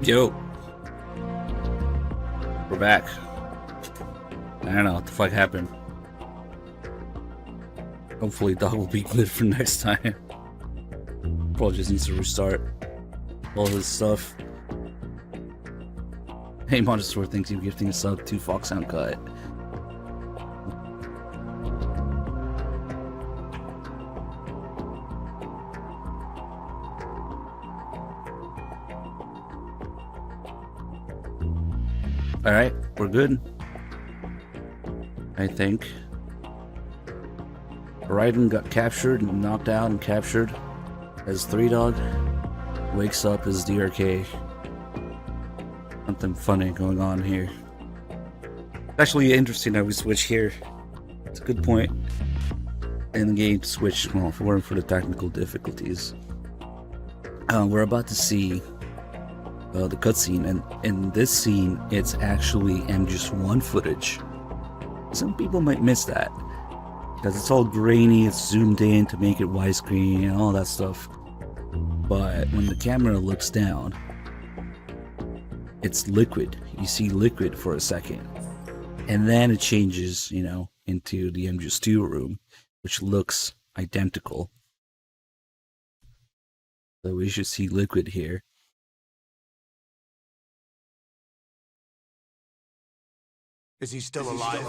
Yo, we're back. I don't know what the fuck happened. Hopefully dog will be good for next time. Probably just needs to restart all his stuff. Hey, Montessori thinks you're gifting a sub to Fox Uncut. Alright, we're good. I think. Raiden got captured and knocked out and captured as 3Dog. Wakes up as DRK. Something funny going on here. Actually interesting how we switch here. It's a good point. And the game switched, well, if it weren't for the technical difficulties. We're about to see the cutscene, and in this scene, it's actually MGS1 footage. Some people might miss that, because it's all grainy, it's zoomed in to make it widescreen and all that stuff. But when the camera looks down, it's liquid. You see liquid for a second. And then it changes, you know, into the MGS2 room, which looks identical. So we should see liquid here. Is he still alive?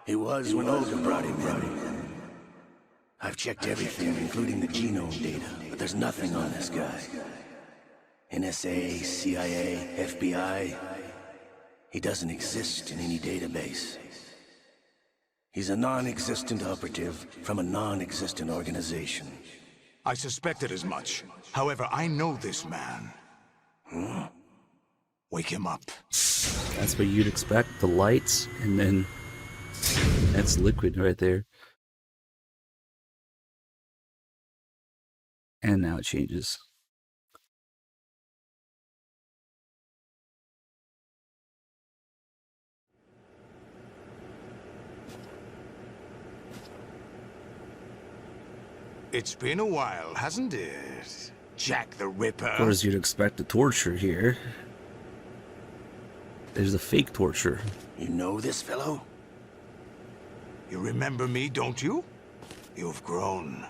He was when Olga brought him in. I've checked everything, including the genome data, but there's nothing on this guy. NSA, CIA, FBI. He doesn't exist in any database. He's a non-existent operative from a non-existent organization. I suspected as much. However, I know this man. Wake him up. That's what you'd expect, the lights, and then that's liquid right there. And now it changes. It's been a while, hasn't it? Jack the Ripper. Of course, you'd expect the torture here. There's a fake torture. You know this fellow? You remember me, don't you? You've grown.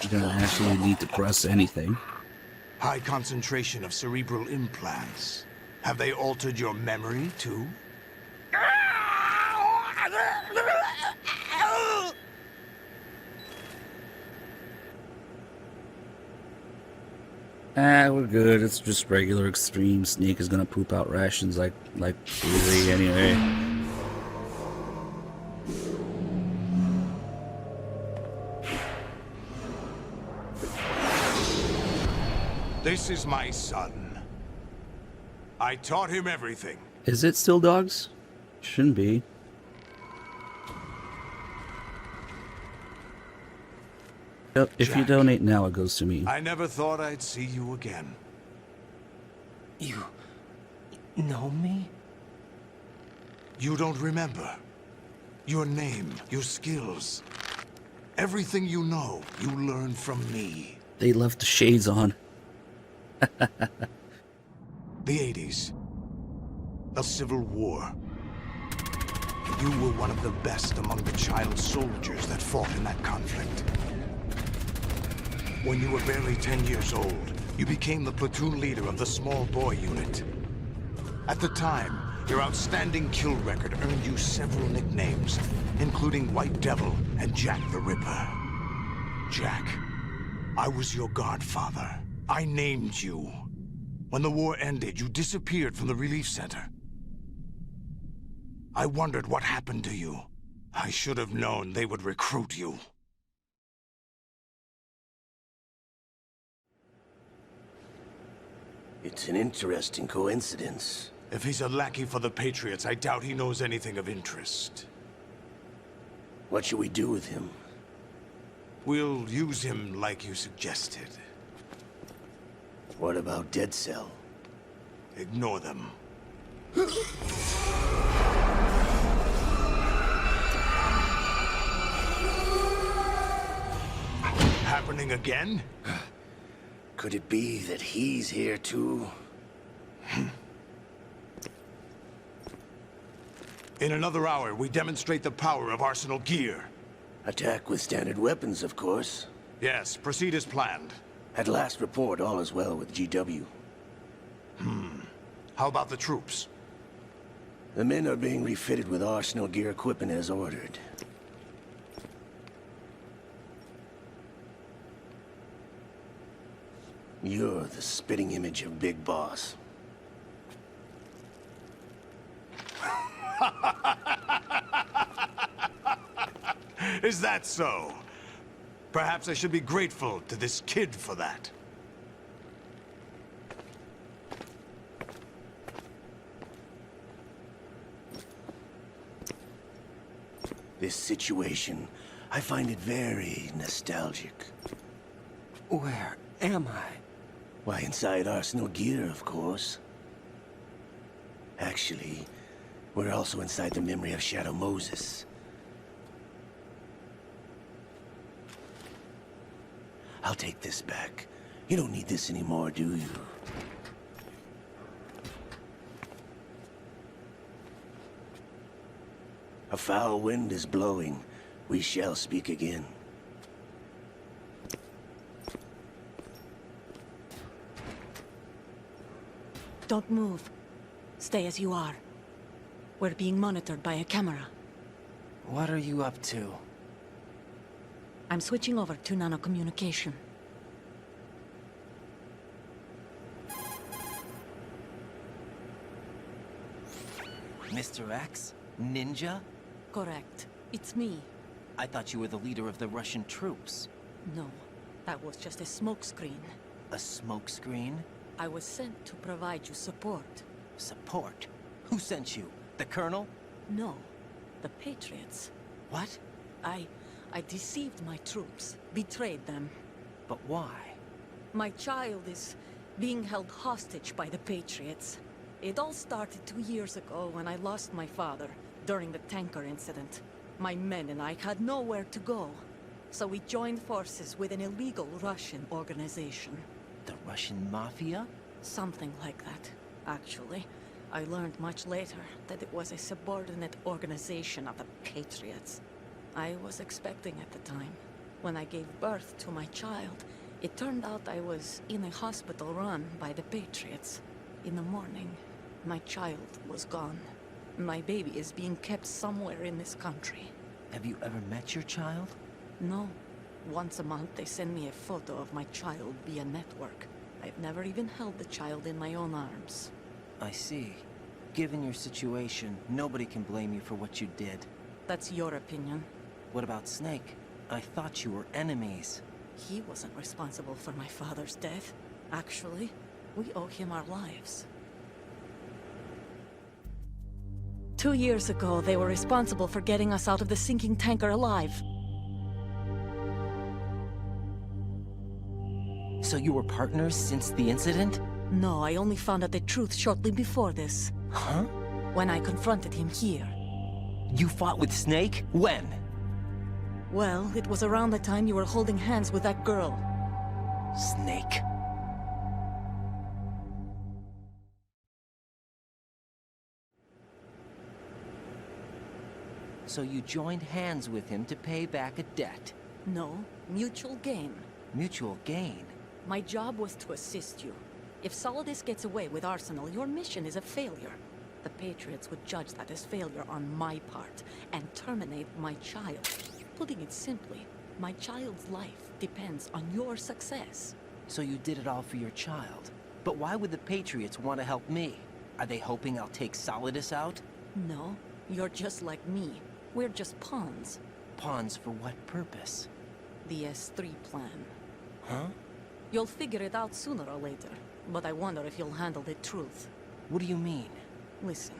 You don't actually need to press anything. High concentration of cerebral implants. Have they altered your memory, too? We're good. It's just regular extreme. Snake is gonna poop out rations like crazy anyway. This is my son. I taught him everything. Is it still dogs? Shouldn't be. Yep, if you Jack. donate now, it goes to me. I never thought I'd see you again. You know me? You don't remember. Your name, your skills. Everything you know, you learned from me. They left the shades on. The 80s. The Civil War. You were one of the best among the child soldiers that fought in that conflict. When you were barely 10 years old, you became the platoon leader of the small boy unit. At the time, your outstanding kill record earned you several nicknames, including White Devil and Jack the Ripper. Jack, I was your godfather. I named you. When the war ended, you disappeared from the relief center. I wondered what happened to you. I should have known they would recruit you. It's an interesting coincidence. If he's a lackey for the Patriots, I doubt he knows anything of interest. What should we do with him? We'll use him like you suggested. What about Dead Cell? Ignore them. Happening again? Could it be that he's here too? In another hour, we demonstrate the power of Arsenal gear. Attack with standard weapons, of course. Yes, proceed as planned. At last report, all is well with GW. How about the troops? The men are being refitted with Arsenal gear equipment as ordered. You're the spitting image of Big Boss. Is that so? Perhaps I should be grateful to this kid for that. This situation, I find it very nostalgic. Where am I? Why, inside Arsenal gear, of course. Actually, we're also inside the memory of Shadow Moses. I'll take this back. You don't need this anymore, do you? A foul wind is blowing. We shall speak again. Don't move. Stay as you are. We're being monitored by a camera. What are you up to? I'm switching over to nanocommunication. Mr. X? Ninja? Correct. It's me. I thought you were the leader of the Russian troops. No, that was just a smokescreen. A smokescreen? I was sent to provide you support. Support? Who sent you? The Colonel? No, the Patriots. What? I deceived my troops, betrayed them. But why? My child is being held hostage by the Patriots. It all started 2 years ago when I lost my father during the tanker incident. My men and I had nowhere to go, so we joined forces with an illegal Russian organization. The Russian Mafia? Something like that, actually. I learned much later that it was a subordinate organization of the Patriots. I was expecting at the time. When I gave birth to my child, it turned out I was in a hospital run by the Patriots. In the morning, my child was gone. My baby is being kept somewhere in this country. Have you ever met your child? No. Once a month, they send me a photo of my child via network. I've never even held the child in my own arms. I see. Given your situation, nobody can blame you for what you did. That's your opinion. What about Snake? I thought you were enemies. He wasn't responsible for my father's death. Actually, we owe him our lives. 2 years ago, they were responsible for getting us out of the sinking tanker alive. So you were partners since the incident? No, I only found out the truth shortly before this. Huh? When I confronted him here. You fought with Snake? When? Well, it was around the time you were holding hands with that girl. Snake. So you joined hands with him to pay back a debt. No, mutual gain. Mutual gain? My job was to assist you. If Solidus gets away with Arsenal, your mission is a failure. The Patriots would judge that as failure on my part, and terminate my child. Putting it simply, my child's life depends on your success. So you did it all for your child. But why would the Patriots want to help me? Are they hoping I'll take Solidus out? No, you're just like me. We're just pawns. Pawns for what purpose? The S3 plan. Huh? You'll figure it out sooner or later, but I wonder if you'll handle the truth. What do you mean? Listen,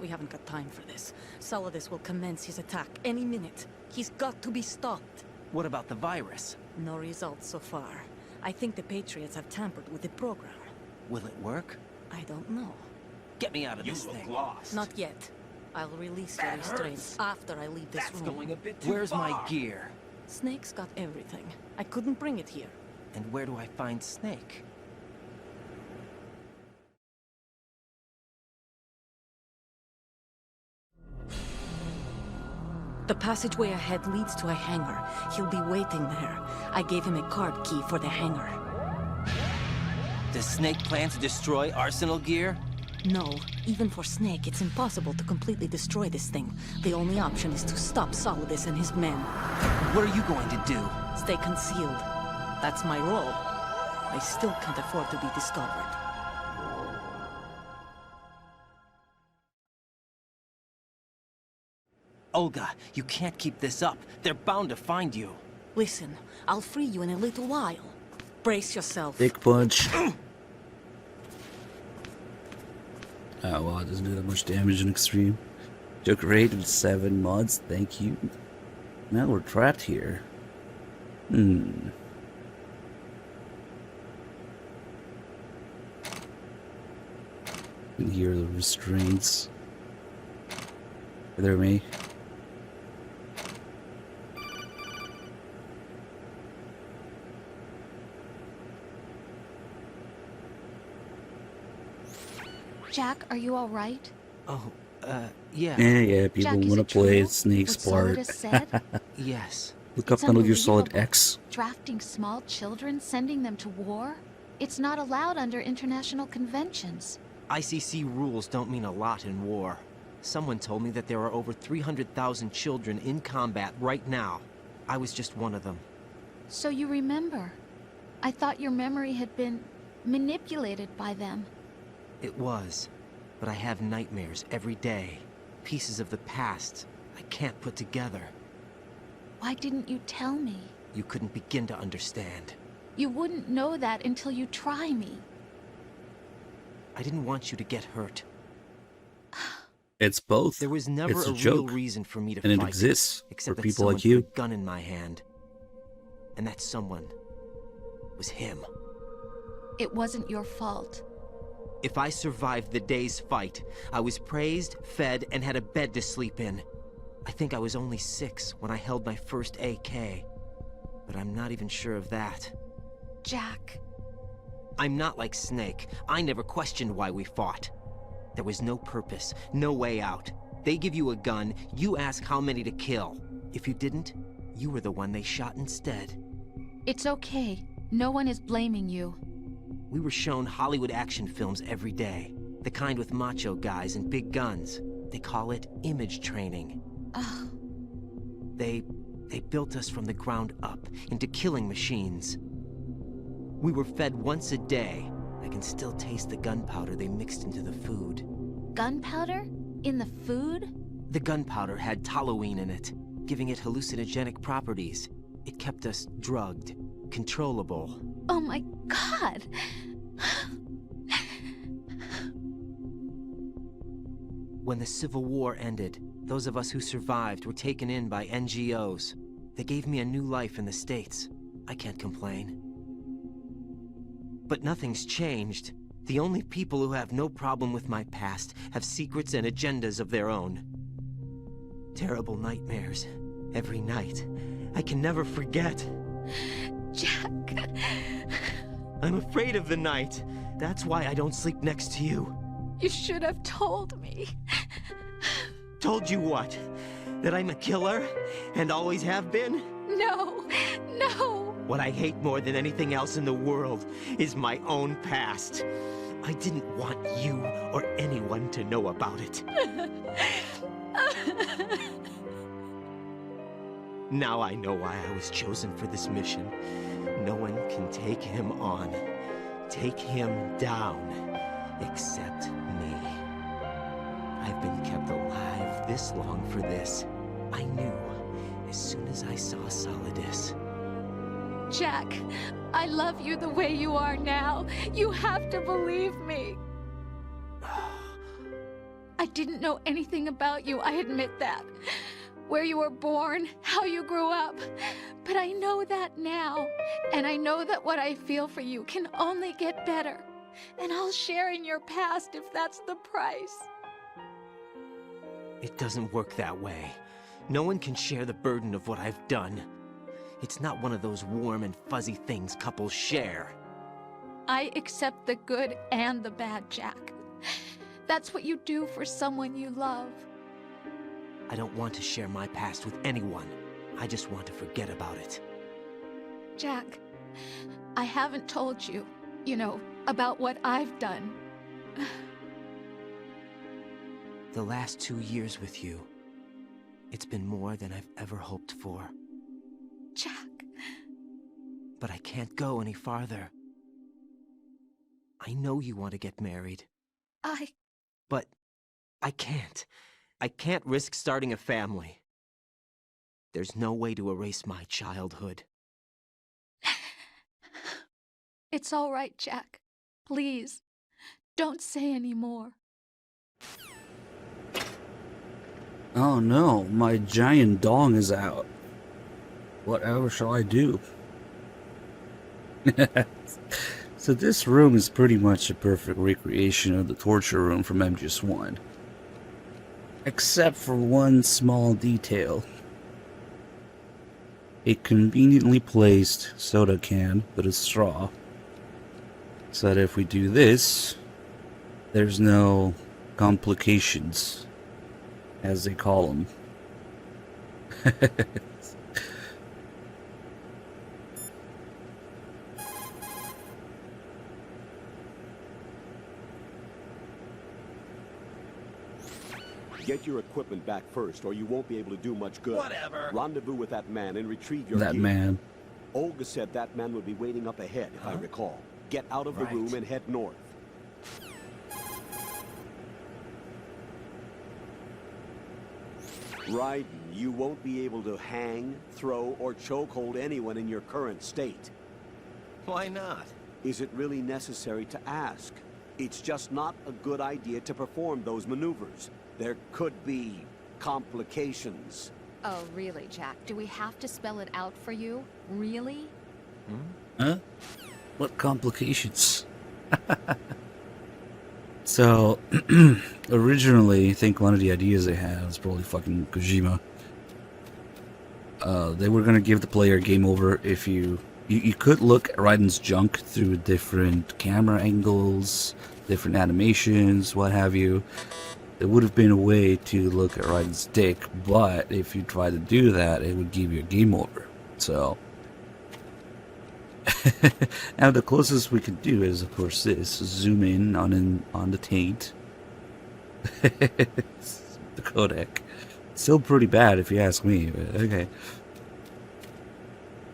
we haven't got time for this. Solidus will commence his attack any minute. He's got to be stopped. What about the virus? No results so far. I think the Patriots have tampered with the program. Will it work? I don't know. Get me out of this thing. Not yet. I'll release your restraints after I leave this room. Where's my gear? Snake's got everything. I couldn't bring it here. And where do I find Snake? The passageway ahead leads to a hangar. He'll be waiting there. I gave him a card key for the hangar. Does Snake plan to destroy Arsenal gear? No, even for Snake, it's impossible to completely destroy this thing. The only option is to stop Solidus and his men. What are you going to do? Stay concealed. That's my role. I still can't afford to be discovered. Olga, you can't keep this up. They're bound to find you. Listen, I'll free you in a little while. Brace yourself. Big punch. Oh, wow, it doesn't do that much damage in extreme. Joker rate with 7 mods, thank you. Now we're trapped here. You can hear the restraints. Are me? Jack, are you all right? Oh, yeah. Yeah, people Jack, is want it to play true Snake's what part. Solidus said? Yes. Look up It's Metal Gear Solid unbelievable. X. Drafting small children, sending them to war? It's not allowed under international conventions. ICC rules don't mean a lot in war. Someone told me that there are over 300,000 children in combat right now. I was just one of them. So you remember. I thought your memory had been manipulated by them. It was. But I have nightmares every day. Pieces of the past I can't put together. Why didn't you tell me? You couldn't begin to understand. You wouldn't know that until you try me. I didn't want you to get hurt. It's both. There was never It's a a real joke, reason for me to and it fight. exists for Except that people someone like you. put a gun in my hand. And that someone was him. It wasn't your fault. If I survived the day's fight, I was praised, fed, and had a bed to sleep in. I think I was only 6 when I held my first AK. But I'm not even sure of that. Jack. I'm not like Snake. I never questioned why we fought. There was no purpose, no way out. They give you a gun, you ask how many to kill. If you didn't, you were the one they shot instead. It's okay. No one is blaming you. We were shown Hollywood action films every day. The kind with macho guys and big guns. They call it image training. Ugh. They built us from the ground up into killing machines. We were fed once a day. I can still taste the gunpowder they mixed into the food. Gunpowder? In the food? The gunpowder had toluene in it, giving it hallucinogenic properties. It kept us drugged, controllable. Oh my God! When the Civil War ended, those of us who survived were taken in by NGOs. They gave me a new life in the States. I can't complain. But nothing's changed. The only people who have no problem with my past have secrets and agendas of their own. Terrible nightmares. Every night. I can never forget. Jack. I'm afraid of the night. That's why I don't sleep next to you. You should have told me. Told you what? That I'm a killer? And always have been? No, no. What I hate more than anything else in the world is my own past. I didn't want you or anyone to know about it. Now I know why I was chosen for this mission. No one can take him on, take him down, except me. I've been kept alive this long for this. I knew as soon as I saw Solidus. Jack, I love you the way you are now. You have to believe me. I didn't know anything about you, I admit that. Where you were born, how you grew up. But I know that now. And I know that what I feel for you can only get better. And I'll share in your past if that's the price. It doesn't work that way. No one can share the burden of what I've done. It's not one of those warm and fuzzy things couples share. I accept the good and the bad, Jack. That's what you do for someone you love. I don't want to share my past with anyone. I just want to forget about it. Jack, I haven't told you, about what I've done. The last 2 years with you, it's been more than I've ever hoped for. Jack. But I can't go any farther. I know you want to get married. But I can't. I can't risk starting a family. There's no way to erase my childhood. It's all right, Jack. Please, don't say any more. Oh no, my giant dong is out. Whatever shall I do? So this room is pretty much a perfect recreation of the torture room from MGS1. Except for one small detail. A conveniently placed soda can with a straw. So that if we do this, there's no complications, as they call them. Get your equipment back first, or you won't be able to do much good. Whatever. Rendezvous with that man and retrieve your That gear. man. Olga said that man would be waiting up ahead, if I recall. Get out of the room and head north. Raiden, you won't be able to hang, throw, or chokehold anyone in your current state. Why not? Is it really necessary to ask? It's just not a good idea to perform those maneuvers. There could be complications. Oh, really, Jack? Do we have to spell it out for you? Really? Huh? What complications? So, originally, I think one of the ideas they had was probably fucking Kojima. They were gonna give the player game over if you could look at Raiden's junk through different camera angles, different animations, what have you. There would have been a way to look at Raiden's dick, but if you try to do that, it would give you a game over. So, now the closest we could do is, of course, this: zoom in on the taint, the codec. Still pretty bad if you ask me, but okay.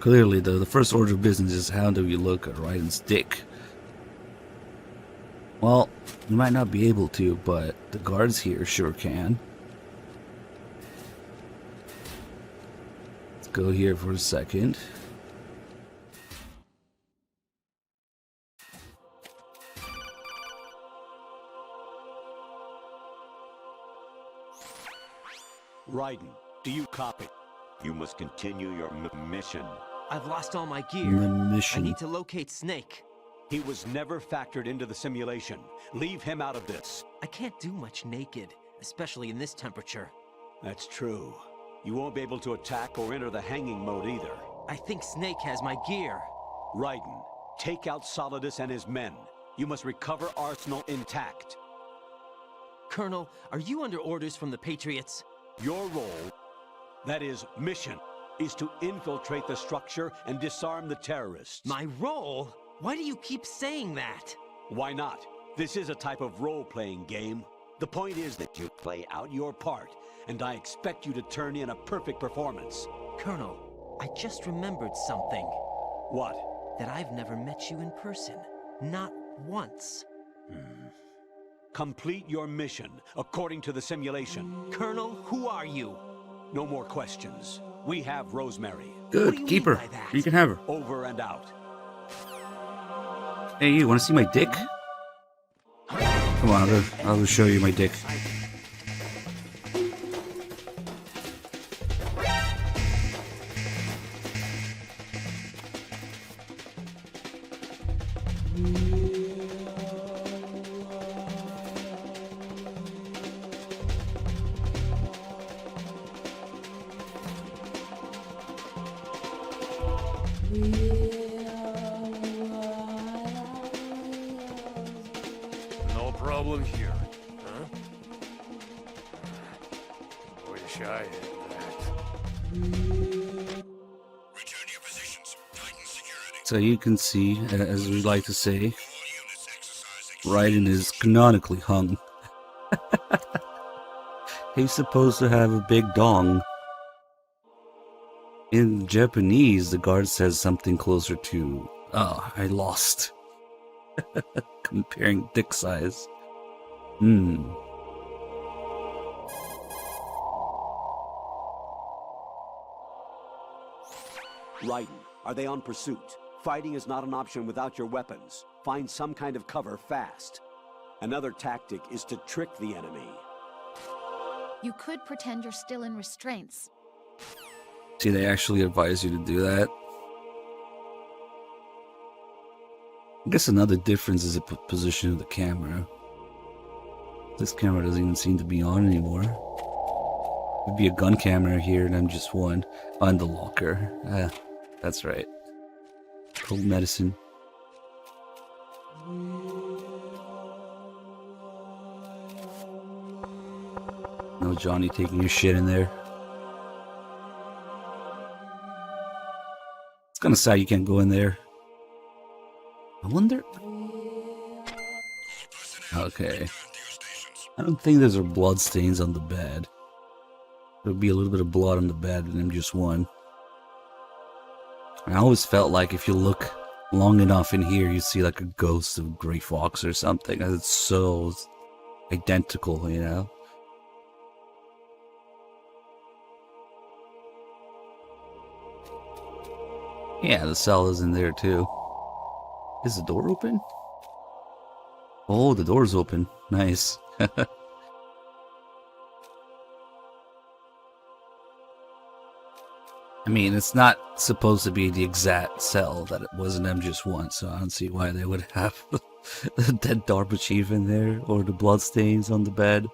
Clearly, though, the first order of business is how do you look at Raiden's dick? Well, you might not be able to, but the guards here sure can. Let's go here for a second. Raiden, do you copy? You must continue your mission. I've lost all my gear. Mission. I need to locate Snake. He was never factored into the simulation. Leave him out of this. I can't do much naked, especially in this temperature. That's true. You won't be able to attack or enter the hanging mode either. I think Snake has my gear. Raiden, take out Solidus and his men. You must recover Arsenal intact. Colonel, are you under orders from the Patriots? Your role, that is, mission, is to infiltrate the structure and disarm the terrorists. My role? Why do you keep saying that? Why not? This is a type of role-playing game. The point is that you play out your part, and I expect you to turn in a perfect performance. Colonel, I just remembered something. What? That I've never met you in person. Not once. Complete your mission, according to the simulation. Colonel, who are you? No more questions. We have Rosemary. What do Good, you keep mean her. by that? You can have her. Over and out. Hey, you want to see my dick? Come on, I'll show you my dick. No problem here, huh? Boy, this wish I had that. So you can see, as we like to say, Raiden is canonically hung. He's supposed to have a big dong. In Japanese, the guard says something closer to, "Oh, I lost." Comparing dick size. Raiden, are they on pursuit? Fighting is not an option without your weapons. Find some kind of cover fast. Another tactic is to trick the enemy. You could pretend you're still in restraints. See, they actually advise you to do that. I guess another difference is the position of the camera. This camera doesn't even seem to be on anymore. It'd be a gun camera here, and I'm just one on the locker. That's right. Cold medicine. No Johnny taking your shit in there. It's kind of sad you can't go in there. I wonder. Okay. I don't think there's blood stains on the bed. There'll be a little bit of blood on the bed, and I'm just one. I always felt like if you look long enough in here, you see like a ghost of Gray Fox or something. It's so identical, you know? Yeah, the cell is in there too. Is the door open? Oh, the door's open. Nice. I mean, it's not supposed to be the exact cell that it was in MGS1, so I don't see why they would have the dead DARPA chief in there, or the bloodstains on the bed.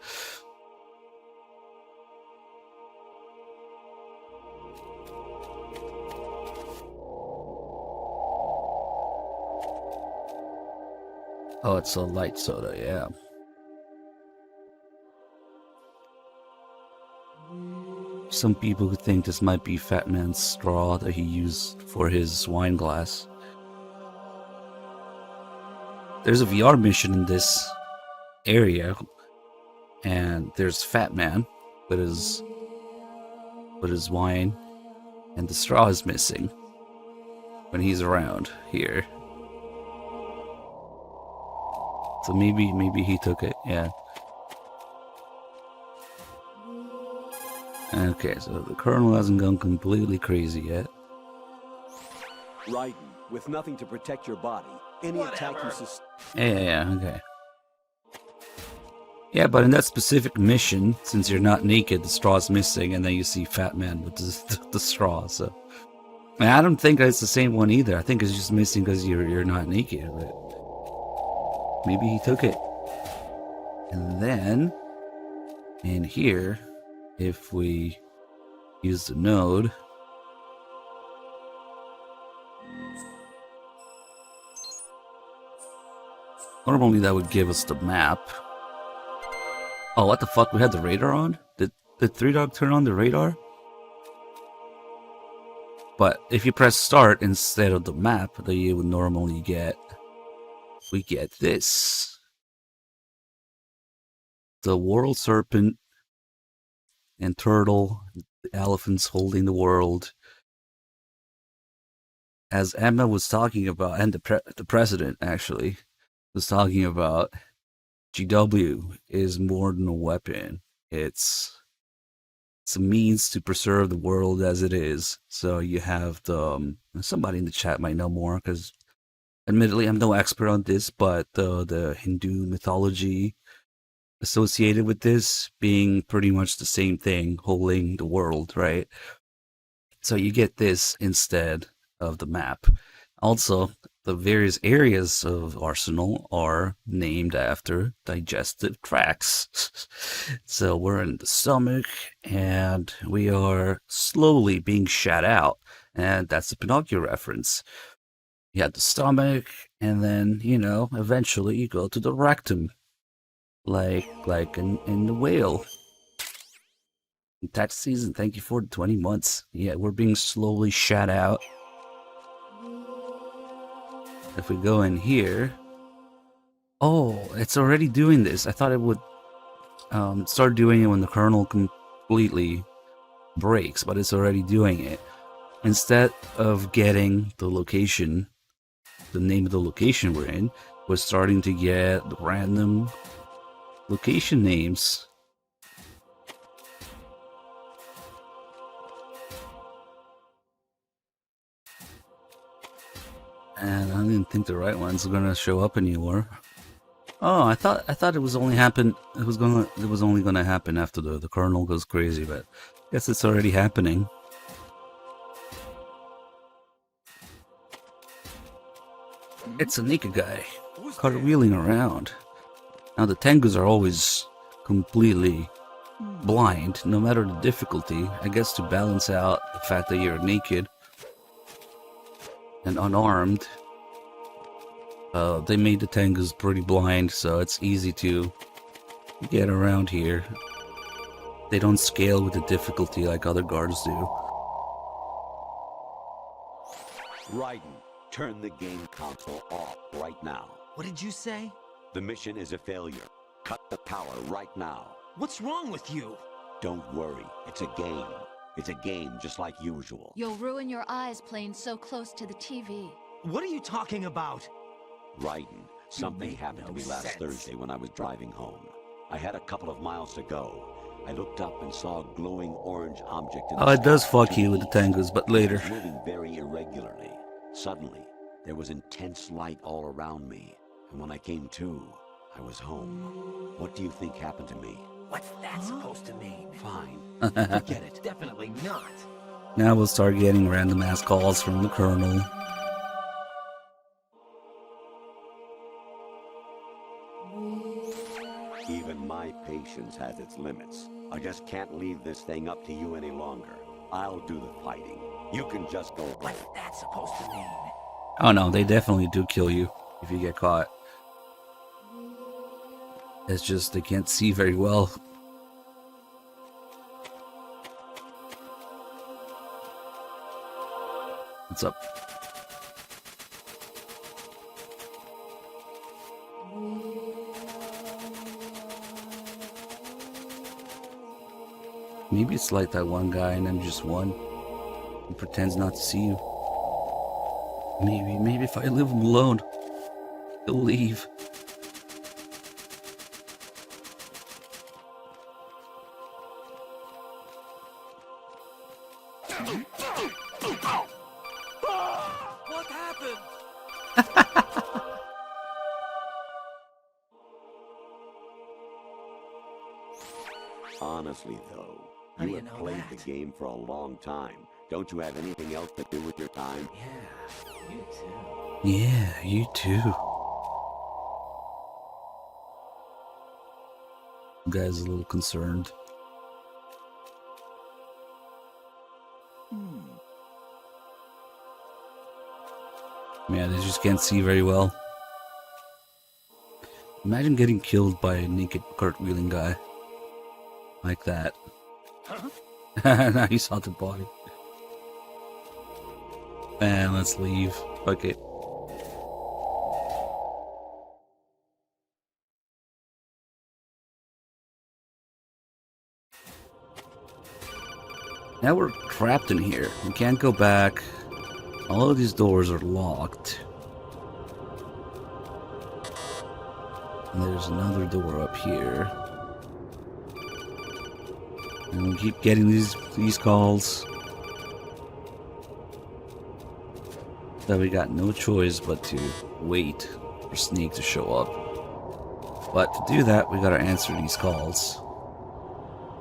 Oh, it's a light soda, yeah. Some people who think this might be Fat Man's straw that he used for his wine glass. There's a VR mission in this area, and there's Fat Man with his wine, and the straw is missing when he's around here. So maybe he took it, yeah. Okay, so the Colonel hasn't gone completely crazy yet. Raiden, with nothing to protect your body, any attack you Yeah, okay. Yeah, but in that specific mission, since you're not naked, the straw's missing, and then you see Fat Man with the straw, so... I don't think it's the same one either. I think it's just missing because you're not naked, but... Maybe he took it. And then, in here, if we use the node, normally that would give us the map. Oh, what the fuck? We had the radar on? Did Three Dog turn on the radar? But if you press start instead of the map that you would normally get, we get this. The World Serpent and Turtle, the elephants holding the world. As Emma was talking about, and the president actually was talking about, GW is more than a weapon. It's a means to preserve the world as it is. So you have the somebody in the chat might know more, because admittedly I'm no expert on this, but the Hindu mythology associated with this being pretty much the same thing, holding the world, right? So you get this instead of the map. Also, the various areas of Arsenal are named after digestive tracts. So we're in the stomach, and we are slowly being shat out, and that's the Pinocchio reference. You have the stomach, and then, you know, eventually you go to the rectum. Like in the whale. Tax season, thank you for the 20 months. Yeah, we're being slowly shut out. If we go in here... Oh, it's already doing this. I thought it would start doing it when the kernel completely breaks, but it's already doing it. Instead of getting the location, the name of the location we're in, we're starting to get the random location names. And I didn't think the right ones were gonna show up anymore. Oh, I thought it was only only gonna happen after the kernel goes crazy, but I guess it's already happening. It's a Nika guy, cartwheeling around. Now the Tengus are always completely blind, no matter the difficulty. I guess to balance out the fact that you're naked and unarmed. They made the Tengus pretty blind, so it's easy to get around here. They don't scale with the difficulty like other guards do. Raiden, turn the game console off right now. What did you say? The mission is a failure. Cut the power right now. What's wrong with you? Don't worry, it's a game. It's a game just like usual. You'll ruin your eyes playing so close to the TV. What are you talking about? Raiden, something happened to me last Thursday when I was driving home. I had a couple of miles to go. I looked up and saw a glowing orange object in the Oh, it does sky. fuck you with the Tengus, but later. It was moving very irregularly. Suddenly, there was intense light all around me. And when I came to, I was home. What do you think happened to me? What's that supposed to mean? Fine. Forget it. Definitely not. Now we'll start getting random ass calls from the Colonel. Even my patience has its limits. I just can't leave this thing up to you any longer. I'll do the fighting. You can just go away. What's that supposed to mean? Oh no, they definitely do kill you if you get caught. It's just they can't see very well. What's up? Maybe it's like that one guy and I'm just one who pretends not to see you. Maybe if I leave him alone, he'll leave. What happened? Honestly, though, How do you you have know played that? the game for a long time. Don't you have anything else to do with your time? Yeah, you too. Yeah, you too. Guy's a little concerned. Yeah, they just can't see very well. Imagine getting killed by a naked cartwheeling guy. Like that. Now you saw the body. And let's leave. Fuck it. Now we're trapped in here. We can't go back. All of these doors are locked. And there's another door up here. And we keep getting these calls. So we got no choice but to wait for Sneak to show up. But to do that, we gotta answer these calls.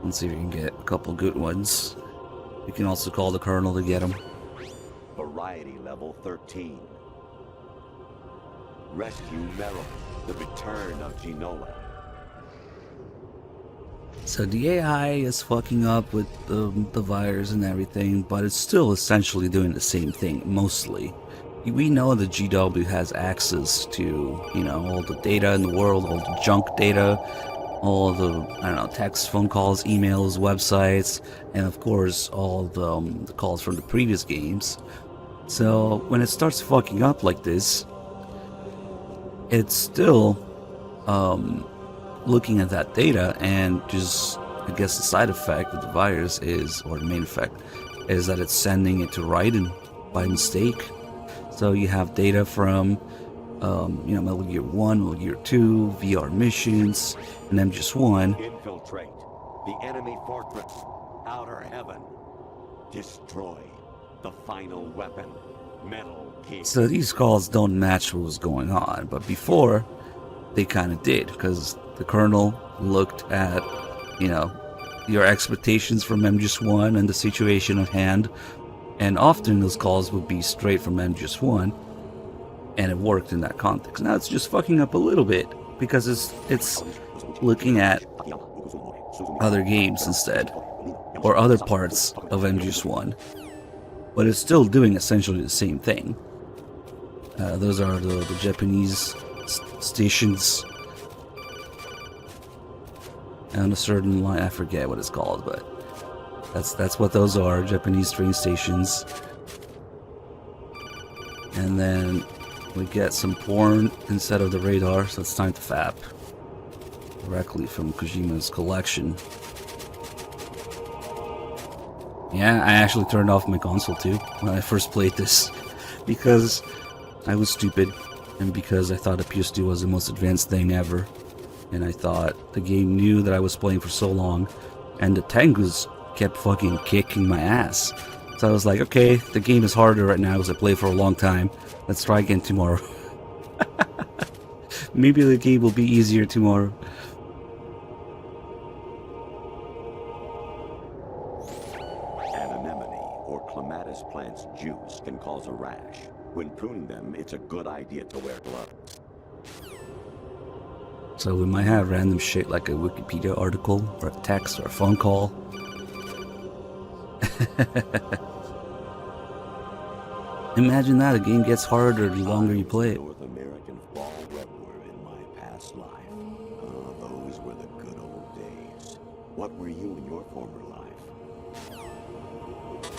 Let's see if we can get a couple good ones. We can also call the Colonel to get them. Variety level 13. Rescue Meryl, the return of Genoa. So the AI is fucking up with the virus and everything, but it's still essentially doing the same thing, mostly. We know the GW has access to, you know, all the data in the world, all the junk data, all the, I don't know, text, phone calls, emails, websites, and of course all the calls from the previous games. So when it starts fucking up like this, it's still looking at that data, and just, I guess the side effect of the virus is, or the main effect, is that it's sending it to Raiden by mistake. So you have data from Metal Gear 1, Metal Gear 2, VR missions, and MGS1. Infiltrate the enemy fortress. Outer Heaven. Destroy the final weapon. Metal Gear. So these calls don't match what was going on, but before they kind of did, because the Colonel looked at, your expectations from MGS1 and the situation at hand, and often those calls would be straight from MGS1, and it worked in that context. Now it's just fucking up a little bit, because it's looking at other games instead, or other parts of MGS1, but it's still doing essentially the same thing. Those are the Japanese stations on a certain line. I forget what it's called, but that's what those are, Japanese train stations. And then we get some porn instead of the radar, so it's time to fap directly from Kojima's collection. Yeah, I actually turned off my console too when I first played this, because I was stupid, and because I thought the PS2 was the most advanced thing ever, and I thought the game knew that I was playing for so long, and the Tengus kept fucking kicking my ass. So I was like, okay, the game is harder right now because I played for a long time. Let's try again tomorrow. Maybe the game will be easier tomorrow. Anemone or clematis plant's juice can cause a rash. When pruning them, it's a good idea to wear gloves. So we might have random shit like a Wikipedia article, or a text, or a phone call. Imagine that, a game gets harder the longer you play it. North American fall redworm in my past life. Those were the good old days. What were you in your former life?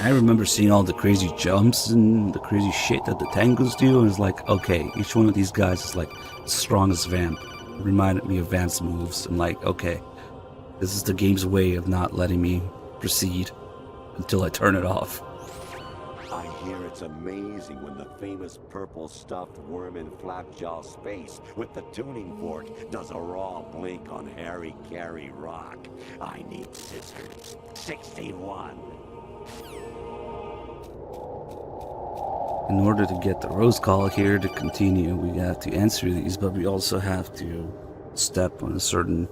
I remember seeing all the crazy jumps and the crazy shit that the Tengus do, and it's like, okay, each one of these guys is like as strong as Vamp. It reminded me of Vamp's moves. I'm like, okay, this is the game's way of not letting me proceed until I turn it off. I hear it's amazing when the famous purple stuffed worm in Flapjaw Space with the tuning fork does a raw blink on Harry Carey Rock. I need scissors. 61. In order to get the Rose Call here to continue, we have to answer these, but we also have to step on a certain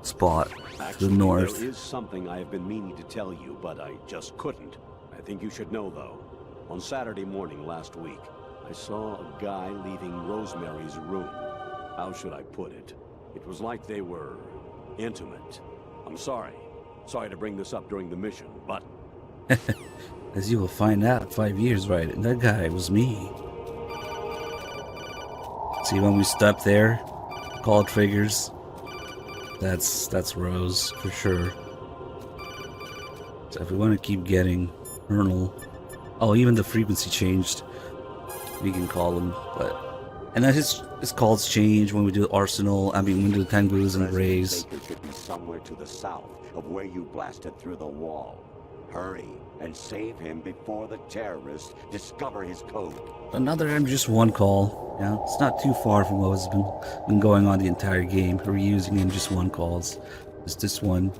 spot to the north. There is something I have been meaning to tell you, but I just couldn't. I think you should know, though. On Saturday morning last week, I saw a guy leaving Rosemary's room. How should I put it? It was like they were intimate. I'm sorry. Sorry to bring this up during the mission, but... As you will find out 5 years, right? And that guy was me. See, when we step there, call triggers. That's Rose for sure. So if we want to keep getting Colonel, oh, even the frequency changed. We can call him, but and then his calls change when we do Arsenal. I mean, when we do Tengus and Rays. Baker should be somewhere to the south of where you blasted through the wall. Hurry and save him before the terrorists discover his code. Another MGS1 call. Yeah, it's not too far from what has been going on the entire game. Reusing MGS1 calls. Just this one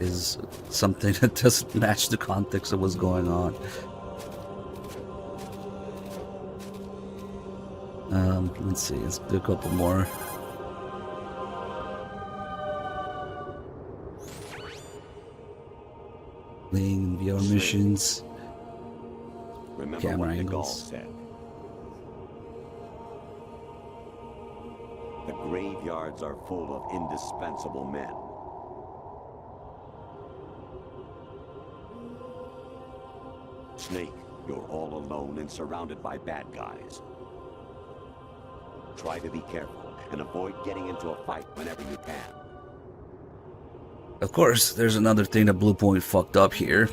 is something that doesn't match the context of what's going on. Let's see. Let's do a couple more. Playing VR missions. Remember Camera what Miguel angles. said. The graveyards are full of indispensable men. Snake, you're all alone and surrounded by bad guys. Try to be careful and avoid getting into a fight whenever you can. Of course, there's another thing that Blue Point fucked up here.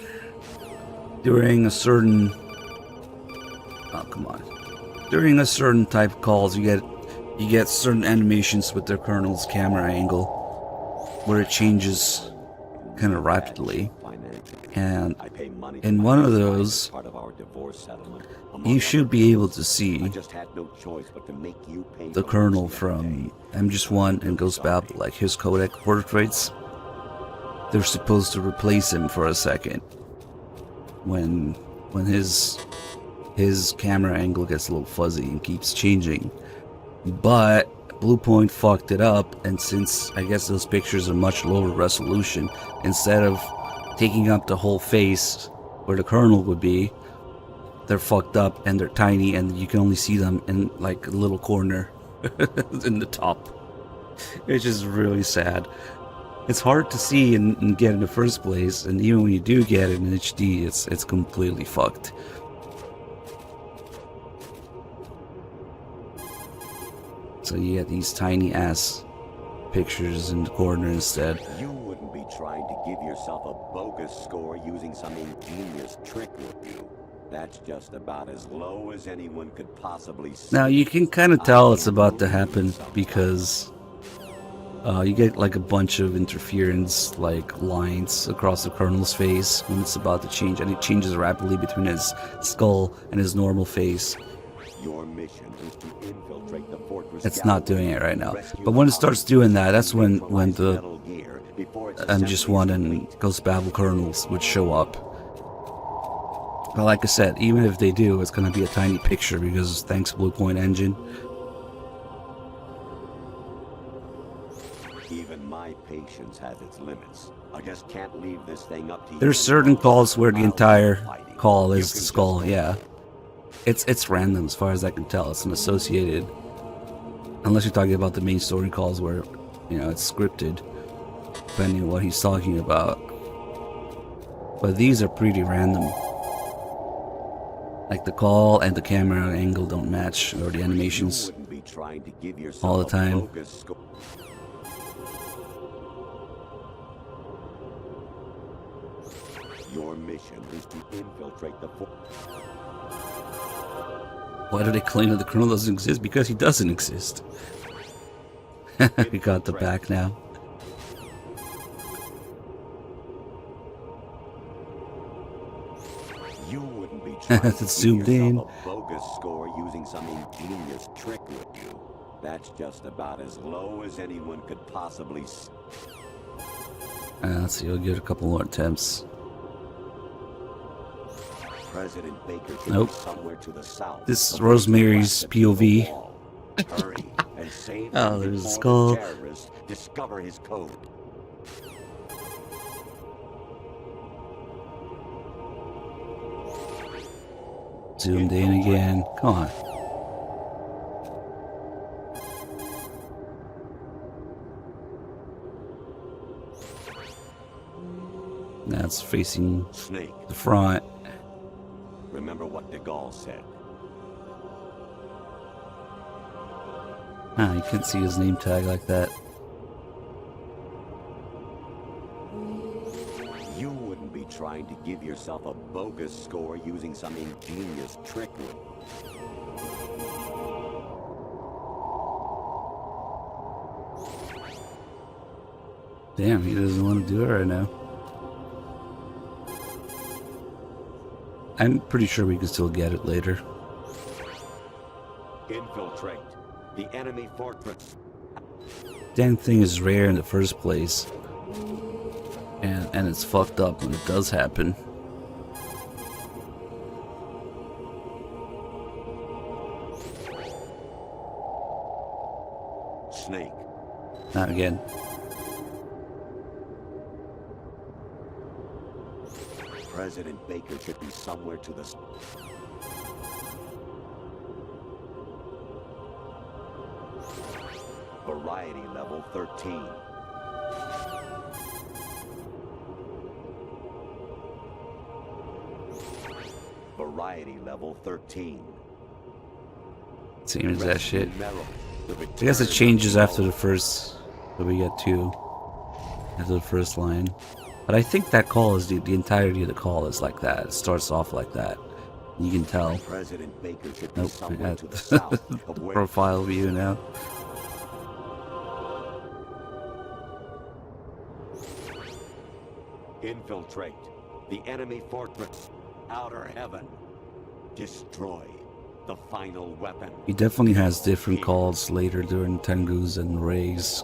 During a certain... Oh, come on. During a certain type of calls, you get certain animations with the Colonel's camera angle, where it changes kind of rapidly. And in one of those, you should be able to see the Colonel from MGS1 and Ghost Babel, like his codec portraits. They're supposed to replace him for a second when his camera angle gets a little fuzzy and keeps changing. But Blue Point fucked it up, and since I guess those pictures are much lower resolution, instead of taking up the whole face where the Colonel would be, they're fucked up and they're tiny, and you can only see them in like a little corner in the top. It's just really sad. It's hard to see and get in the first place, and even when you do get it in HD, it's completely fucked. So you get these tiny ass pictures in the corner instead. You wouldn't be trying to give yourself a bogus score using some ingenious trick, would you? That's just about as low as anyone could possibly see. Now you can kind of tell it's about to happen because you get like a bunch of interference, like lines across the Colonel's face when it's about to change, and it changes rapidly between his skull and his normal face. Your mission is to infiltrate the fortress. It's not doing it right now, but when it starts doing that, that's when the MGS1 and Ghost Babel Colonels would show up. But like I said, even if they do, it's going to be a tiny picture because thanks Blue Point Engine. Even my patience has its limits. I just can't leave this thing up to you. There's certain calls where the entire call is the skull, yeah. It's random as far as I can tell. It's an associated, unless you're talking about the main story calls where, you know, it's scripted, depending on what he's talking about. But these are pretty random. Like the call and the camera angle don't match, or the animations all the time. Your mission is to infiltrate the Why do they claim that the Colonel doesn't exist? Because he doesn't exist. We got the back now. You wouldn't be trying That's to zoomed give in. yourself a bogus score using some ingenious trick, would you? That's just about as low as anyone could possibly see. Let's see, I'll give it a couple more attempts. President Baker Nope. somewhere to the south. This is Rosemary's POV. Hurry and save Oh, him there's a before skull. the terrorists discover his code. Zoomed in again. Come on. That's facing Snake, the front. remember what de Gaulle said. Ah, you can't see his name tag like that. You wouldn't be trying to give yourself a bogus score using some ingenious trick, would Damn, he doesn't want to do it right now. I'm pretty sure we can still get it later. infiltrate the enemy fortress. Damn thing is rare in the first place. And it's fucked up when it does happen. Snake, Not again. President Baker should be somewhere to the... Variety level 13. Variety level 13. Same as that shit. Merrill, the I guess it return changes of after the first, but we get two. after the first line. But I think that call is the entirety of the call is like that. It starts off like that. You can tell. President Baker should be Nope, we somewhere got to the south of the where profile view now. infiltrate the enemy fortress, outer heaven, destroy the final weapon. He definitely has different calls later during Tengu's and Ray's.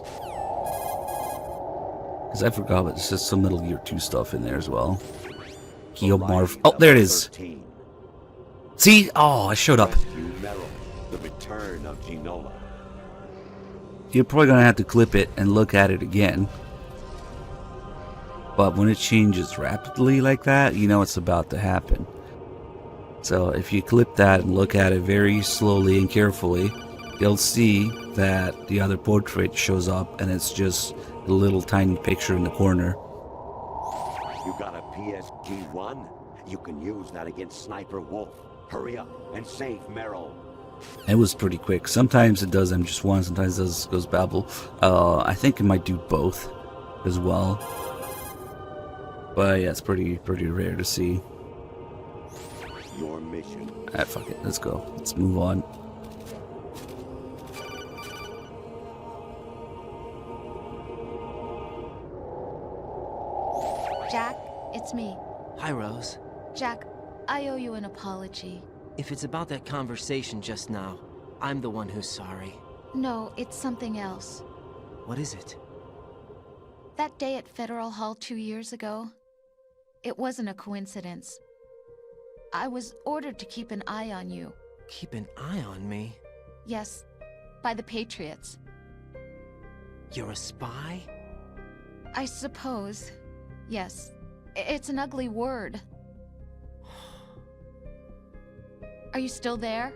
Because I forgot, but there's just some Metal Gear 2 stuff in there as well. Keomorph. Oh, there it is. 13. See? Oh, I showed up. Rescue Meryl, the return of Genola. You're probably going to have to clip it and look at it again. But when it changes rapidly like that, you know it's about to happen. So if you clip that and look at it very slowly and carefully, you'll see that the other portrait shows up and it's just a little tiny picture in the corner. You got a PSG-1? You can use that against Sniper Wolf. Hurry up and save Meryl. It was pretty quick. Sometimes it does MGS1, sometimes it goes Babel. I think it might do both as well. But yeah, it's pretty rare to see. Your mission. Ah, fuck it. Let's go. Let's move on. Jack, it's me. Hi, Rose. Jack, I owe you an apology. If it's about that conversation just now, I'm the one who's sorry. No, it's something else. What is it? That day at Federal Hall 2 years ago, it wasn't a coincidence. I was ordered to keep an eye on you. Keep an eye on me? Yes, by the Patriots. You're a spy? I suppose. Yes. It's an ugly word. Are you still there?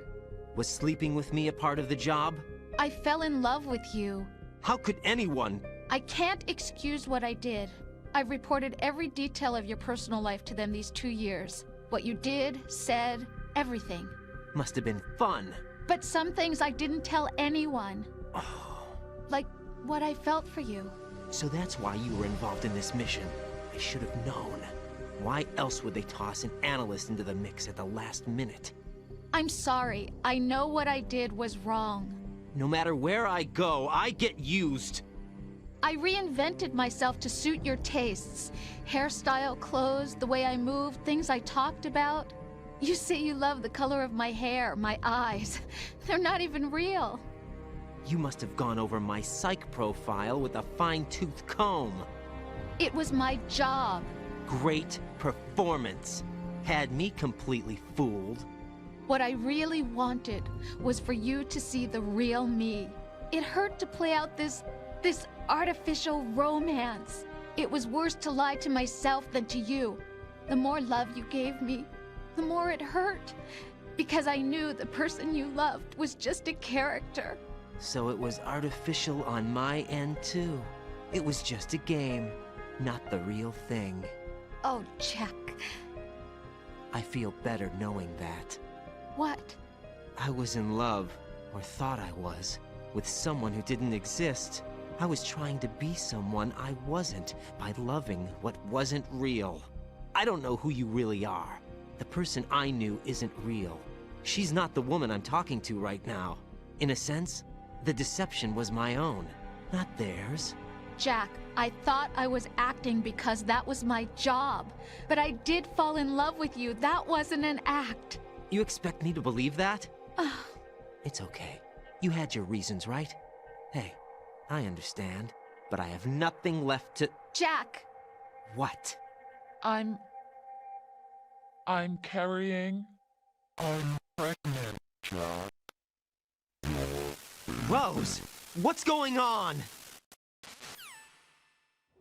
Was sleeping with me a part of the job? I fell in love with you. How could anyone? I can't excuse what I did. I've reported every detail of your personal life to them these 2 years. What you did, said, everything. Must have been fun. But some things I didn't tell anyone. Like what I felt for you. So that's why you were involved in this mission. I should have known. Why else would they toss an analyst into the mix at the last minute? I'm sorry. I know what I did was wrong. No matter where I go, I get used. I reinvented myself to suit your tastes. Hairstyle, clothes, the way I moved, things I talked about. You say you love the color of my hair, my eyes. They're not even real. You must have gone over my psych profile with a fine-tooth comb. It was my job. Great performance. Had me completely fooled. What I really wanted was for you to see the real me. It hurt to play out this artificial romance. It was worse to lie to myself than to you. The more love you gave me, the more it hurt. Because I knew the person you loved was just a character. So it was artificial on my end too. It was just a game, not the real thing. Oh, Jack. I feel better knowing that. What? I was in love, or thought I was, with someone who didn't exist. I was trying to be someone I wasn't by loving what wasn't real. I don't know who you really are. The person I knew isn't real. She's not the woman I'm talking to right now. In a sense, the deception was my own, not theirs. Jack, I thought I was acting because that was my job. But I did fall in love with you. That wasn't an act. You expect me to believe that? It's okay. You had your reasons, right? Hey, I understand, but I have nothing left to— Jack! What? I'm carrying. I'm pregnant, Jack. Rose! What's going on?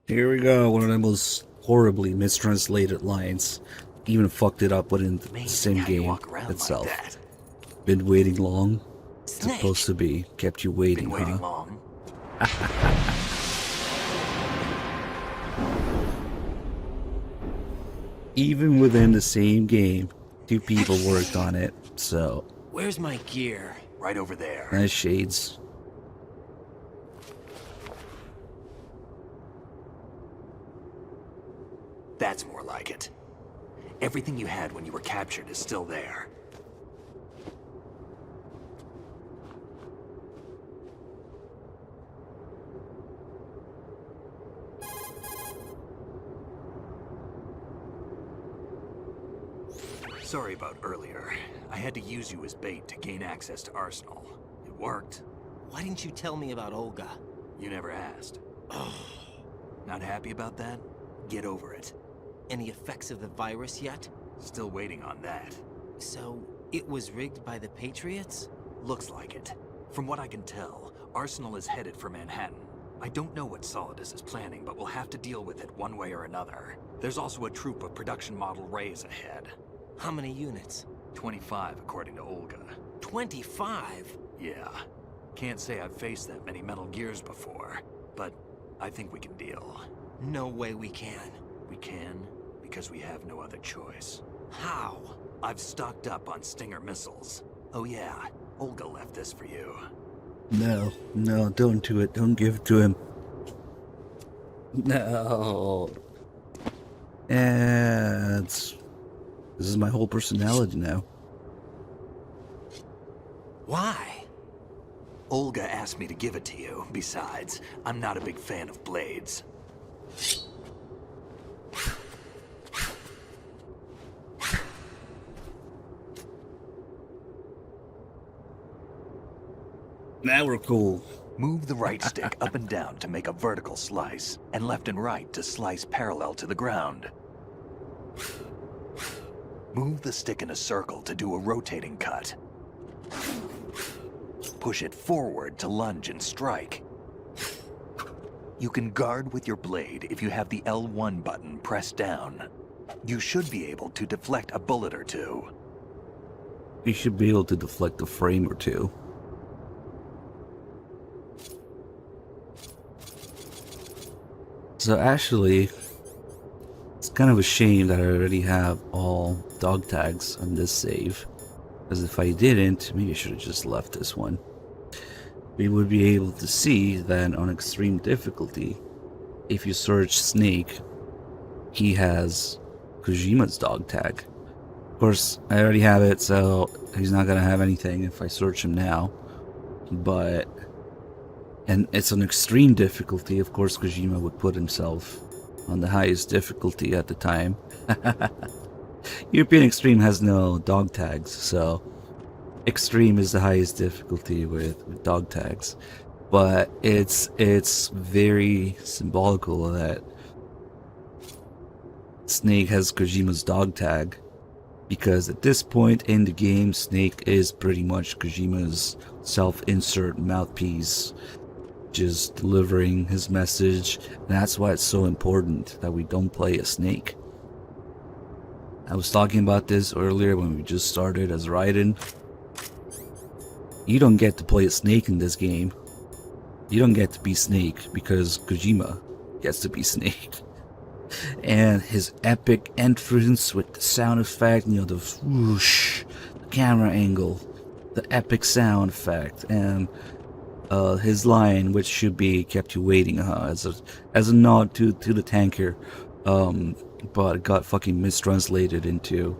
Here we go, one of the most horribly mistranslated lines. Even fucked it up within the same game itself. Been waiting long? It's supposed to be. Kept you waiting, huh? long. Even within the same game, two people worked on it, so... Where's my gear? Right over there. Nice shades. That's more like it. Everything you had when you were captured is still there. Sorry about earlier. I had to use you as bait to gain access to Arsenal. It worked. Why didn't you tell me about Olga? You never asked. Oh. Not happy about that? Get over it. Any effects of the virus yet? Still waiting on that. So, it was rigged by the Patriots? Looks like it. From what I can tell, Arsenal is headed for Manhattan. I don't know what Solidus is planning, but we'll have to deal with it one way or another. There's also a troop of production model Rays ahead. How many units? 25, according to Olga. 25? Yeah. Can't say I've faced that many Metal Gears before, but I think we can deal. No way we can. We can, because we have no other choice. How? I've stocked up on Stinger missiles. Oh yeah, Olga left this for you. No, don't do it. Don't give it to him. No. And this is my whole personality now. Why? Olga asked me to give it to you. Besides, I'm not a big fan of blades. Now we're cool. Move the right stick up and down to make a vertical slice, and left and right to slice parallel to the ground. Move the stick in a circle to do a rotating cut. Push it forward to lunge and strike. You can guard with your blade if you have the L1 button pressed down. You should be able to deflect a bullet or two. You should be able to deflect a frame or two. So actually, it's kind of a shame that I already have all dog tags on this save. Because if I didn't, maybe I should have just left this one. We would be able to see that on extreme difficulty, if you search Snake, he has Kojima's dog tag. Of course, I already have it, so he's not going to have anything if I search him now. But... and it's an extreme difficulty. Of course, Kojima would put himself on the highest difficulty at the time. European Extreme has no dog tags, so Extreme is the highest difficulty with dog tags. But it's very symbolical that Snake has Kojima's dog tag, because at this point in the game, Snake is pretty much Kojima's self-insert mouthpiece, just delivering his message, and that's why it's so important that we don't play a Snake. I was talking about this earlier when we just started as Raiden. You don't get to play a Snake in this game. You don't get to be Snake because Kojima gets to be Snake. And his epic entrance with the sound effect, you know, the whoosh, the camera angle, the epic sound effect, and his line, which should be kept you waiting, as a nod to the tanker, but it got fucking mistranslated into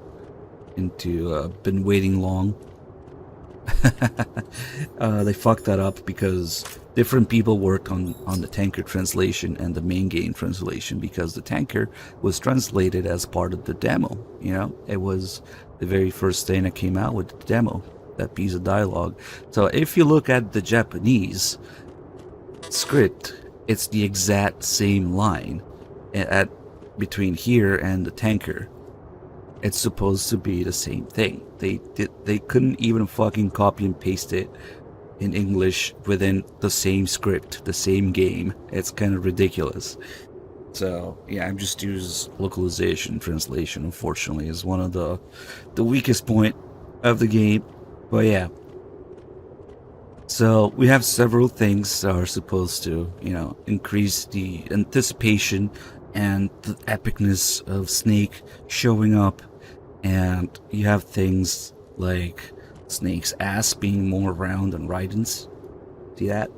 been waiting long. They fucked that up because different people worked on the tanker translation and the main game translation, because the tanker was translated as part of the demo. You know, it was the very first thing that came out with the demo, that piece of dialogue. So if you look at the Japanese script, it's the exact same line at between here and the tanker. It's supposed to be the same thing. They couldn't even fucking copy and paste it in English within the same script, the same game. It's kind of ridiculous. So yeah, I've just used localization translation, unfortunately, is one of the weakest point of the game. But yeah. So we have several things that are supposed to, you know, increase the anticipation and the epicness of Snake showing up. And you have things like Snake's ass being more round than Raiden's. See that?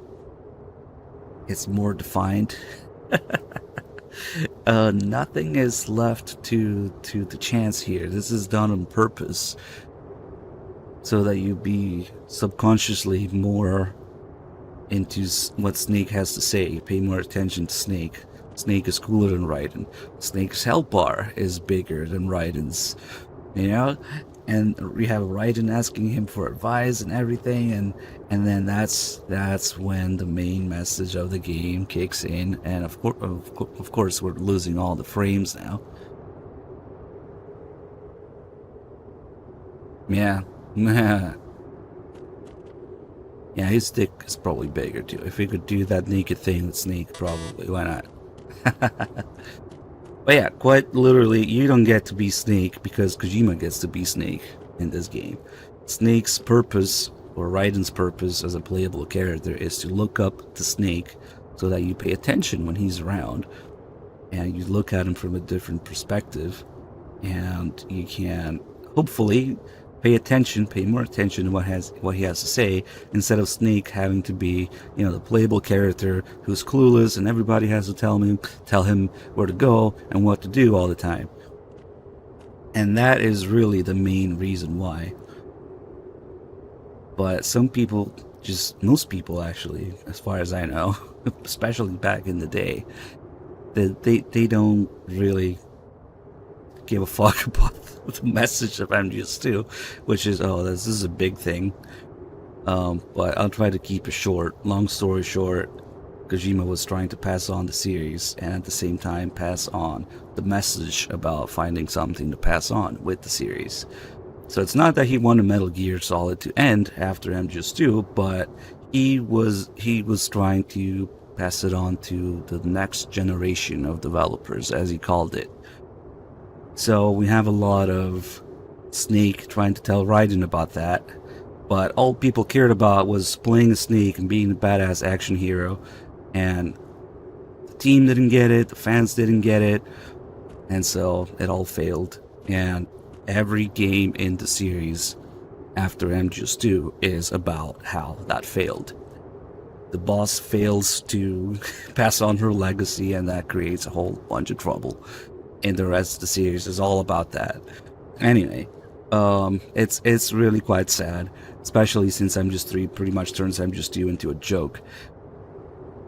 It's more defined. nothing is left to the chance here. This is done on purpose, so that you be subconsciously more into what Snake has to say. Pay more attention to Snake. Snake is cooler than Raiden. Snake's health bar is bigger than Raiden's, you know? And we have Raiden asking him for advice and everything, and then that's when the main message of the game kicks in. And of course we're losing all the frames now. Yeah. Yeah, his dick is probably bigger too. If he could do that naked thing with Snake, probably. Why not? But yeah, quite literally, you don't get to be Snake because Kojima gets to be Snake in this game. Snake's purpose, or Raiden's purpose as a playable character, is to look up to Snake so that you pay attention when he's around. And you look at him from a different perspective. And you can, hopefully, pay more attention to what he has to say, instead of Snake having to be, the playable character who's clueless and everybody has to tell him where to go and what to do all the time. And that is really the main reason why. But most people actually, as far as I know, especially back in the day, they don't really give a fuck about the message of MGS2, which is, this is a big thing. But I'll try to keep it short. Long story short, Kojima was trying to pass on the series and at the same time pass on the message about finding something to pass on with the series. So it's not that he wanted Metal Gear Solid to end after MGS2, but he was trying to pass it on to the next generation of developers, as he called it. So we have a lot of Snake trying to tell Raiden about that, but all people cared about was playing a Snake and being a badass action hero, and the team didn't get it, the fans didn't get it, and so it all failed. And every game in the series after MGS2 is about how that failed. The boss fails to pass on her legacy, and that creates a whole bunch of trouble. And the rest of the series is all about that. Anyway, it's really quite sad, especially since MGS3 pretty much turns MGS2 into a joke.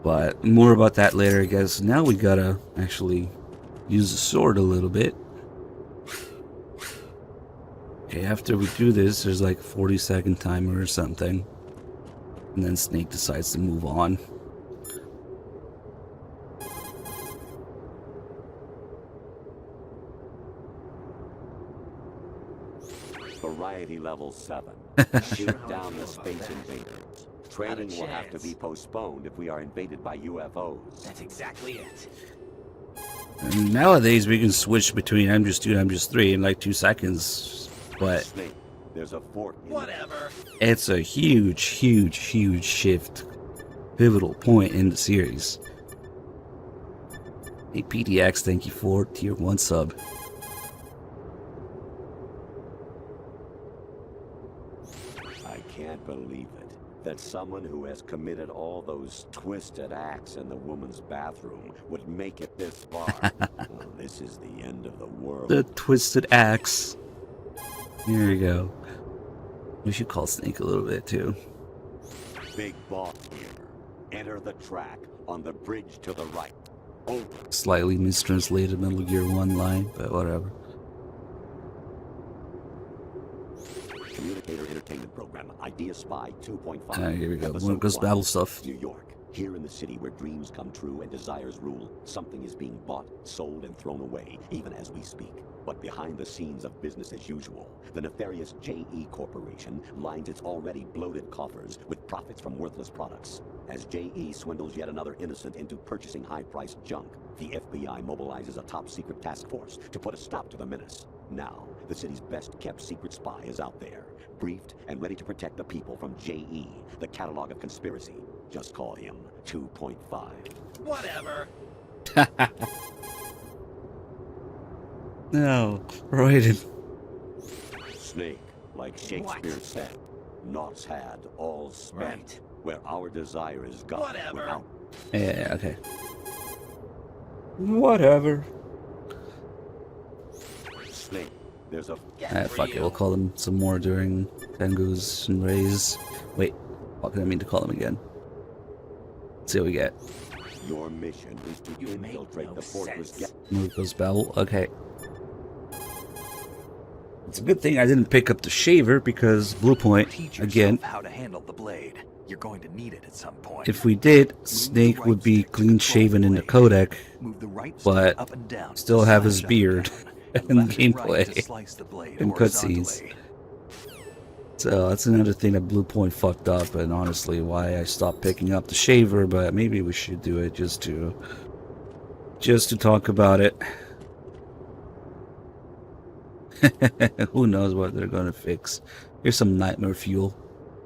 But more about that later, I guess. Now we gotta actually use the sword a little bit. Okay, after we do this, there's like a 40-second timer or something. And then Snake decides to move on. Variety level 7. Shoot down the space invaders. Training will have to be postponed if we are invaded by UFOs. That's exactly it. And nowadays we can switch between MGS2 and MGS3 in like 2 seconds, but Snake, there's a fork. Whatever. It's a huge shift, pivotal point in the series. Hey PDX, thank you for tier 1 sub. I can't believe it. That someone who has committed all those twisted acts in the woman's bathroom would make it this far. Well, this is the end of the world. The twisted axe. Here we go. We should call Snake a little bit too. Big boss here. Enter the track on the bridge to the right. Over. Slightly mistranslated Metal Gear 1 line, but whatever. Communicator Entertainment Program, Idea Spy 2.5. Here we go. One goes battle stuff. New York. Here in the city where dreams come true and desires rule, something is being bought, sold, and thrown away, even as we speak. But behind the scenes of business as usual, the nefarious JE Corporation lines its already bloated coffers with profits from worthless products. As JE swindles yet another innocent into purchasing high-priced junk, the FBI mobilizes a top-secret task force to put a stop to the menace. Now, the city's best-kept secret spy is out there, briefed and ready to protect the people from JE, the catalog of conspiracy. Just call him 2.5. Whatever. No, Raiden. Snake, like Shakespeare said, naught's had, all's spent. Right. Where our desire is gone. Whatever. Without... Yeah, okay. Whatever. Snake, there's a... Fuck it, we'll call them some more during Tengu's and Ray's. Wait, what did I mean to call them again? Let's see what we get. Your mission is to infiltrate the fortress. Move those bell. Okay. It's a good thing I didn't pick up the shaver because Blue Point, Teach again, yourself how to handle the blade. You're going to need it at some point. if we did, Snake would be clean shaven in the codec, Move the right but stick up and down. still have his Slash up beard and down, in and left and right to gameplay slice the blade and cutscenes. horizontally. So that's another thing that Blue Point fucked up, and honestly why I stopped picking up the shaver, but maybe we should do it just to talk about it. Who knows what they're gonna fix. Here's some nightmare fuel.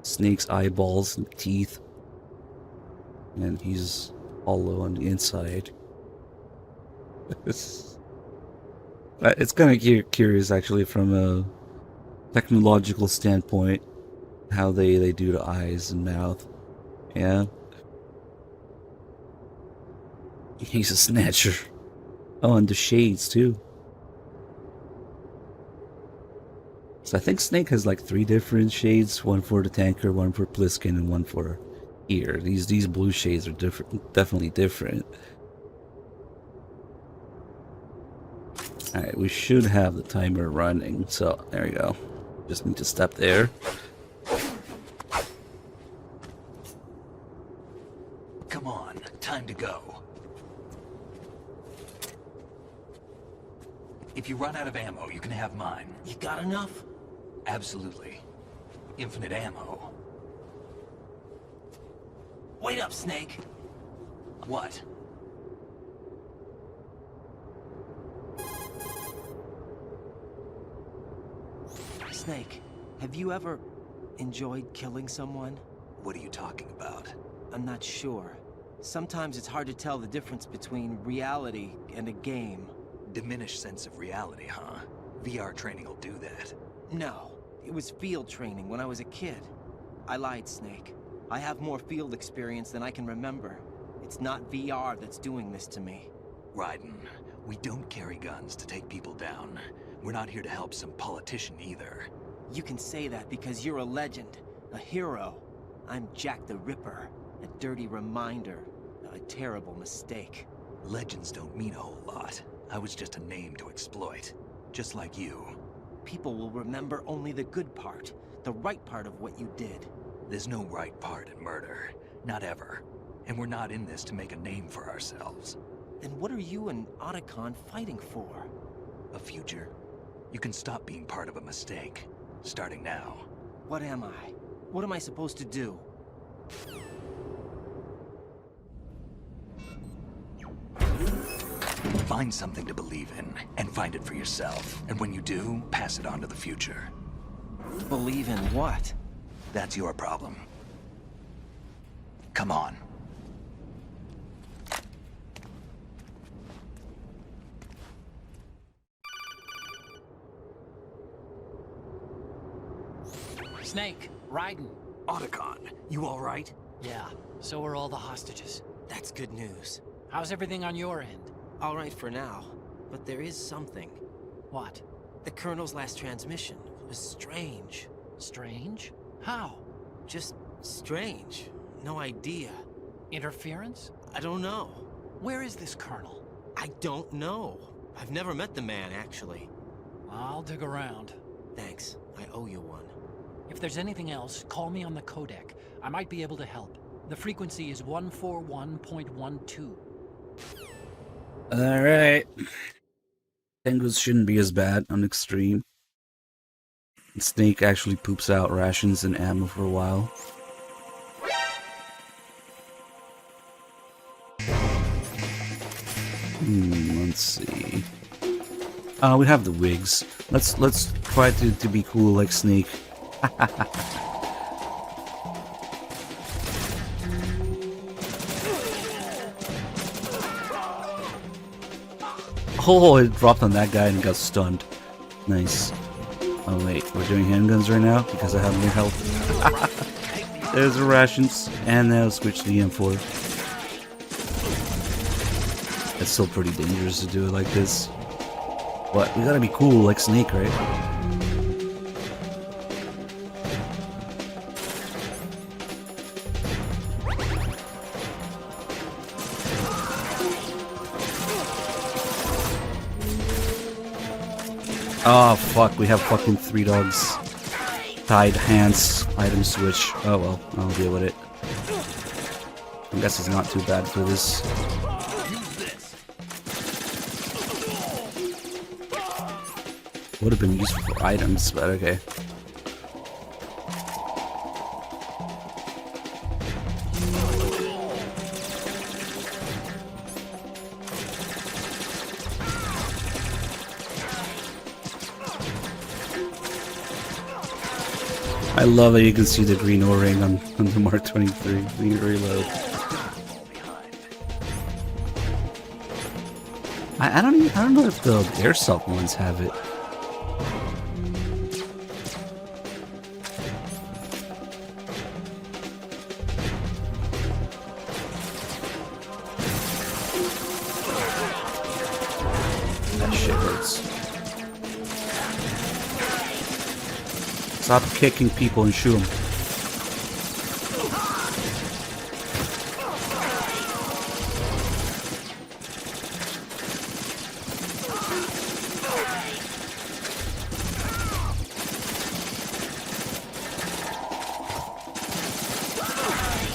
Snake's eyeballs and teeth. And he's hollow on the inside. It's kind of curious actually from a technological standpoint how they do the eyes and mouth. Yeah. He's a snatcher. Oh, and the shades too. So I think Snake has like 3 different shades, one for the tanker, one for Pliskin, and one for here. These blue shades are different, definitely different. Alright, we should have the timer running, so there we go. Just need to step there. Come on, time to go. If you run out of ammo, you can have mine. You got enough? Absolutely. Infinite ammo. Wait up, Snake. What? Snake, have you ever enjoyed killing someone? What are you talking about? I'm not sure. Sometimes it's hard to tell the difference between reality and a game. Diminished sense of reality, huh? VR training will do that. No, it was field training when I was a kid. I lied, Snake. I have more field experience than I can remember. It's not VR that's doing this to me. Raiden, we don't carry guns to take people down. We're not here to help some politician either. You can say that because you're a legend, a hero. I'm Jack the Ripper, a dirty reminder of a terrible mistake. Legends don't mean a whole lot. I was just a name to exploit, just like you. People will remember only the good part, the right part of what you did. There's no right part in murder. Not ever. And we're not in this to make a name for ourselves. Then what are you and Otacon fighting for? A future. You can stop being part of a mistake. Starting now. What am I? What am I supposed to do? Find something to believe in, and find it for yourself. And when you do, pass it on to the future. Believe in what? That's your problem. Come on. Snake, Raiden. Otacon, you all right? Yeah, so are all the hostages. That's good news. How's everything on your end? All right for now, but there is something. What? The Colonel's last transmission was strange. Strange? How? Just strange. No idea. Interference? I don't know. Where is this Colonel? I don't know. I've never met the man, actually. I'll dig around. Thanks. I owe you one. If there's anything else, call me on the codec. I might be able to help. The frequency is 141.12. Alright. Tengu's shouldn't be as bad on Extreme. Snake actually poops out rations and ammo for a while. Let's see. We have the wigs. Let's try to be cool like Snake. Oh, it dropped on that guy and got stunned. Nice. Oh wait, we're doing handguns right now because I have more health. There's the rations, and now switch to the M4. It's still pretty dangerous to do it like this. But we gotta be cool like Snake, right? Oh fuck, we have fucking 3 dogs. Tied hands, item switch. Oh well, I'll deal with it. I guess it's not too bad for this. Would have been useful for items, but okay. I love that you can see the green O-ring on the Mark 23 when you reload. I don't know if the airsoft ones have it. That shit hurts. Stop kicking people and shoot them.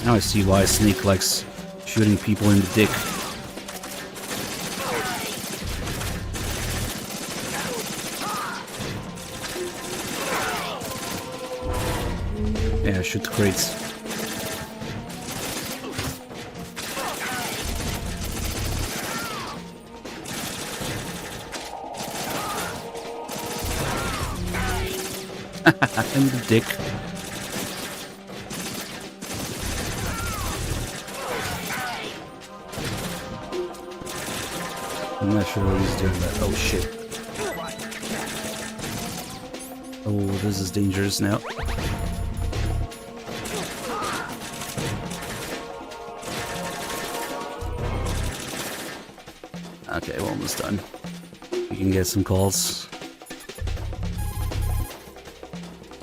Now I see why Snake likes shooting people in the dick. Yeah, shoot the crates. In the dick. I'm not sure what he's doing, but oh shit. Oh, this is dangerous now. Okay, we're almost done. We can get some calls.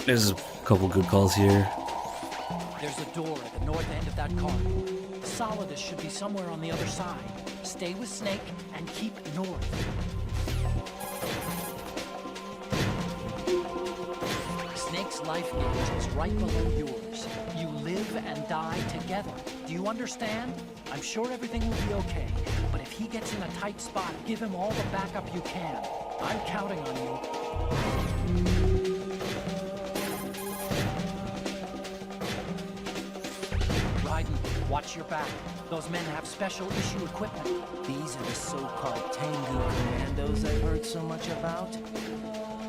There's a couple good calls here. There's a door at the north end of that corridor. Solidus should be somewhere on the other side. Stay with Snake and keep north. Snake's life gauge is right below yours. You live and die together. Do you understand? I'm sure everything will be okay, but if he gets in a tight spot, give him all the backup you can. I'm counting on you. Raiden, watch your back. Those men have special issue equipment. These are the so-called Tengu commandos I've heard so much about.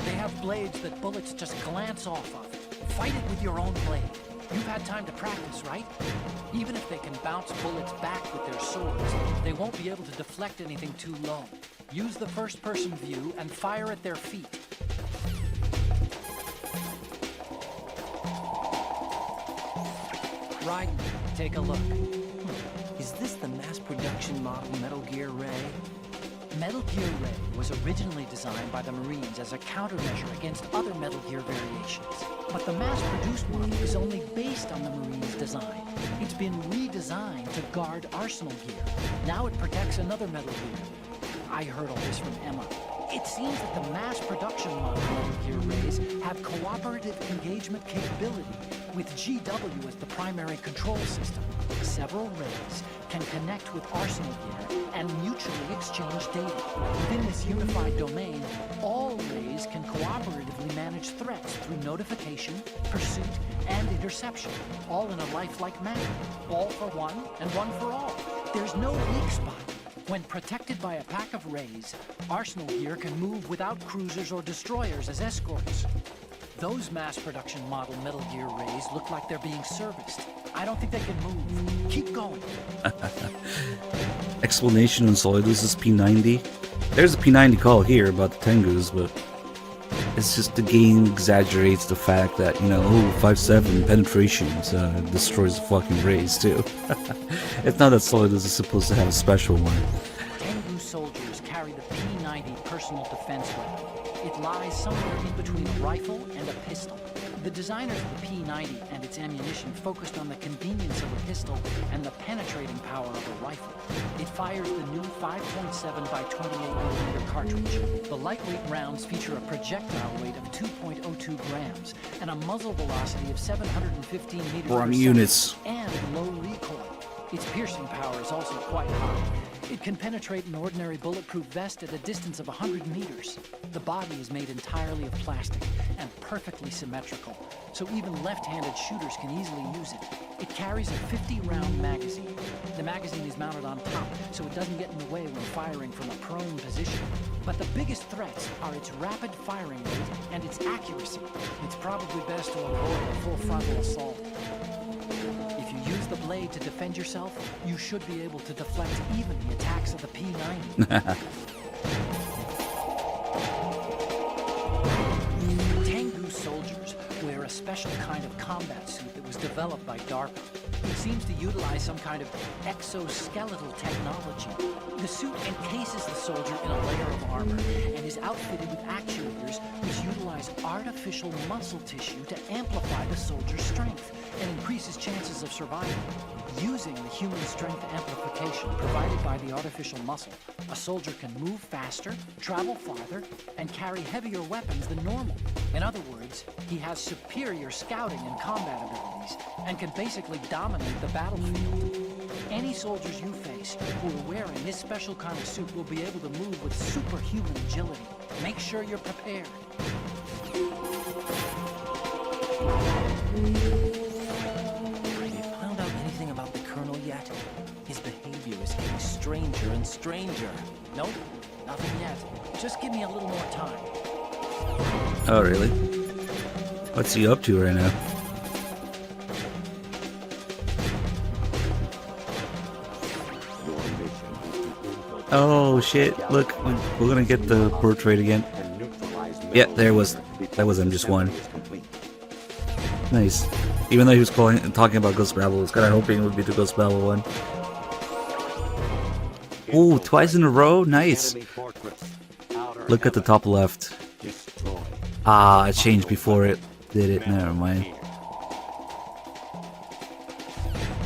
They have blades that bullets just glance off of. Fight it with your own blade. You've had time to practice, right? Even if they can bounce bullets back with their swords, they won't be able to deflect anything too low. Use the first-person view and fire at their feet. Raiden, take a look. Is this the mass production model Metal Gear Ray? Metal Gear Ray was originally designed by the Marines as a countermeasure against other Metal Gear variations. But the mass-produced model is only based on the Marines' design. It's been redesigned to guard Arsenal Gear. Now it protects another Metal Gear. I heard all this from Emma. It seems that the mass production model Metal Gear Rays have cooperative engagement capability, with GW as the primary control system. Several Rays can connect with Arsenal Gear and mutually exchange data. Within this unified domain, all Rays can cooperatively manage threats through notification, pursuit, and interception, all in a lifelike manner. All for one and one for all. There's no weak spot. When protected by a pack of Rays, Arsenal Gear can move without cruisers or destroyers as escorts. Those mass production model Metal Gear Rays look like they're being serviced. I don't think they can move. Keep going. Explanation on Solidus' P90. There's a P90 call here about the Tengus, but it's just the game exaggerates the fact that, you know, 5.7 penetrations destroys the fucking Rays too. It's not that Solidus is supposed to have a special one. It lies somewhere in between a rifle and a pistol. The designers of the P90 and its ammunition focused on the convenience of a pistol and the penetrating power of a rifle. It fires the new 5.7 by 28mm cartridge. The lightweight rounds feature a projectile weight of 2.02 grams and a muzzle velocity of 715 meters Wrong per second units. and low recoil. Its piercing power is also quite high. It can penetrate an ordinary bulletproof vest at a distance of 100 meters. The body is made entirely of plastic and perfectly symmetrical, so even left-handed shooters can easily use it. It carries a 50-round magazine. The magazine is mounted on top, so it doesn't get in the way when firing from a prone position. But the biggest threats are its rapid firing rate and its accuracy. It's probably best to avoid a full frontal assault. If you use the blade to defend yourself, you should be able to deflect even the attacks of the P90. Tengu soldiers wear a special kind of combat suit that was developed by DARPA. It seems to utilize some kind of exoskeletal technology. The suit encases the soldier in a layer of armor and is outfitted with actuators which utilize artificial muscle tissue to amplify the soldier's strength and increase his chances of survival. Using the human strength amplification provided by the artificial muscle, a soldier can move faster, travel farther, and carry heavier weapons than normal. In other words, he has superior scouting and combat abilities and can basically dominate the battlefield. Any soldiers you face who are wearing this special kind of suit will be able to move with superhuman agility. Make sure you're prepared. Have you found out anything about the Colonel yet? His behavior is getting stranger and stranger. Nope, nothing yet. Just give me a little more time. Oh, really? What's he up to right now? Oh shit! Look, we're gonna get the portrait again. Yeah, there was. That was MGS1. Nice. Even though he was talking about Ghost Babel, I was kind of hoping it would be the Ghost Babel one. Oh, twice in a row? Nice. Look at the top left. Ah, it changed before it did it. Never mind.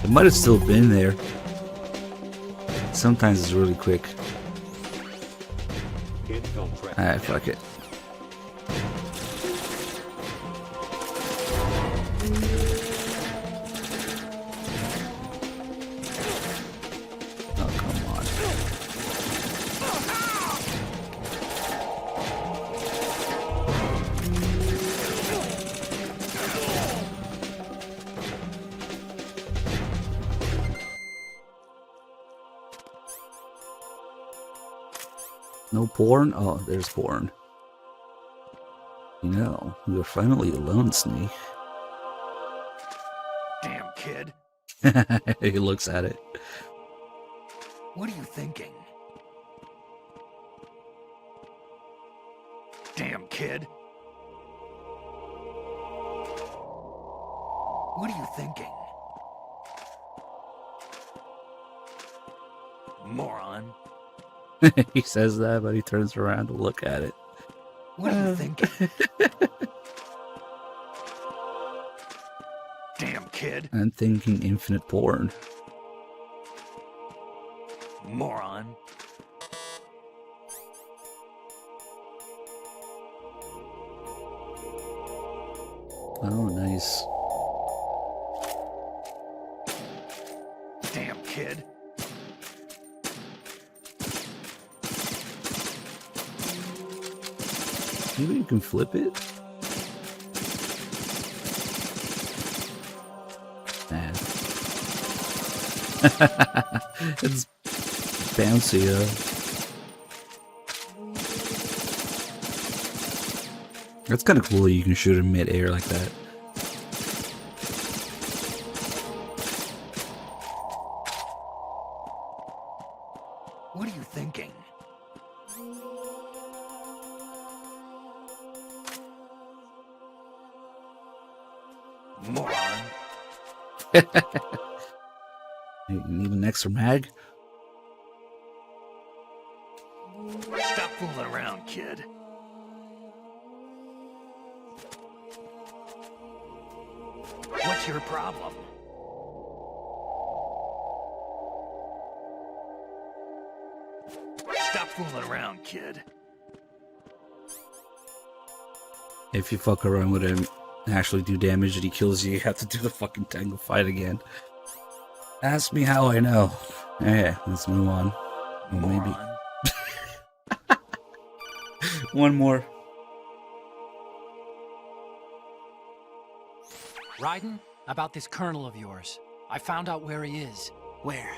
It might have still been there. Sometimes it's really quick. Alright, fuck it. Oh, come on. No porn? Oh, there's porn. You know, you're finally alone, Snake. Damn kid. He looks at it. What are you thinking? Damn kid. What are you thinking? Moron. He says that, but he turns around to look at it. What are you thinking? Damn kid. I'm thinking infinite porn. Moron. Oh, nice. Damn kid. Maybe you can flip it? Nah. It's bouncy though. That's kind of cool that you can shoot in mid-air like that. What are you thinking? Moron. You need an extra mag? Stop fooling around, kid. What's your problem? Stop fooling around, kid. If you fuck around with him and actually do damage and he kills you, you have to do the fucking tangle fight again. Ask me how I know. Yeah, let's move on. Well, maybe. One more. Raiden, about this colonel of yours. I found out where he is. Where?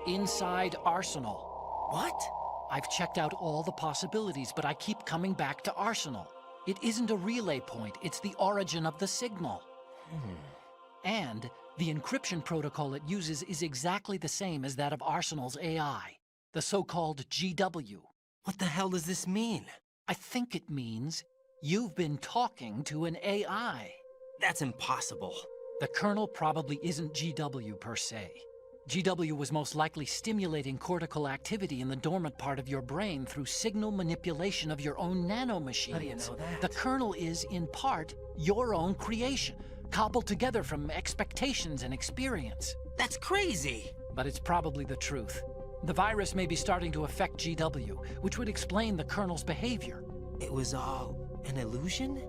Inside Arsenal. What? I've checked out all the possibilities, but I keep coming back to Arsenal. It isn't a relay point, it's the origin of the signal. And the encryption protocol it uses is exactly the same as that of Arsenal's AI, the so-called GW. What the hell does this mean? I think it means you've been talking to an AI. That's impossible. The Colonel probably isn't GW per se. GW was most likely stimulating cortical activity in the dormant part of your brain through signal manipulation of your own nanomachines. How do you know that? The Colonel is, in part, your own creation, cobbled together from expectations and experience. That's crazy! But it's probably the truth. The virus may be starting to affect GW, which would explain the Colonel's behavior. It was all an illusion?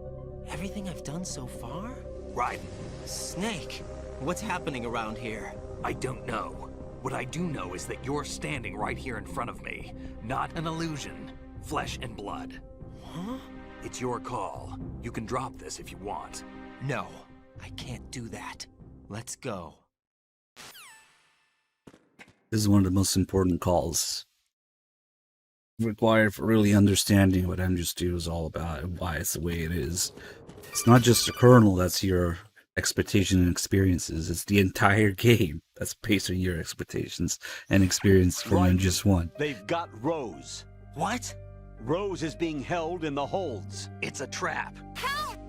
Everything I've done so far? Raiden, Snake, what's happening around here? I don't know. What I do know is that you're standing right here in front of me. Not an illusion. Flesh and blood. Huh? It's your call. You can drop this if you want. No, I can't do that. Let's go. This is one of the most important calls required for really understanding what MGS2 is all about and why it's the way it is. It's not just the kernel that's your expectation and experiences, it's the entire game that's based on your expectations and experience from Right. MGS1. They've got Rose. What? Rose is being held in the holds. It's a trap.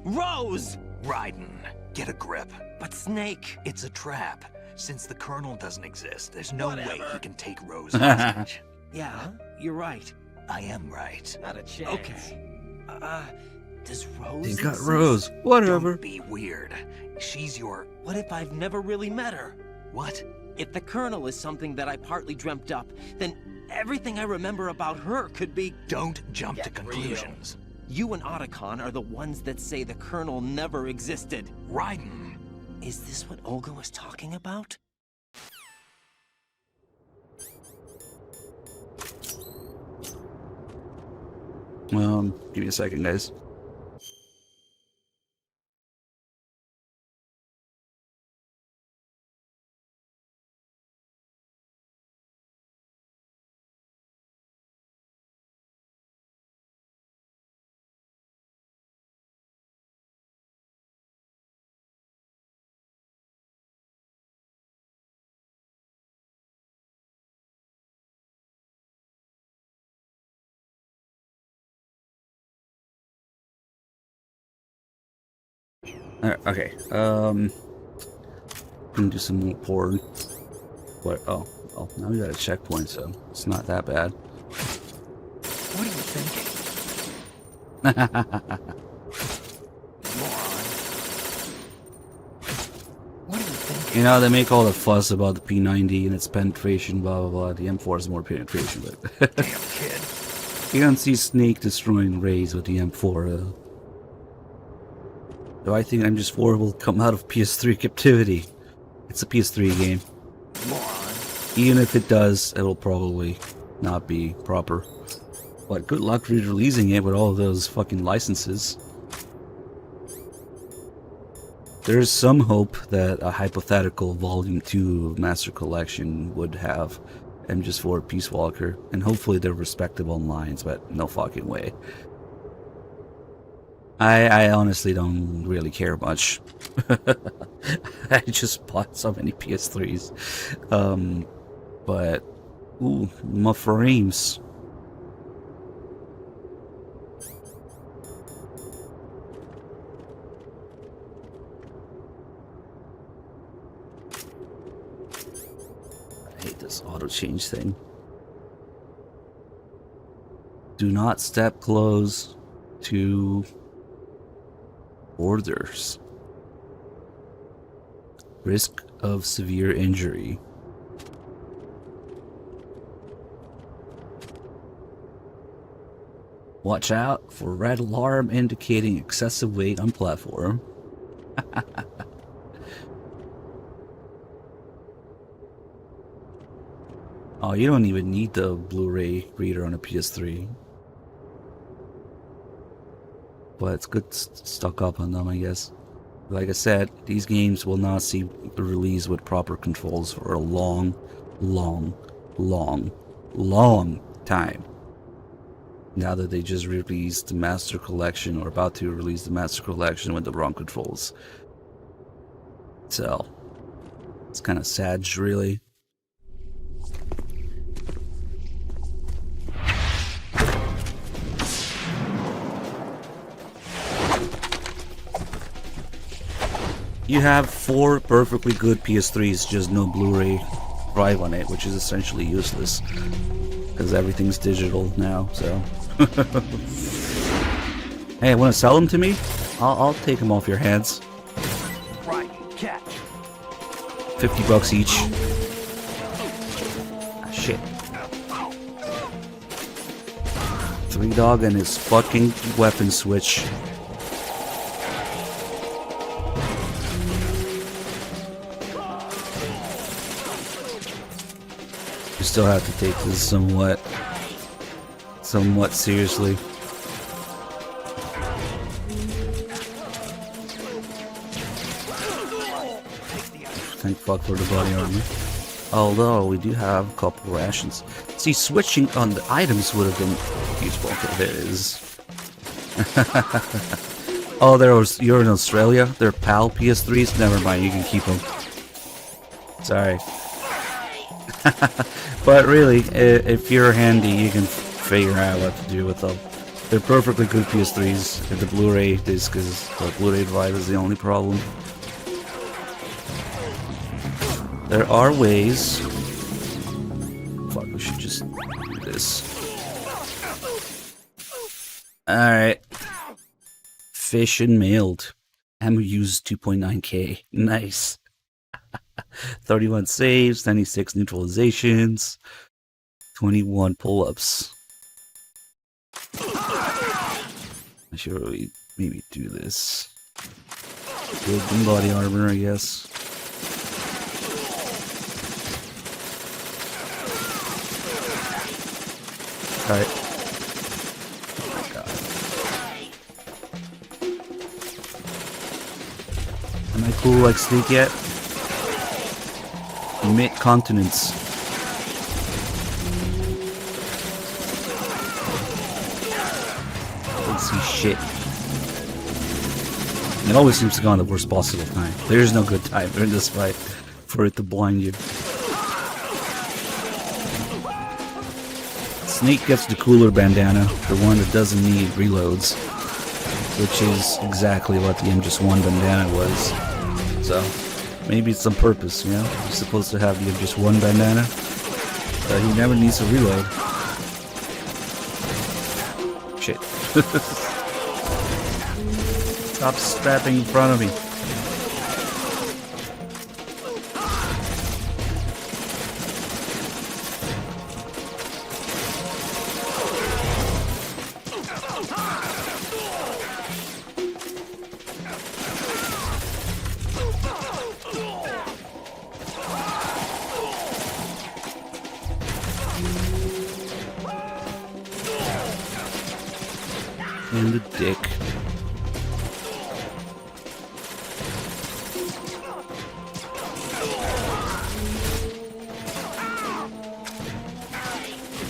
Rose! Raiden, get a grip. But Snake... It's a trap. Since the Colonel doesn't exist, there's no way he can take Rose Uh-huh. hostage. Yeah, you're right. I am right. Not a chance. Okay. Does Rose You got exist? Rose. Whatever. Don't be weird. She's your... What if I've never really met her? What? If the Colonel is something that I partly dreamt up, then everything I remember about her could be... Don't jump to conclusions. You and Otacon are the ones that say the Colonel never existed. Raiden. Is this what Olga was talking about? Give me a second, guys. Okay, can do some more porn. But oh, now we got a checkpoint, so it's not that bad. What are you thinking? What are you thinking? You know, they make all the fuss about the P90 and its penetration, blah blah blah. The M4 is more penetration, but Damn kid. you don't see Snake destroying Rays with the M4 though. Do I think MGS4 will come out of PS3 captivity? It's a PS3 game. Even if it does, it'll probably not be proper. But good luck re-releasing it with all those fucking licenses. There's some hope that a hypothetical Volume 2 of Master Collection would have MGS4 Peace Walker, and hopefully they're respective on lines, but no fucking way. I honestly don't really care much. I just bought so many PS3s. But, ooh, my frames. I hate this auto change thing. Do not step close to orders. Risk of severe injury. Watch out for red alarm indicating excessive weight on platform. Oh, you don't even need the Blu-ray reader on a PS3. But it's good stuck up on them, I guess. Like I said, these games will not see the release with proper controls for a long time. Now that they just released the Master Collection, or about to release the Master Collection with the wrong controls. So, it's kind of sad, really. You have 4 perfectly good PS3s, just no Blu-ray drive on it, which is essentially useless. Because everything's digital now, so... Hey, want to sell them to me? I'll take them off your hands. Right, catch. $50 each. Ah, shit. 3Dog and his fucking weapon switch. You still have to take this somewhat seriously. Thank fuck for the body armor. Although we do have a couple rations. See, switching on the items would have been useful. Okay, there it is. Oh, you're in Australia? They're PAL PS3s? Never mind, you can keep them. Sorry. But really, if you're handy, you can figure out what to do with them. They're perfectly good PS3s. The Blu-ray disc is, the Blu-ray drive is the only problem. There are ways. Fuck, we should just do this. Alright. Fish and mailed. Ammo used 2.9k. Nice. 31 saves, 96 neutralizations, 21 pull-ups. I should really maybe do this. Good body armor, I guess. Alright. Oh my god. Am I cool like Sneak yet? Emit continents. Don't see shit. It always seems to go on the worst possible time. There is no good time during this fight for it to blind you. Snake gets the cooler bandana, the one that doesn't need reloads, which is exactly what the MGS1 bandana was. So, maybe it's on purpose, you know? You're supposed to have the MGS1 bandana, but he never needs to reload. Shit. Stop stepping in front of me. In the dick.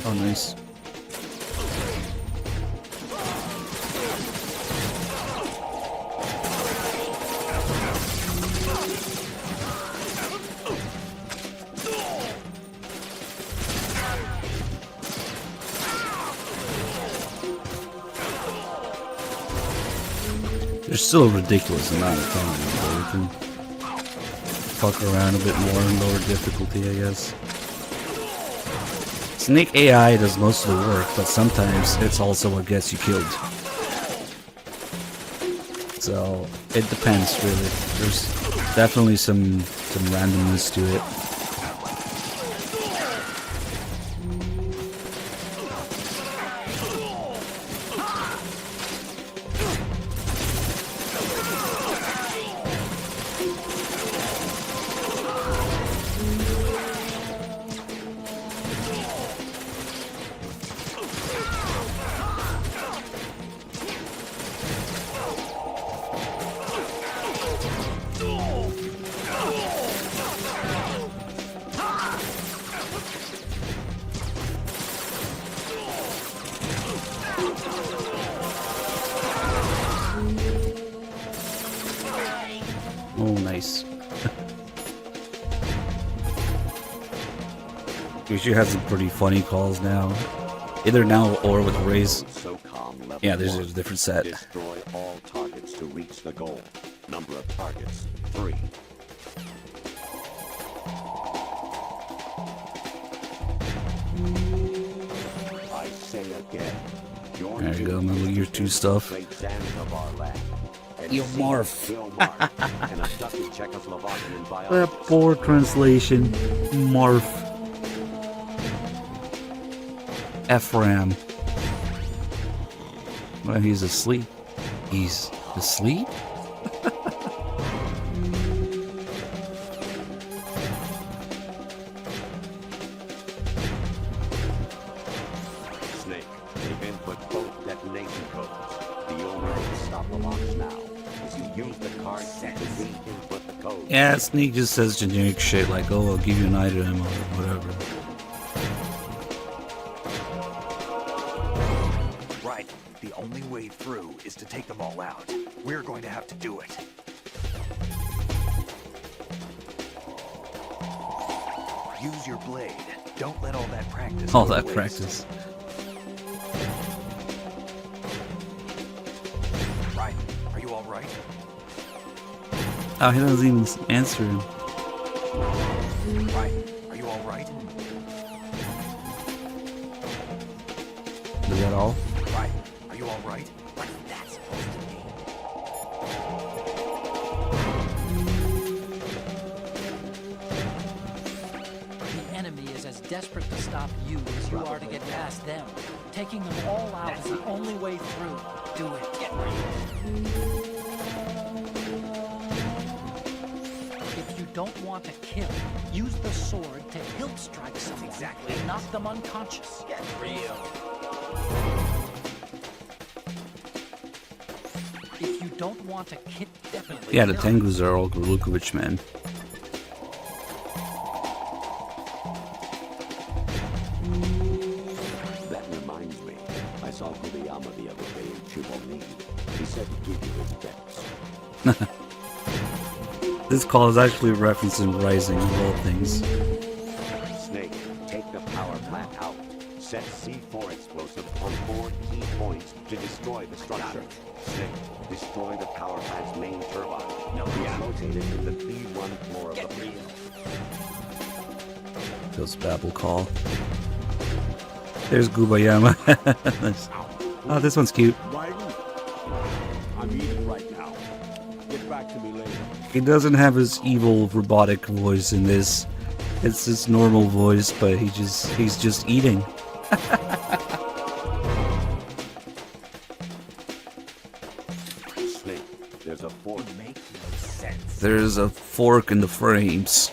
Oh, nice. There's still a ridiculous amount of time, so we can fuck around a bit more in lower difficulty, I guess. Snake AI does most of the work, but sometimes it's also what gets you killed. So, it depends, really. There's definitely some some randomness to it. Oh, nice. We should have some pretty funny calls now. Either now or with Raze. Yeah, there's a different set. Destroy all targets to reach the goal. Number of targets, 3. I say again. There you go, Metal Gear 2 stuff. Yo, Marf. That poor translation. Marf. Ephraim. Well, he's asleep. He's asleep? Snake, they've input both detonation codes. The only way to stop the launch now is to use the card set to re-input the code. Yeah, Sneak just says generic shit like, oh, I'll give you an item or whatever. Right. The only way through is to take them all out. We're going to have to do it. Use your blade. Don't let all that practice. All go to that waste. practice. Right. Are you all right? Oh, he doesn't even answer him. Right. Are you all right? Is that all? Right. Are you all right? What's that supposed to mean? The enemy is as desperate to stop you as you are to get past them. Taking them all out is the only way through. Do it. Get real. If you don't want to kill, use the sword to hilt strike someone and knock them unconscious. Get real. If you don't want to kill, definitely. Yeah, the Tengus are all Lukovich, man. That reminds me. I saw Kobayama the other day in Chiboni. He said to give you his bets. This call is actually referencing Rising of all things. Snake, take the power plant out. Set C4 explosive on 4 key points to destroy the structure. Snake, destroy the power plant's main turbine. It's located in the B1 floor of the plant. Goes Babel call. There's Gubayama. Nice. Oh, this one's cute. I'm eating right now. Get back to me later. He doesn't have his evil robotic voice in this. It's his normal voice, but he's just eating. Snake, there's a fork. Make no sense. There's a fork in the frames.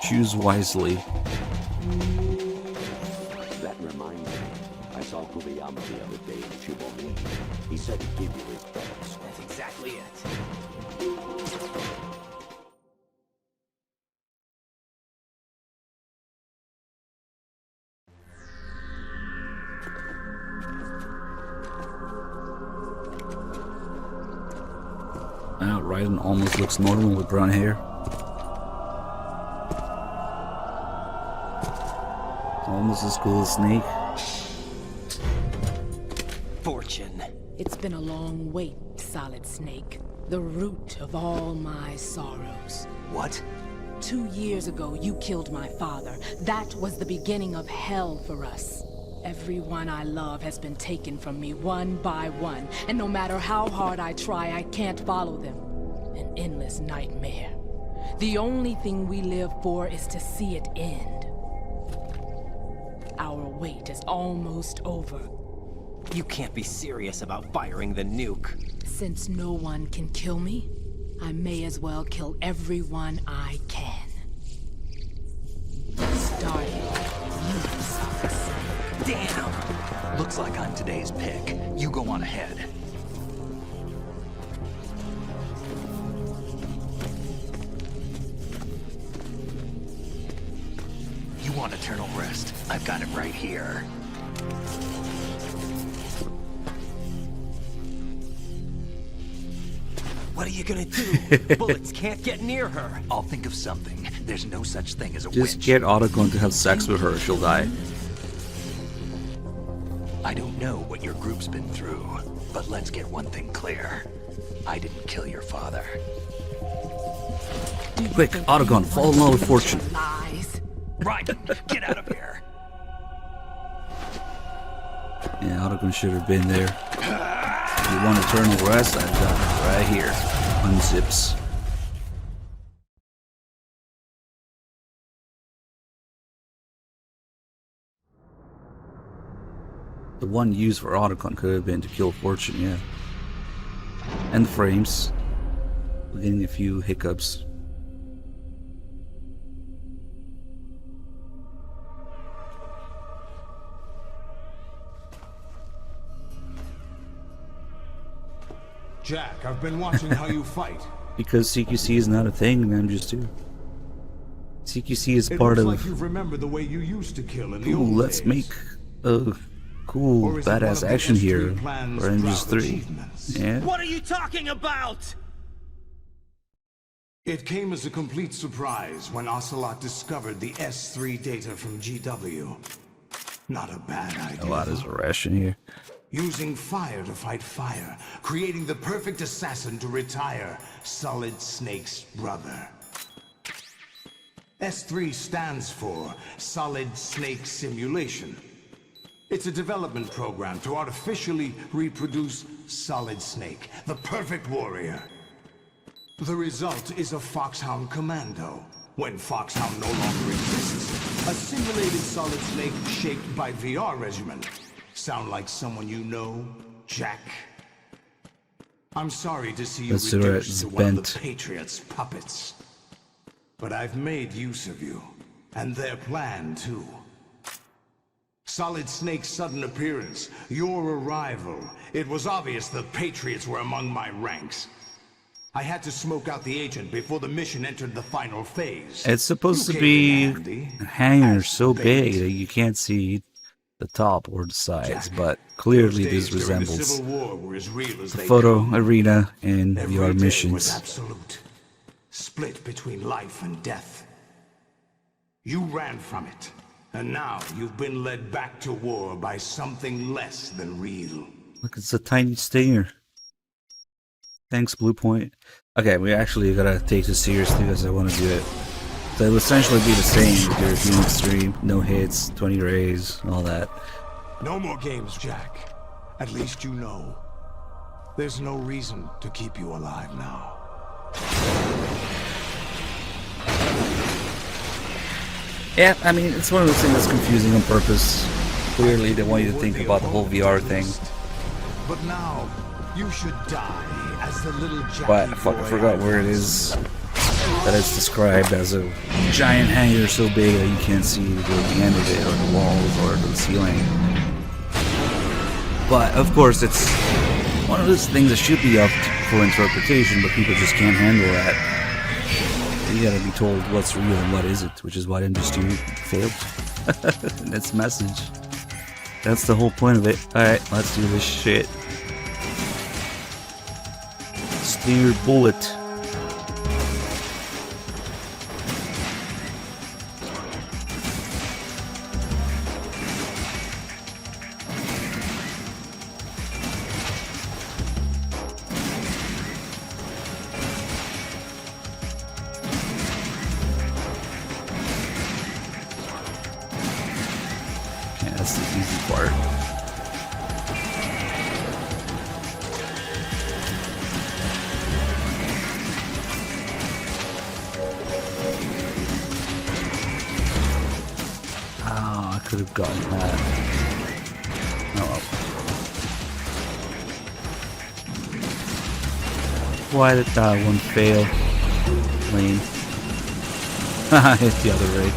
Choose wisely. That reminds me. I saw Kobayama the other day in Chiboni. He said to give you his bets. That's exactly it. Raiden almost looks normal with brown hair. Almost as cool as Snake. Fortune. It's been a long wait, Solid Snake. The root of all my sorrows. What? 2 years ago, you killed my father. That was the beginning of hell for us. Everyone I love has been taken from me one by one, and no matter how hard I try, I can't follow them. An endless nightmare. The only thing we live for is to see it end. Our wait is almost over. You can't be serious about firing the nuke. Since no one can kill me, I may as well kill everyone I can. Starting with you, Socks. Damn! Looks like I'm today's pick. You go on ahead. You want eternal rest? I've got it right here. What are you gonna do? Bullets can't get near her. I'll think of something. There's no such thing as a Just witch. get Otacon to have sex with her, she'll die. I don't know what your group's been through, but let's get one thing clear. I didn't kill your father. Quick, Otacon, fall in love with Fortune. Lies. Right, get out of here. Yeah, Otacon should have been there. If you want eternal rest, I've got it right here. Unzips. The one used for Otacon could have been to kill Fortune, yeah. And the frames. We're getting a few hiccups. Jack, I've been watching how you fight. Because CQC is not a thing, and I'm just too. CQC is It part looks of. like you've remembered the way you used to kill in the Ooh, old let's days. make a cool, Or is it one badass of the action S3 hero plan's for Avengers proud 3. achievements? Yeah. What are you talking about? It came as a complete surprise when Ocelot discovered the S3 data from GW. Not a bad idea. A lot is ration here. Using fire to fight fire, creating the perfect assassin to retire Solid Snake's brother. S3 stands for Solid Snake Simulation. It's a development program to artificially reproduce Solid Snake, the perfect warrior. The result is a Foxhound Commando. When Foxhound no longer exists, a simulated Solid Snake shaped by VR regimen. Sound like someone you know, Jack? I'm sorry to see you That's right, reduced it's to one of bent. the Patriots' puppets. But I've made use of you, and their plan too. Solid Snake's sudden appearance, your arrival. It was obvious the Patriots were among my ranks. I had to smoke out the agent before the mission entered the final phase. It's supposed You to came be in handy, a hangar so bait. big that you can't see the top or the sides, Jack, but clearly those this days during the resembles Civil War were as real as the they photo come. arena and Every VR day was missions. absolute, split between life and death. You ran from it, and now you've been led back to war by something less than real. Look, it's a tiny stinger. Thanks, Blue Point. Okay, we actually gotta take this seriously because I want to do it. So it'll essentially be the same with your Phoenix 3, no hits, 20 rays, all that. No more games, Jack. At least you know. There's no reason to keep you alive now. Yeah, I mean, it's one of those things that's confusing on purpose. Clearly, they want you to think about the whole VR thing. But now, you should die as the little Jackie But I fucking boy forgot where it is. That it's described as a giant hangar so big that you can't see the end of it, or the walls, or the ceiling. But, of course, it's one of those things that should be up for interpretation, but people just can't handle that. You gotta be told what's real and what isn't, which is why Industry failed in its message. That's the whole point of it. Alright, let's do this shit. Stinger bullet. Yeah, that's the easy part. Oh, I could have gotten that. Oh well. Why did that one fail? Lame. Haha, hit the other ray.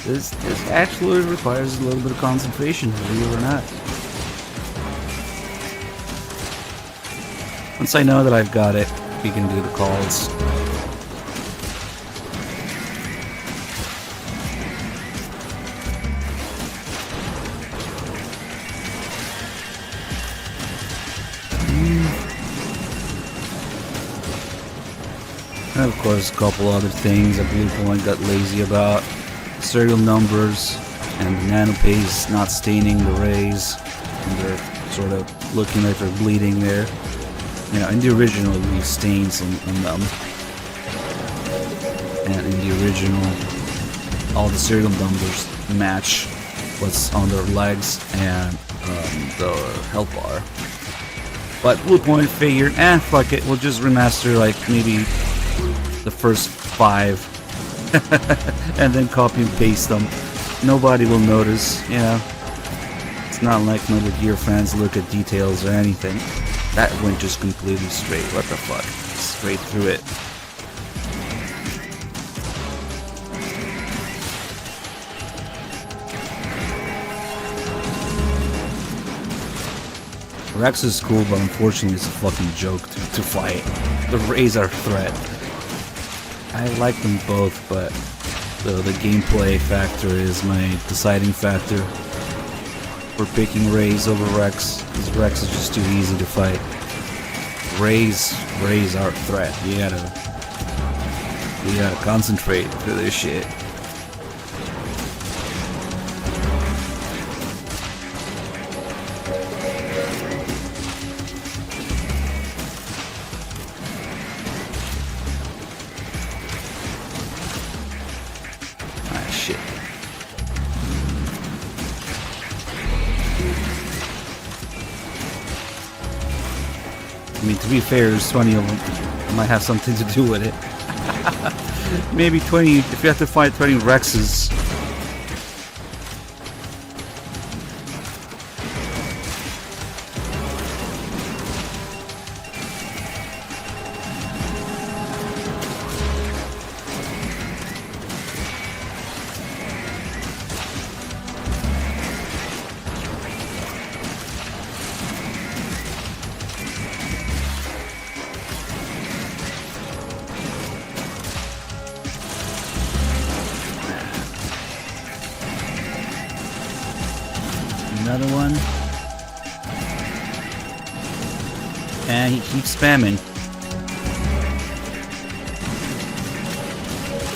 This actually requires a little bit of concentration, believe it or not. Once I know that I've got it, we can do the calls. And of course, a couple other things that Bluepoint got lazy about. Serial numbers and the nanopaste not staining the rays, and they're sort of looking like they're bleeding there. You know, in the original, these stains on them, and in the original, all the serial numbers match what's on their legs and the health bar. But Bluepoint figured, fuck it, we'll just remaster like maybe the first 5. And then copy and paste them. Nobody will notice, you know. It's not like Metal Gear fans look at details or anything. That went just completely straight. What the fuck? Straight through it. Rex is cool, but unfortunately it's a fucking joke to fight. The Rays are a threat. I like them both, but the gameplay factor is my deciding factor for picking Rays over Rex, because Rex is just too easy to fight. Rays are a threat. You gotta concentrate for this shit. I mean, to be fair, there's 20 of them. Might have something to do with it. Maybe 20, if you have to fight 20 Rexes. Another one. And he keeps spamming.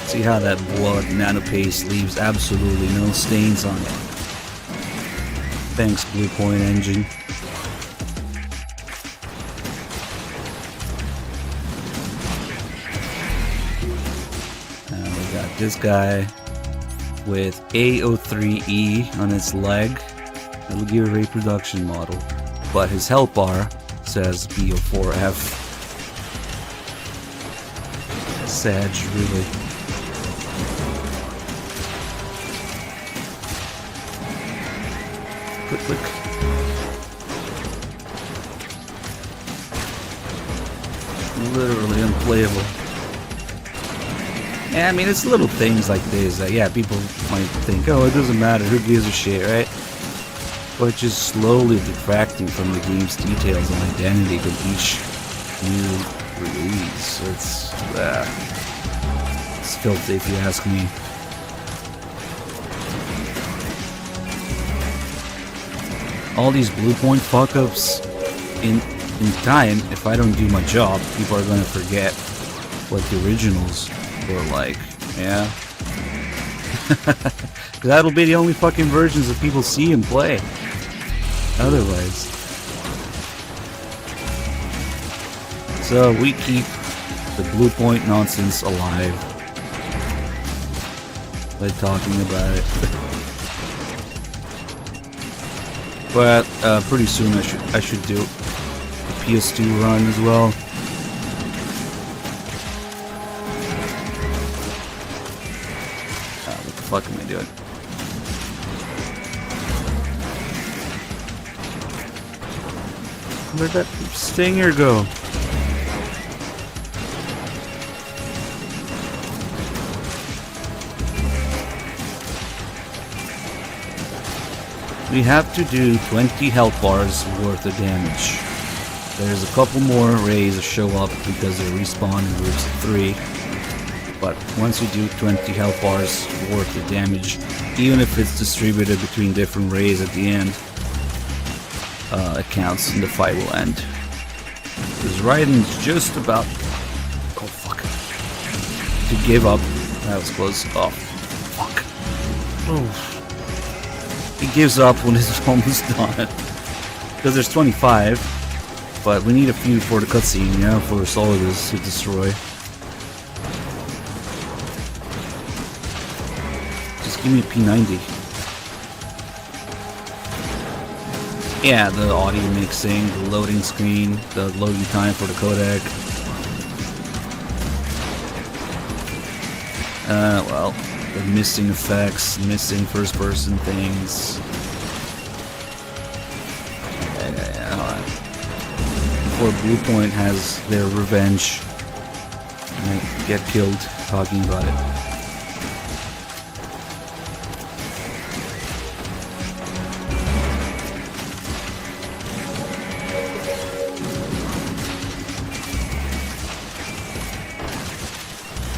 See how that blood nanopaste leaves absolutely no stains on it. Thanks, Bluepoint Engine. And we got this guy with A03E on its leg. Metal Gear reproduction model, but his health bar says B04F. Sad, really. Click. Literally unplayable. Yeah, I mean, it's little things like this that, yeah, people might think, oh, it doesn't matter, who gives a shit, right? But just slowly detracting from the game's details and identity with each new release. It's filthy if you ask me. All these Bluepoint fuck-ups, in time, if I don't do my job, people are gonna forget what the originals were like, yeah? That'll be the only fucking versions that people see and play. Otherwise. So we keep the Bluepoint nonsense alive by talking about it. But pretty soon I should do a PS2 run as well. What the fuck am I doing? Where'd that stinger go? We have to do 20 health bars worth of damage. There's a couple more rays that show up because they respawn in groups of 3. But once we do 20 health bars worth of damage, even if it's distributed between different rays at the end, it counts and the fight will end. Because Raiden's just about... oh fuck. To give up. That was close. Oh fuck. Oh. He gives up when it's almost done. Because there's 25. But we need a few for the cutscene, you know, for Solidus to destroy. Just give me a P90. Yeah, the audio mixing, the loading screen, the loading time for the codec. Well, the missing effects, missing first-person things. Before Bluepoint has their revenge, and I get killed talking about it.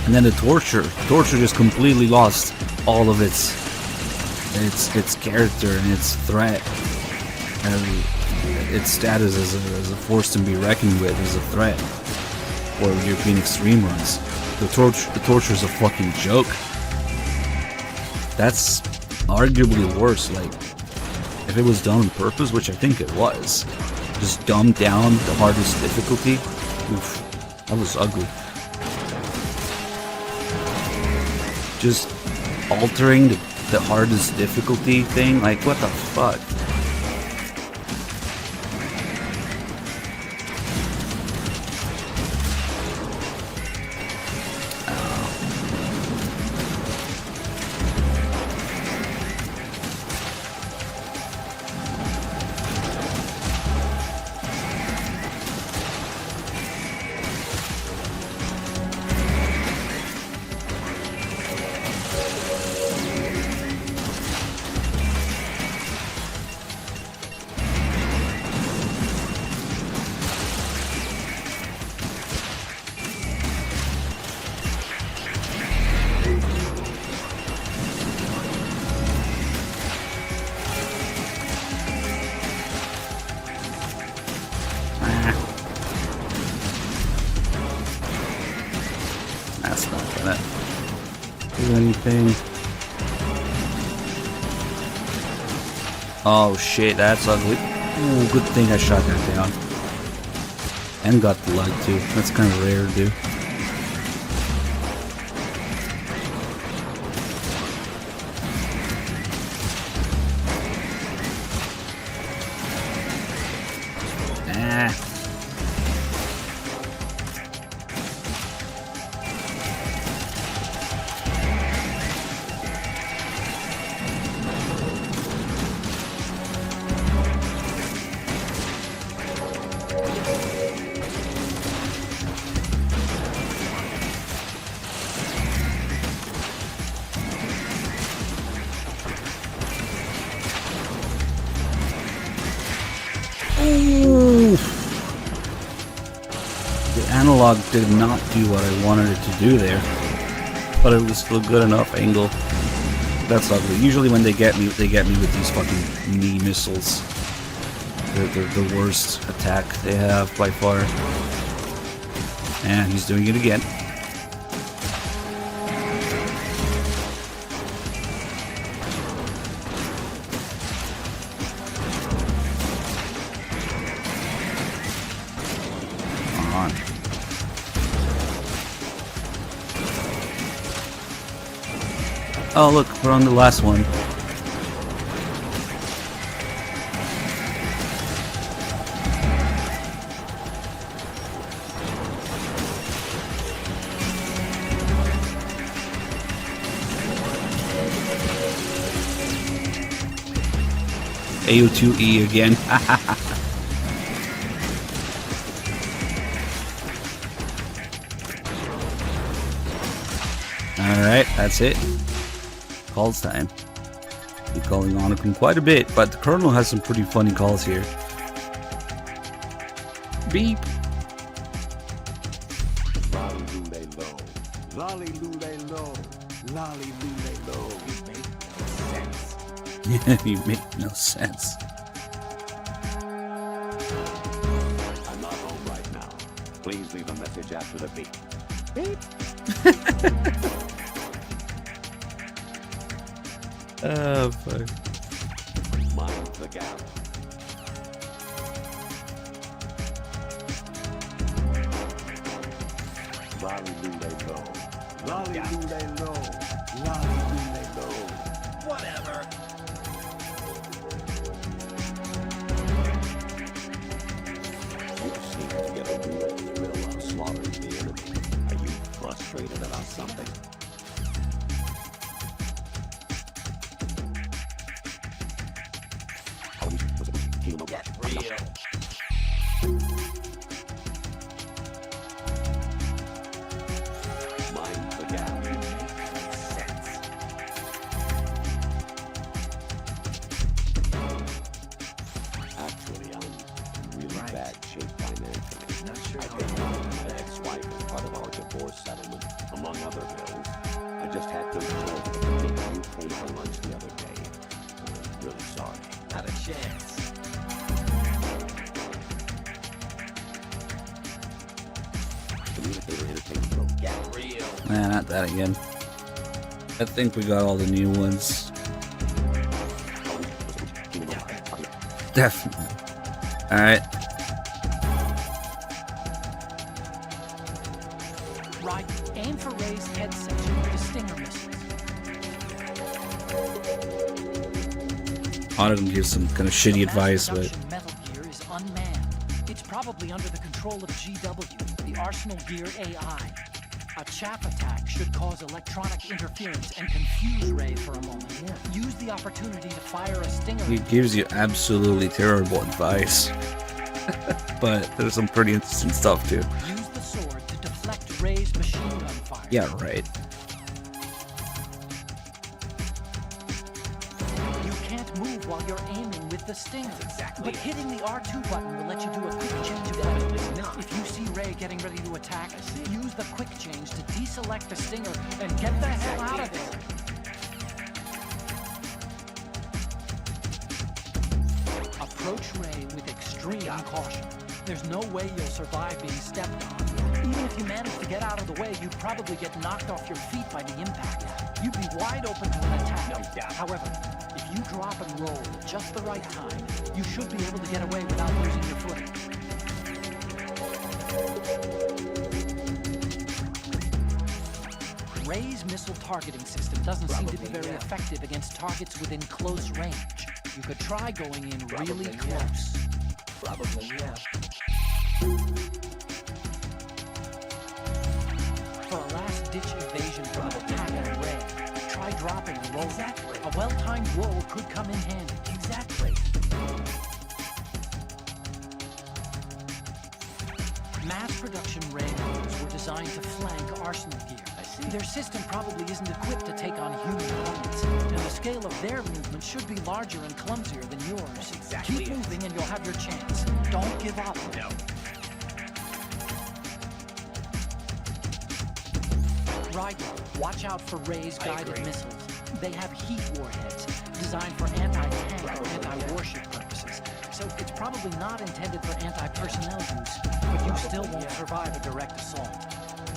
And then the torture just completely lost all of its character and its threat, and its status as a force to be reckoned with, as a threat for European extreme runs. The torture is a fucking joke. That's arguably worse. Like, if it was done on purpose, which I think it was, just dumbed down the hardest difficulty. Oof, that was ugly. Just altering the hardest difficulty thing, like what the fuck? That's not gonna do anything. Oh shit, that's ugly. Ooh, good thing I shot that down. And got the leg too. That's kind of rare to do. Ooh. The analog did not do what I wanted it to do there, but it was still good enough angle. That's ugly. Usually when they get me with these fucking knee missiles. They're the worst attack they have by far. And he's doing it again. Oh look, we're on the last one. AO2E again. Alright, that's it. Calls time. We're calling Onagin quite a bit, but the Colonel has some pretty funny calls here. Beep. Lolly lule low. Lolly lule low. Lolly lule low. You make no sense. I'm not home right now. Please leave a message after the beep. Beep. Fuck. Mind the gap. Lolly lule low. Lolly lule low. Lolly lule low. Whatever. You seem to get a real thrill out of slaughtering the enemy. Are you frustrated about something? Get real. Mind the gap. Actually, I'm in really bad shape financially. Not sure. I think my ex-wife is part of our divorce settlement, among other bills. I just had to absorb the thing you paid for lunch the other day. I'm really sorry. Not a chance. Communicator interface broke. Get real. Nah, not that again. I think we got all the new ones. Definitely. Alright. Right, aim for Ray's head section with the Stinger missiles. Onagin gives some kind of shitty advice, but Metal Gear is unmanned. It's probably under the control of GW, the Arsenal Gear AI. A chaff attack should cause electronic interference and confuse Ray for a moment. Use the opportunity to fire a Stinger. he gives you absolutely terrible advice. But there's some pretty interesting stuff too. Use the sword to deflect Ray's machine gun fire. Yeah, right. You can't move while you're aiming with the Stinger. But hitting the R2 button will let you do a quick change of weapon. If you see Ray getting ready to attack, use the quick change to deselect the Stinger and get the hell out of there. Approach Ray with extreme caution. There's no way you'll survive being stepped on. Even if you manage to get out of the way, you'd probably get knocked off your feet by the impact. You'd be wide open to an attack. However, if you drop and roll at just the right time, you should be able to get away without losing your footing. Ray's missile targeting system doesn't seem to be very effective against targets within close range. You could try going in really close. Probably, yeah. For a last-ditch evasion from an attack on Ray, try dropping and rolling. Exactly. A well-timed roll could come in handy. Exactly. Mass production Ray motors were designed to flank Arsenal Gear. Their system probably isn't equipped to take on human opponents, and the scale of their movement should be larger and clumsier than yours. Keep moving and you'll have your chance. Don't give up. No. Ryder, watch out for Ray's guided missiles. They have heat warheads, designed for anti-tank or anti-warship purposes. So it's probably not intended for anti-personnel use, but you still won't survive a direct assault.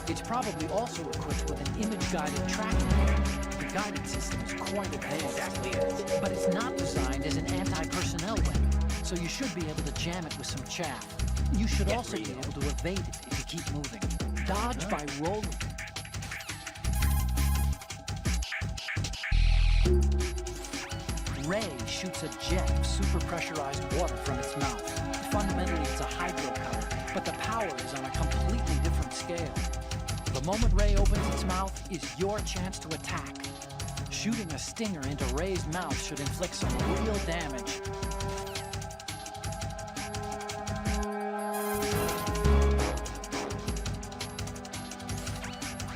It's probably also equipped with an image-guided tracking unit. The guided system is quite advanced. But it's not designed as an anti-personnel weapon, so you should be able to jam it with some chaff. You should also be able to evade it if you keep moving. Dodge by rolling. Ray shoots a jet of super-pressurized water from its mouth. Fundamentally, it's a hydropower, but the power is on a completely different scale. The moment Ray opens its mouth is your chance to attack. Shooting a stinger into Ray's mouth should inflict some real damage.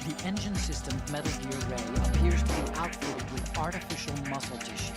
The engine system of Metal Gear Ray appears to be outfitted with artificial muscle tissue.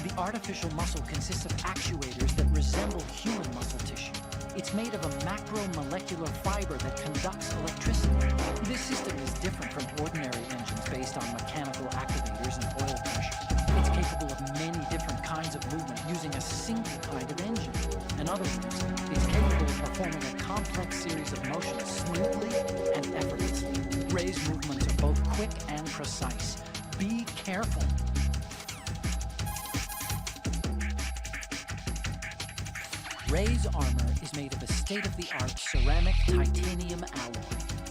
The artificial muscle consists of actuators that resemble human muscle tissue. It's made of a macromolecular fiber that conducts electricity. This system is different from ordinary engines based on mechanical activators and oil pressure. It's capable of many different kinds of movement using a single kind of engine. In other words, it's capable of performing a complex series of motions smoothly and effortlessly. Ray's movements are both quick and precise. Be careful. Ray's armor is made of a state-of-the-art ceramic titanium alloy.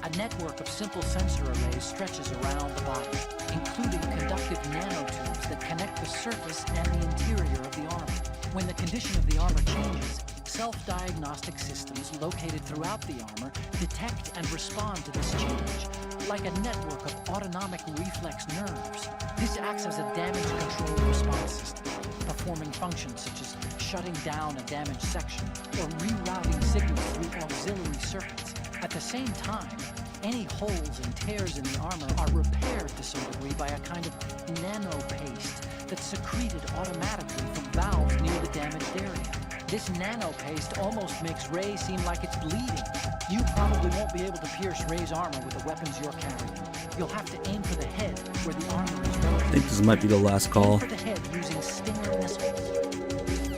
A network of simple sensor arrays stretches around the body, including conductive nanotubes that connect the surface and the interior of the armor. When the condition of the armor changes, self-diagnostic systems located throughout the armor detect and respond to this change, like a network of autonomic reflex nerves. This acts as a damage control response system, performing functions such as shutting down a damaged section or rerouting signals through auxiliary circuits. At the same time, any holes and tears in the armor are repaired to some degree by a kind of nanopaste that's secreted automatically from valves near the damaged area. This nanopaste almost makes Ray seem like it's bleeding. You probably won't be able to pierce Ray's armor with the weapons you're carrying. You'll have to aim for the head, where the armor is relatively. I think this might be the last call. Aim for the head using Stinger missiles.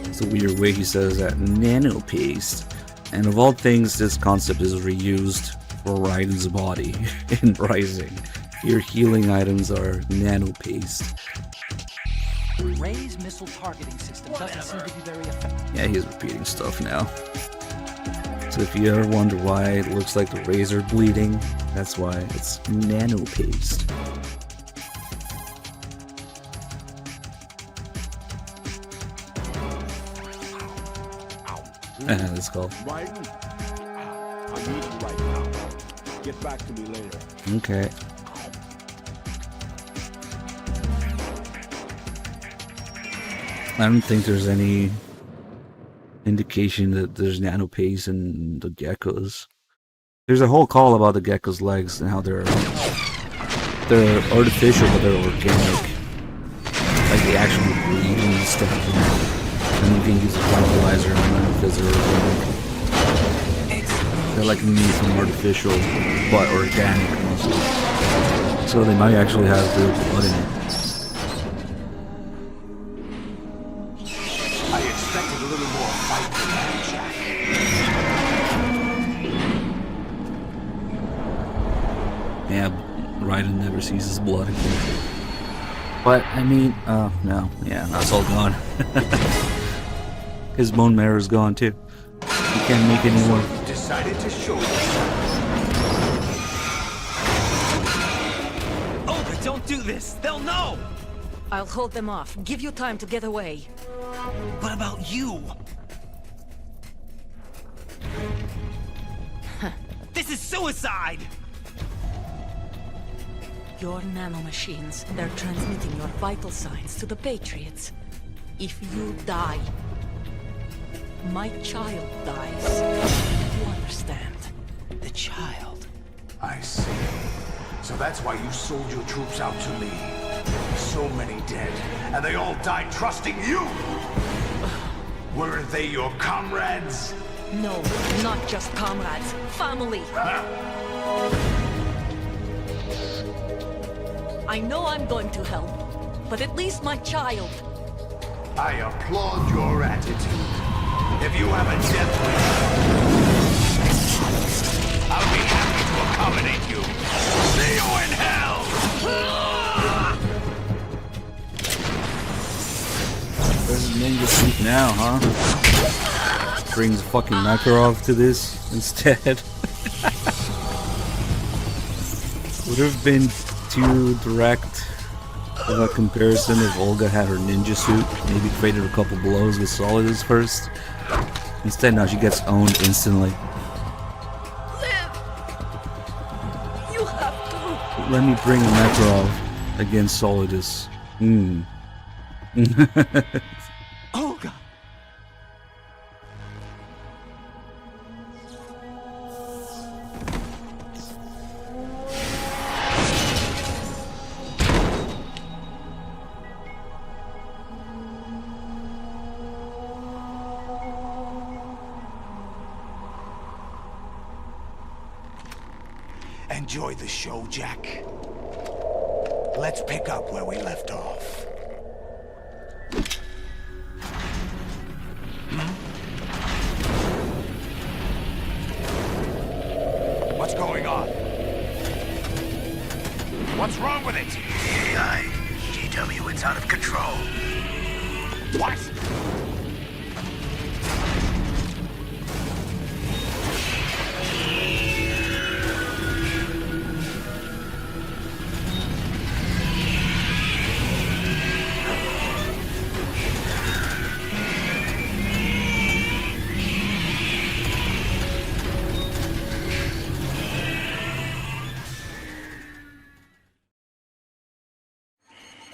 It's a weird way he says that. Nanopaste. And of all things, this concept is reused for Raiden's body in Rising. Your healing items are nanopaste. Ray's missile targeting system doesn't seem to be very effective. Yeah, he's repeating stuff now. So if you ever wonder why it looks like the rays are bleeding, that's why it's nanopaste. That's called. Raiden? I need you right now. Get back to me later. Okay. I don't think there's any indication that there's nanopaste in the geckos. There's a whole call about the gecko's legs and how they're artificial but they're organic. Like they actually breathe and stuff. And you can use a tranquilizer on them because they're organic. They're like meat from artificial but organic muscle. So they might actually have real blood in it. I expected a little more fight than that, Jack. Yeah, Raiden never sees his blood again. But, I mean, no. Yeah, that's all gone. His bone marrow is gone, too. He can't make any more. Decided to show Oh, but don't do this! They'll know! I'll hold them off. Give you time to get away. What about you? This is suicide! Your nanomachines, they're transmitting your vital signs to the Patriots. If you die, my child dies. You understand? The child. I see. So that's why you sold your troops out to me. So many dead, and they all died trusting you! Weren't they your comrades? No, not just comrades. Family. I know I'm going to hell, but at least my child. I applaud your attitude. If you have a death wish, I'll be happy to accommodate you. See you in hell! There's ninja suit now, huh? Brings fucking Makarov to this instead. Would have been too direct of a comparison if Olga had her ninja suit, maybe traded a couple blows with Solidus first. Instead, now she gets owned instantly. Live! You have to! Let me bring Makarov against Solidus. Olga! Enjoy the show, Jack. Let's pick up where we left off. What's going on? What's wrong with it? AI, GW, it's out of control. What?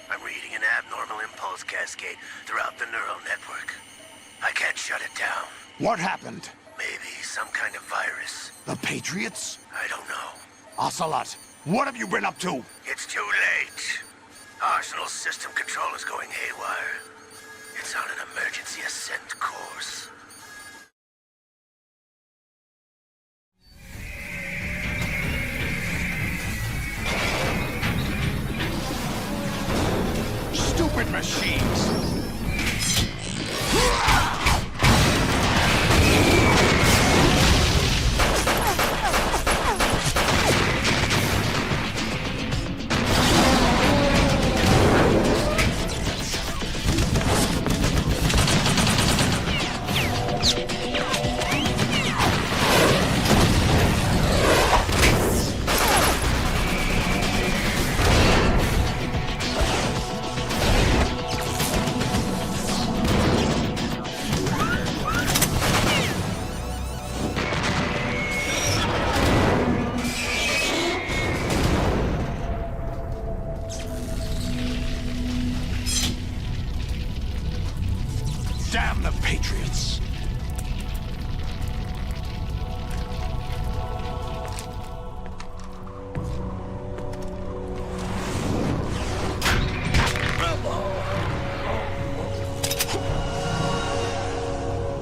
I'm reading an abnormal impulse cascade throughout the neural network. I can't shut it down. What happened? Maybe some kind of virus. The Patriots? I don't know. Ocelot, what have you been up to? It's too late. Arsenal's system control is going haywire. It's on an emergency ascent course. Stupid machines! Damn the Patriots!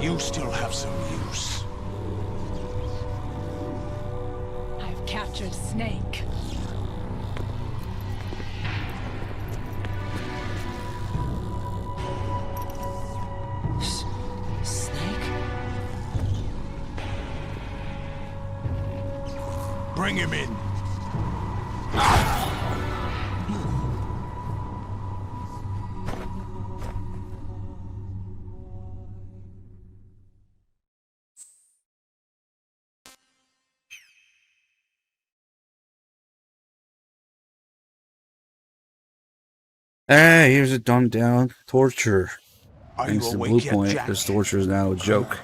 You still have some use. I've captured Snake. Snake? Bring him in. Ah, here's a dumbed down torture. Are Thanks you to awake Blue yet, Point, Jack? this torture is now a joke.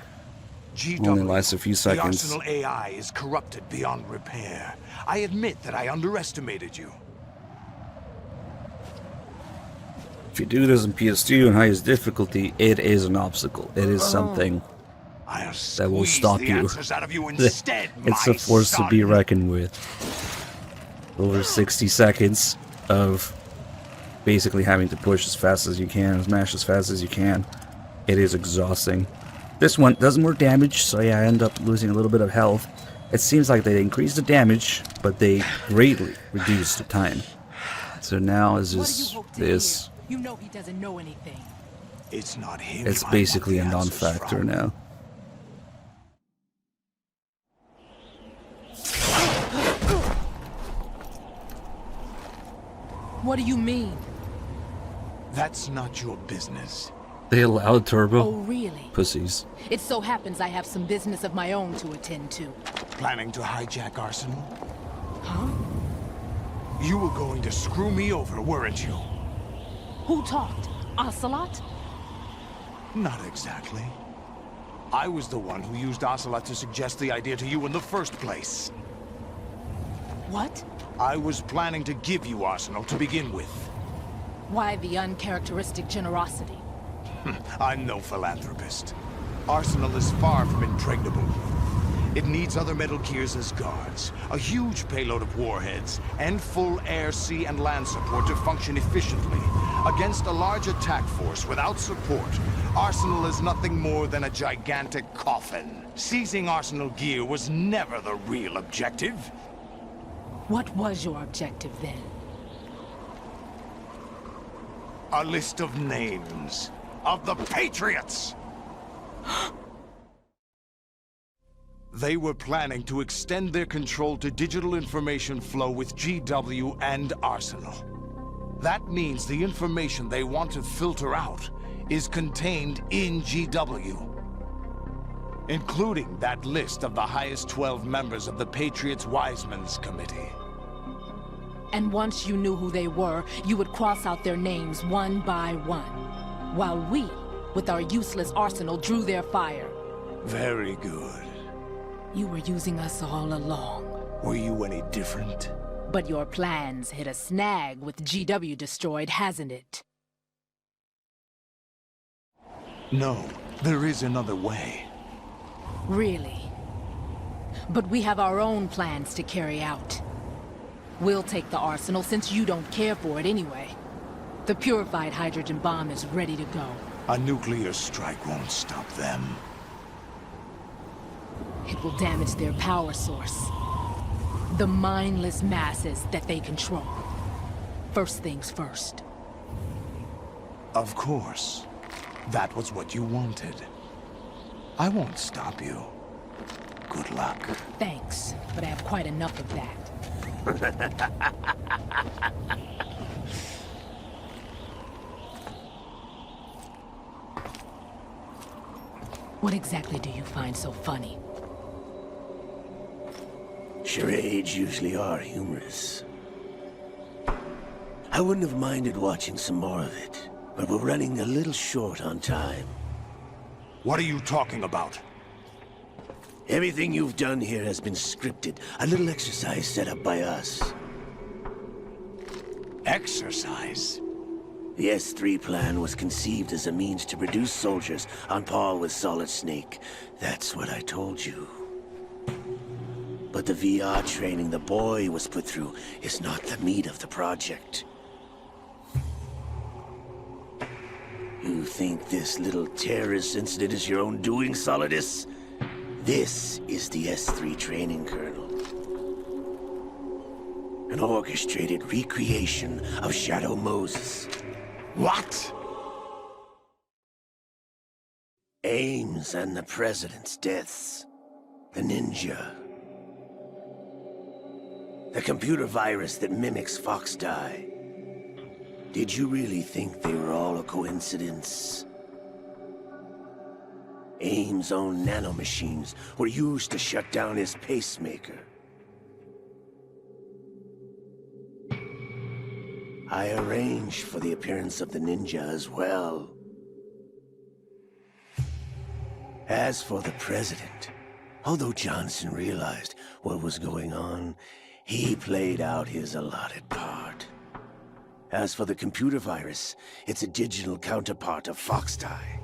Only lasts a few The seconds. Arsenal AI is corrupted beyond repair. I admit that I underestimated you. If you do this in PS2 and highest difficulty, it is an obstacle. It is something that will stop you. Instead, It's a force to be reckoned with. Over 60 seconds of basically having to push as fast as you can, smash as fast as you can. It is exhausting. This one does more damage, so yeah, I end up losing a little bit of health. It seems like they increased the damage, but they greatly reduced the time. So now is just this. You know he doesn't know anything. It's not him. It's basically a non-factor now. What do you mean? That's not your business. They allowed turbo? Oh, really? Pussies. It so happens I have some business of my own to attend to. Planning to hijack Arsenal? Huh? You were going to screw me over, weren't you? Who talked? Ocelot? Not exactly. I was the one who used Ocelot to suggest the idea to you in the first place. What? I was planning to give you Arsenal to begin with. Why the uncharacteristic generosity? I'm no philanthropist. Arsenal is far from impregnable. It needs other Metal Gears as guards, a huge payload of warheads, and full air, sea, and land support to function efficiently. Against a large attack force without support, Arsenal is nothing more than a gigantic coffin. Seizing Arsenal gear was never the real objective. What was your objective then? A list of names of the Patriots! They were planning to extend their control to digital information flow with GW and Arsenal. That means the information they want to filter out is contained in GW, including that list of the highest 12 members of the Patriots Wiseman's Committee. And once you knew who they were, you would cross out their names one by one, while we, with our useless arsenal, drew their fire. Very good. You were using us all along. Were you any different? But your plans hit a snag with GW destroyed, hasn't it? No, there is another way. Really? But we have our own plans to carry out. We'll take the arsenal since you don't care for it anyway. The purified hydrogen bomb is ready to go. A nuclear strike won't stop them. It will damage their power source. The mindless masses that they control. First things first. Of course. That was what you wanted. I won't stop you. Good luck. Thanks, but I have quite enough of that. What exactly do you find so funny? Charades usually are humorous. I wouldn't have minded watching some more of it, but we're running a little short on time. What are you talking about? Everything you've done here has been scripted. A little exercise set up by us. Exercise? The S3 plan was conceived as a means to produce soldiers on par with Solid Snake. That's what I told you. But the VR training the boy was put through is not the meat of the project. You think this little terrorist incident is your own doing, Solidus? This is the S3 training kernel. An orchestrated recreation of Shadow Moses. What? Ames and the President's deaths. The ninja. The computer virus that mimics Foxdie. Did you really think they were all a coincidence? Ames' own nanomachines were used to shut down his pacemaker. I arranged for the appearance of the ninja as well. As for the President, although Johnson realized what was going on, he played out his allotted part. As for the computer virus, it's a digital counterpart of Foxdie.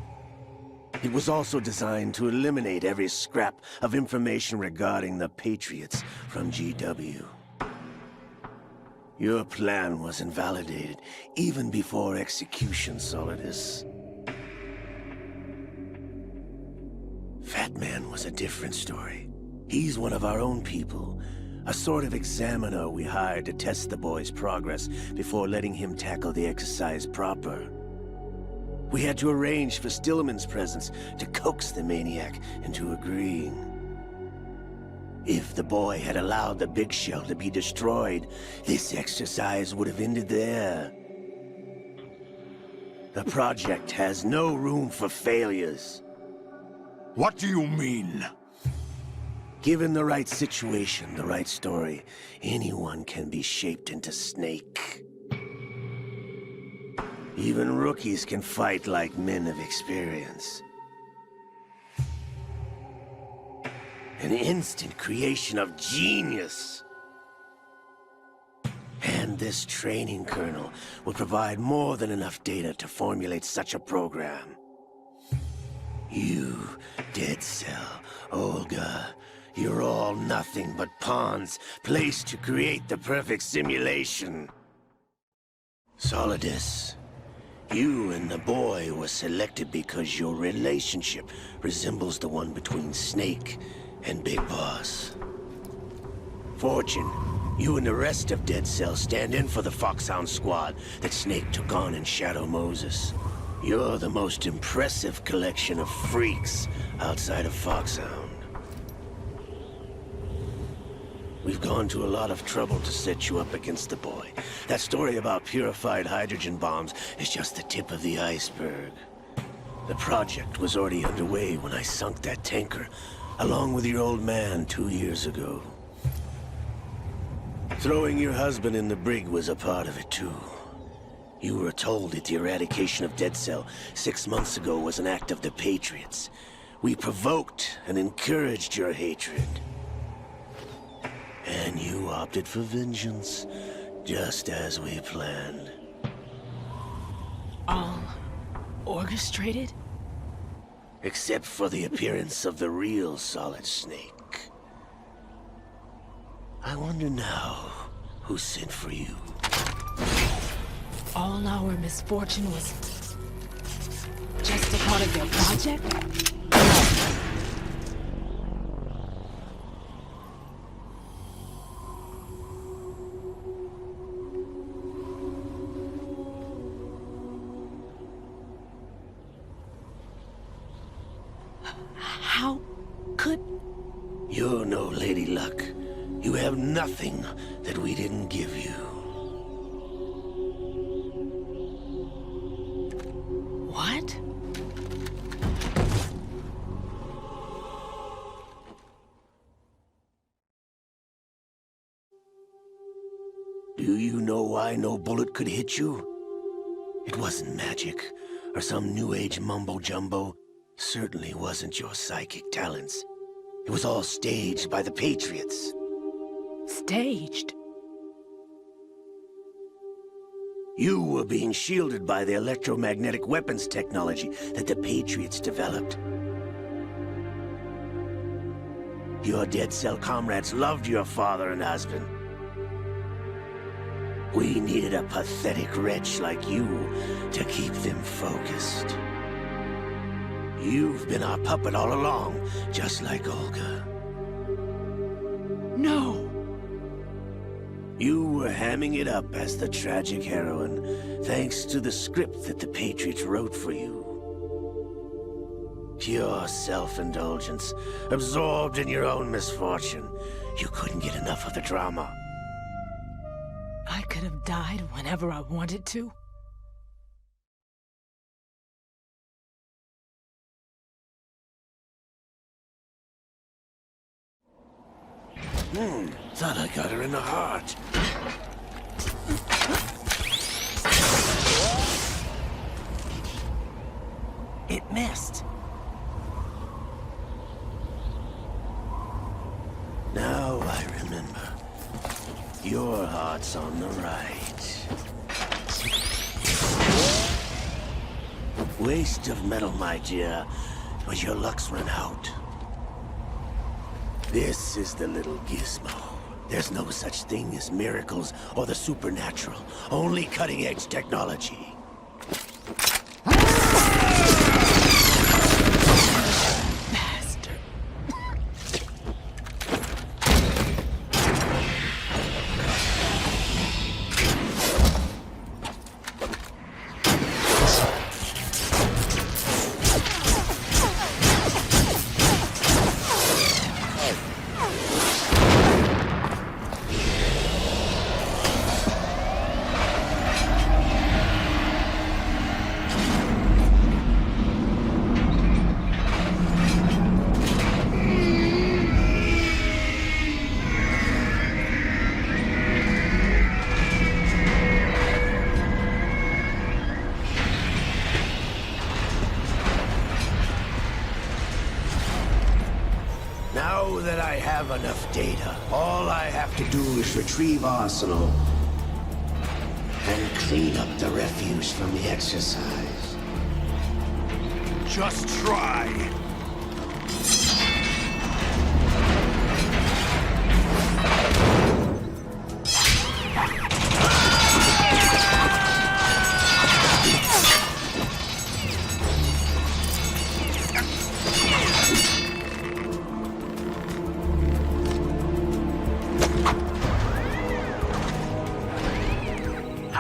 It was also designed to eliminate every scrap of information regarding the Patriots from GW. Your plan was invalidated even before execution, Solidus. Fat Man was a different story. He's one of our own people, a sort of examiner we hired to test the boy's progress before letting him tackle the exercise proper. We had to arrange for Stillman's presence to coax the maniac into agreeing. If the boy had allowed the big shell to be destroyed, this exercise would have ended there. The project has no room for failures. What do you mean? Given the right situation, the right story, anyone can be shaped into Snake. Even rookies can fight like men of experience. An instant creation of genius. And this training kernel will provide more than enough data to formulate such a program. You, Dead Cell, Olga, you're all nothing but pawns placed to create the perfect simulation. Solidus, you and the boy were selected because your relationship resembles the one between Snake and Big Boss. Fortune You and the rest of Dead Cell stand in for the Foxhound squad that Snake took on in Shadow Moses. You're the most impressive collection of freaks outside of Foxhound. We've gone to a lot of trouble to set you up against the boy. That story about purified hydrogen bombs is just the tip of the iceberg. The project was already underway when I sunk that tanker, along with your old man 2 years ago. Throwing your husband in the brig was a part of it too. You were told that the eradication of Dead Cell 6 months ago was an act of the Patriots. We provoked and encouraged your hatred. And you opted for vengeance, just as we planned. All orchestrated? Except for the appearance of the real Solid Snake. I wonder now who sent for you. All our misfortune was just a part of their project? How could... You're no Lady Luck. You have nothing that we didn't give you. What? Do you know why no bullet could hit you? It wasn't magic, or some new age mumbo-jumbo. Certainly wasn't your psychic talents. It was all staged by the Patriots. Staged? You were being shielded by the electromagnetic weapons technology that the Patriots developed. Your Dead Cell comrades loved your father and husband. We needed a pathetic wretch like you to keep them focused. You've been our puppet all along, just like Olga. No! You were hamming it up as the tragic heroine, thanks to the script that the Patriots wrote for you. Pure self-indulgence, absorbed in your own misfortune. You couldn't get enough of the drama. I could have died whenever I wanted to. Thought I got her in the heart. It missed. Now I remember. Your heart's on the right. Waste of metal, my dear, but your luck's run out. This is the little gizmo. There's no such thing as miracles or the supernatural. Only cutting-edge technology. Bastard. Now that I have enough data, all I have to do is retrieve Arsenal and clean up the refuse from the exercise. Just try.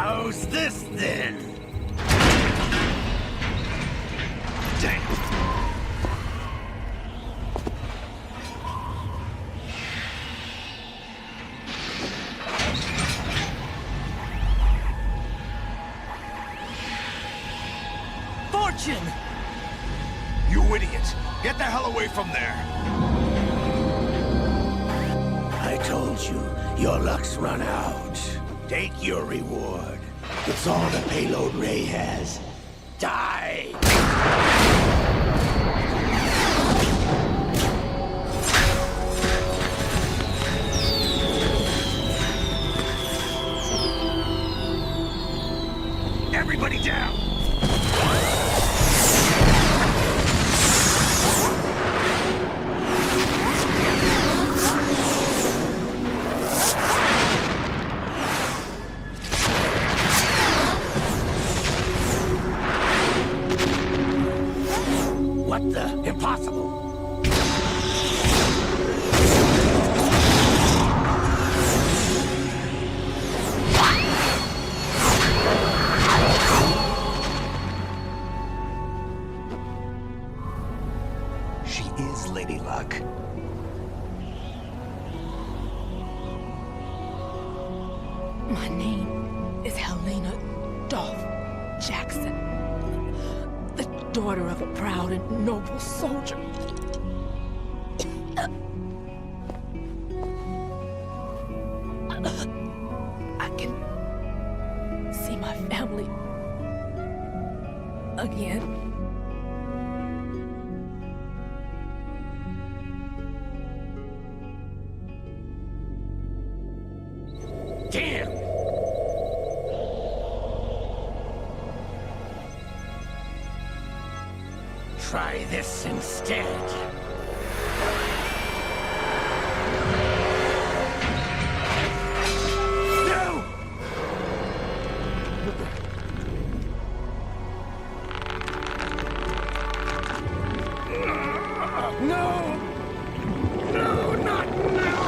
How's this then? Damn. Fortune! You idiot! Get the hell away from there! I told you, your luck's run out. Take your reward. It's all the payload Ray has. Die! Everybody down! What the? Impossible! She is Lady Luck. My name is Helena Dolph Jackson, the daughter of a proud and noble soldier. I can see my family again. Damn! Try this instead. No! No! No, not now!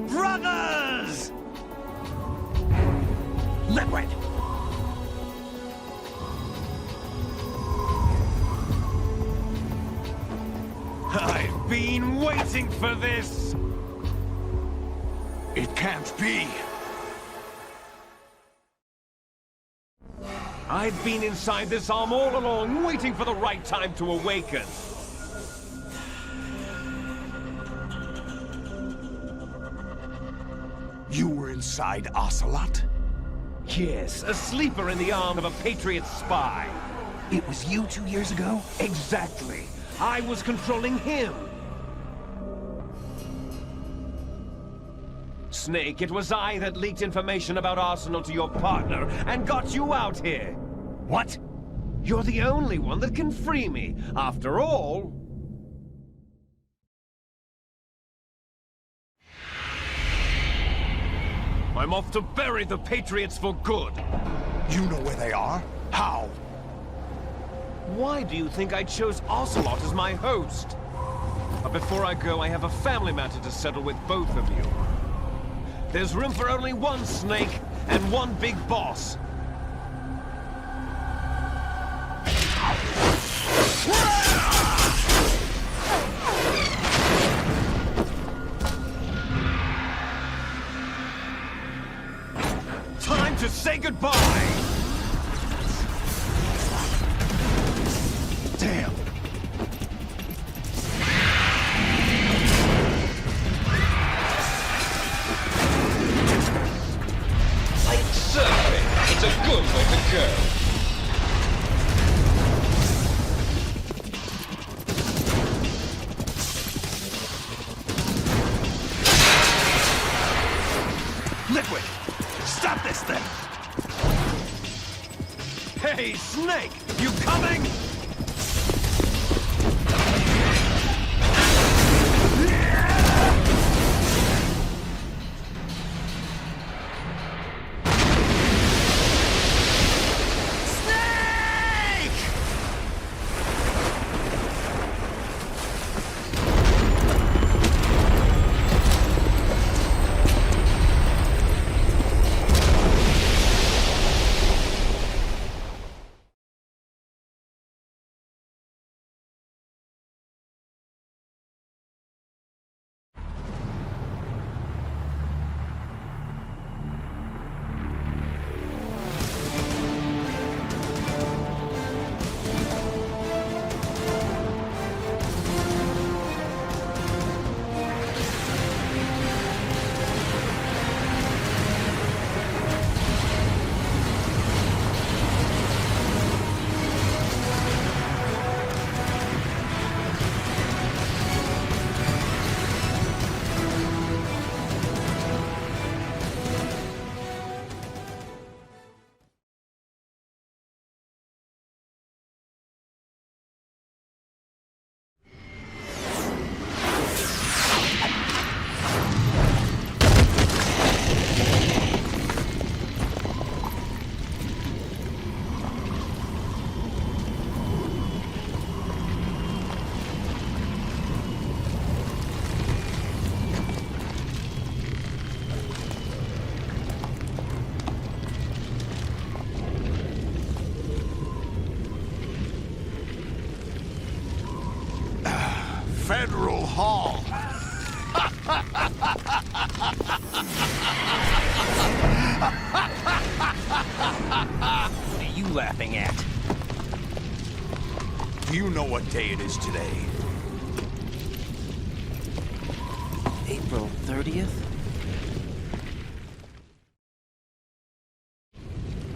Brothers! Liquid! I've been waiting for this! It can't be! I've been inside this arm all along, waiting for the right time to awaken. You were inside Ocelot? Yes, a sleeper in the arm of a Patriot spy. It was you 2 years ago? Exactly. I was controlling him. Snake, it was I that leaked information about Arsenal to your partner and got you out here. What? You're the only one that can free me. After all... I'm off to bury the Patriots for good. You know where they are? How? Why do you think I chose Ocelot as my host? But before I go, I have a family matter to settle with both of you. There's room for only one Snake and one big boss. Time to say goodbye! Damn! Like surfing, it's a good way to go. Liquid! Stop this thing! Hey, Snake! You coming? Federal Hall. What are you laughing at? Do you know what day it is today? April 30th?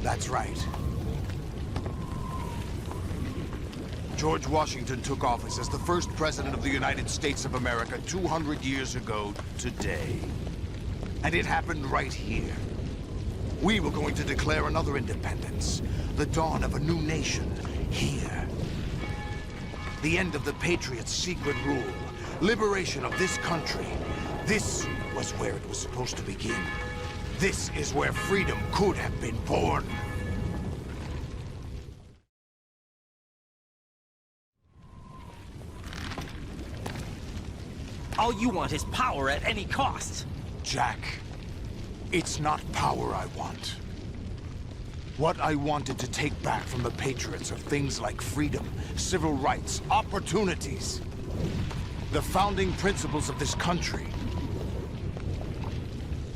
That's right. George Washington took office as the first president of the United States of America 200 years ago today. And it happened right here. We were going to declare another independence, the dawn of a new nation, here. The end of the Patriots' secret rule, liberation of this country. This was where it was supposed to begin. This is where freedom could have been born. All you want is power at any cost. Jack, it's not power I want. What I wanted to take back from the Patriots are things like freedom, civil rights, opportunities. The founding principles of this country.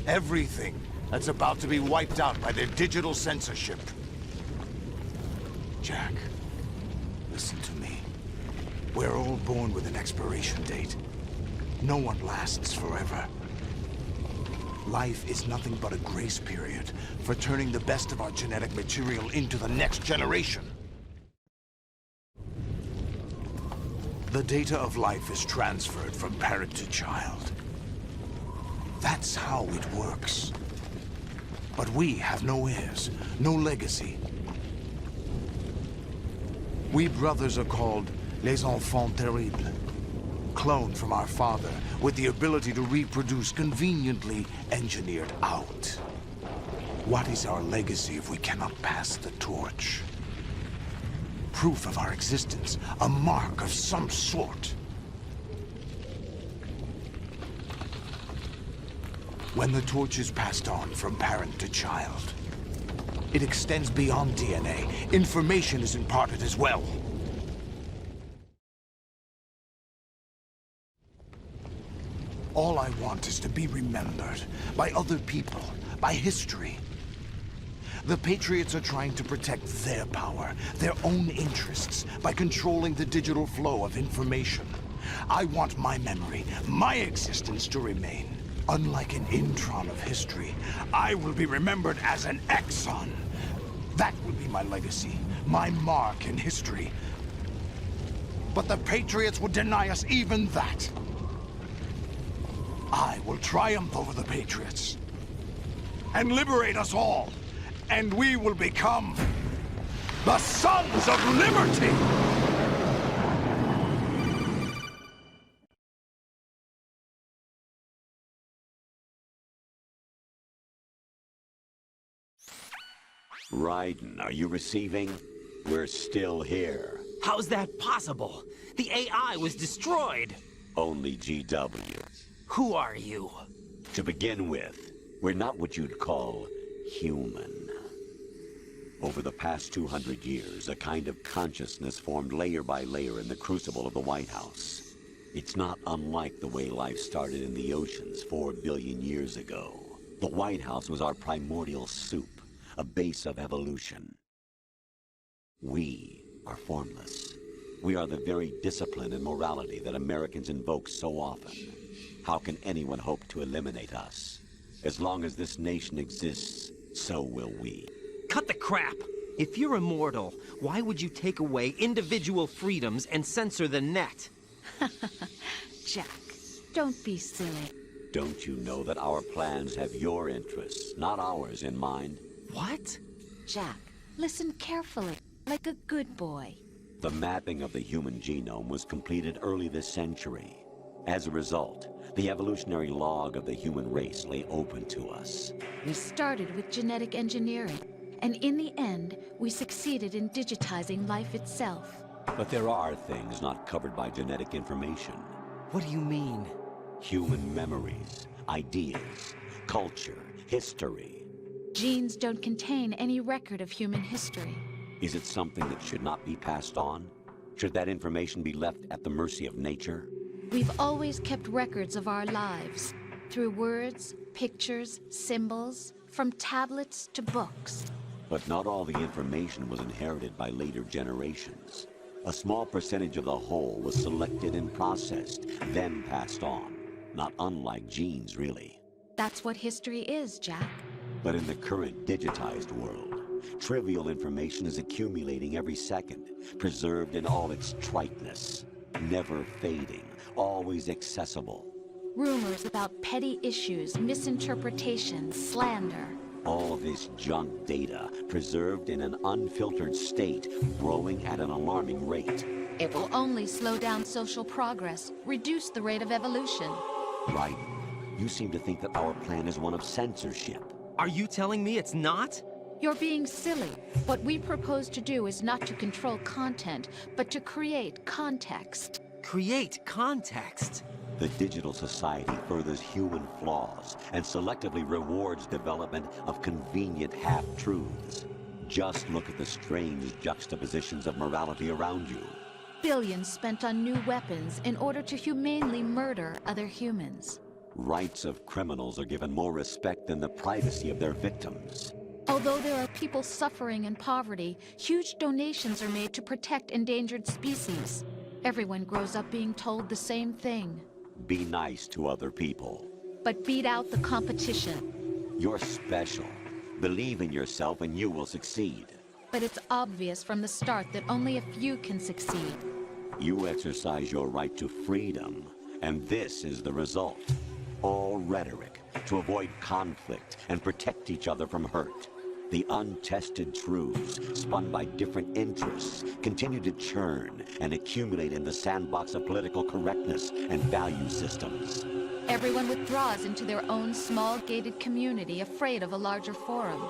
Everything that's about to be wiped out by their digital censorship. Jack, listen to me. We're all born with an expiration date. No one lasts forever. Life is nothing but a grace period for turning the best of our genetic material into the next generation. The data of life is transferred from parent to child. That's how it works. But we have no heirs, no legacy. We brothers are called les enfants terribles. Cloned from our father, with the ability to reproduce conveniently engineered out. What is our legacy if we cannot pass the torch? Proof of our existence, a mark of some sort. When the torch is passed on from parent to child, it extends beyond DNA. Information is imparted as well. All I want is to be remembered by other people, by history. The Patriots are trying to protect their power, their own interests, by controlling the digital flow of information. I want my memory, my existence to remain. Unlike an intron of history, I will be remembered as an exon. That will be my legacy, my mark in history. But the Patriots would deny us even that. I will triumph over the Patriots and liberate us all, and we will become the Sons of Liberty! Raiden, are you receiving? We're still here. How's that possible? The AI was destroyed. Only GW. Who are you? To begin with, we're not what you'd call human. Over the past 200 years, a kind of consciousness formed layer by layer in the crucible of the White House. It's not unlike the way life started in the oceans 4 billion years ago. The White House was our primordial soup, a base of evolution. We are formless. We are the very discipline and morality that Americans invoke so often. How can anyone hope to eliminate us? As long as this nation exists, so will we. Cut the crap! If you're immortal, why would you take away individual freedoms and censor the net? Jack, don't be silly. Don't you know that our plans have your interests, not ours, in mind? What? Jack, listen carefully, like a good boy. The mapping of the human genome was completed early this century. As a result, the evolutionary log of the human race lay open to us. We started with genetic engineering, and in the end, we succeeded in digitizing life itself. But there are things not covered by genetic information. What do you mean? Human memories, ideas, culture, history. Genes don't contain any record of human history. Is it something that should not be passed on? Should that information be left at the mercy of nature? We've always kept records of our lives, through words, pictures, symbols, from tablets to books. But not all the information was inherited by later generations. A small percentage of the whole was selected and processed, then passed on. Not unlike genes, really. That's what history is, Jack. But in the current digitized world, trivial information is accumulating every second, preserved in all its triteness, never fading, always accessible. Rumors about petty issues, misinterpretations, slander. All this junk data, preserved in an unfiltered state, growing at an alarming rate. It will only slow down social progress, reduce the rate of evolution. Right. You seem to think that our plan is one of censorship. Are you telling me it's not? You're being silly. What we propose to do is not to control content, but to create context. Create context? The digital society furthers human flaws and selectively rewards development of convenient half-truths. Just look at the strange juxtapositions of morality around you. Billions spent on new weapons in order to humanely murder other humans. Rights of criminals are given more respect than the privacy of their victims. Although there are people suffering in poverty, huge donations are made to protect endangered species. Everyone grows up being told the same thing. Be nice to other people. But beat out the competition. You're special. Believe in yourself and you will succeed. But it's obvious from the start that only a few can succeed. You exercise your right to freedom, and this is the result. All rhetoric to avoid conflict and protect each other from hurt. The untested truths, spun by different interests, continue to churn and accumulate in the sandbox of political correctness and value systems. Everyone withdraws into their own small gated community, afraid of a larger forum.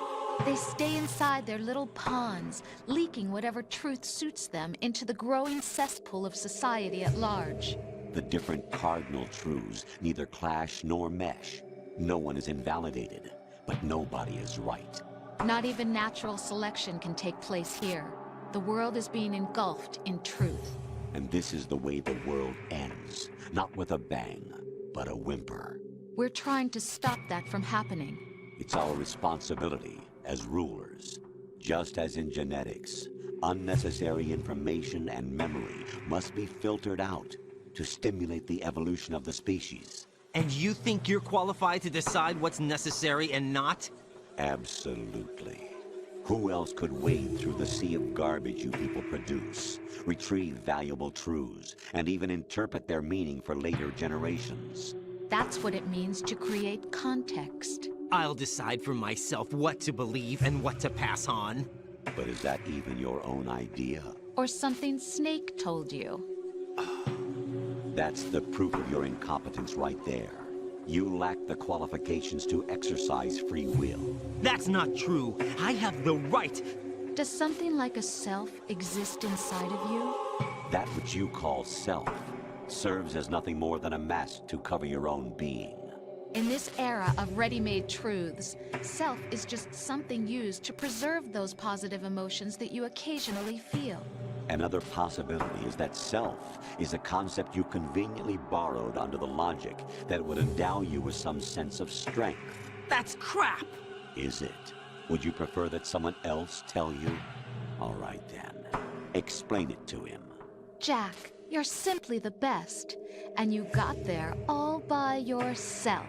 They stay inside their little ponds, leaking whatever truth suits them into the growing cesspool of society at large. The different cardinal truths neither clash nor mesh. No one is invalidated, but nobody is right. Not even natural selection can take place here. The world is being engulfed in truth. And this is the way the world ends. Not with a bang, but a whimper. We're trying to stop that from happening. It's our responsibility as rulers. Just as in genetics, unnecessary information and memory must be filtered out to stimulate the evolution of the species. And you think you're qualified to decide what's necessary and not? Absolutely. Who else could wade through the sea of garbage you people produce, retrieve valuable truths, and even interpret their meaning for later generations? That's what it means to create context. I'll decide for myself what to believe and what to pass on. But is that even your own idea? Or something Snake told you? That's the proof of your incompetence right there. You lack the qualifications to exercise free will. That's not true. I have the right. Does something like a self exist inside of you? That which you call self serves as nothing more than a mask to cover your own being. In this era of ready-made truths, self is just something used to preserve those positive emotions that you occasionally feel. Another possibility is that self is a concept you conveniently borrowed under the logic that would endow you with some sense of strength. That's crap! Is it? Would you prefer that someone else tell you? All right then. Explain it to him. Jack, you're simply the best. And you got there all by yourself.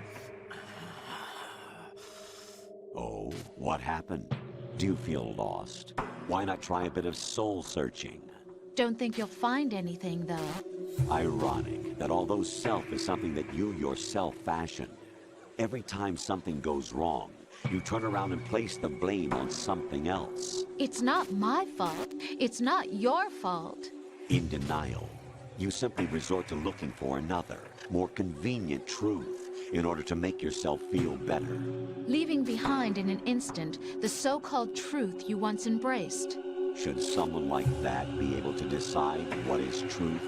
Oh, what happened? Do you feel lost? Why not try a bit of soul-searching? Don't think you'll find anything, though. Ironic that although self is something that you yourself fashioned, every time something goes wrong, you turn around and place the blame on something else. It's not my fault. It's not your fault. In denial, you simply resort to looking for another, more convenient truth in order to make yourself feel better. Leaving behind in an instant the so-called truth you once embraced. Should someone like that be able to decide what is truth?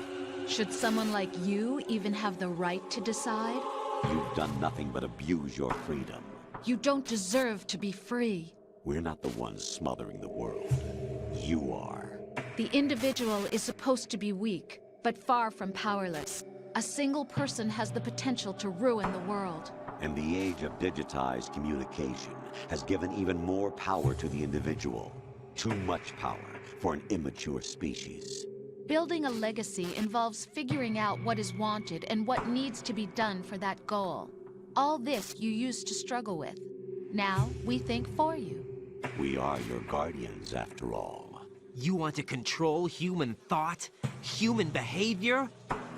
Should someone like you even have the right to decide? You've done nothing but abuse your freedom. You don't deserve to be free. We're not the ones smothering the world. You are. The individual is supposed to be weak, but far from powerless. A single person has the potential to ruin the world. And the age of digitized communication has given even more power to the individual. Too much power for an immature species. Building a legacy involves figuring out what is wanted and what needs to be done for that goal. All this you used to struggle with. Now, we think for you. We are your guardians, after all. You want to control human thought? Human behavior?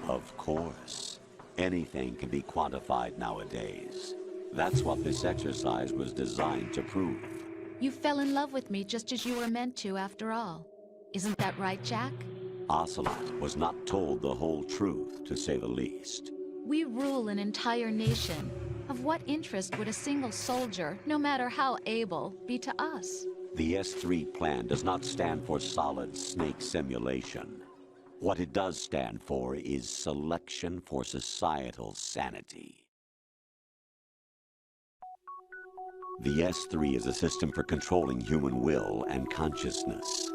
Of course. Anything can be quantified nowadays. That's what this exercise was designed to prove. You fell in love with me just as you were meant to, after all. Isn't that right, Jack? Ocelot was not told the whole truth, to say the least. We rule an entire nation. Of what interest would a single soldier, no matter how able, be to us? The S3 plan does not stand for solid snake simulation. What it does stand for is selection for societal sanity. The S3 is a system for controlling human will and consciousness.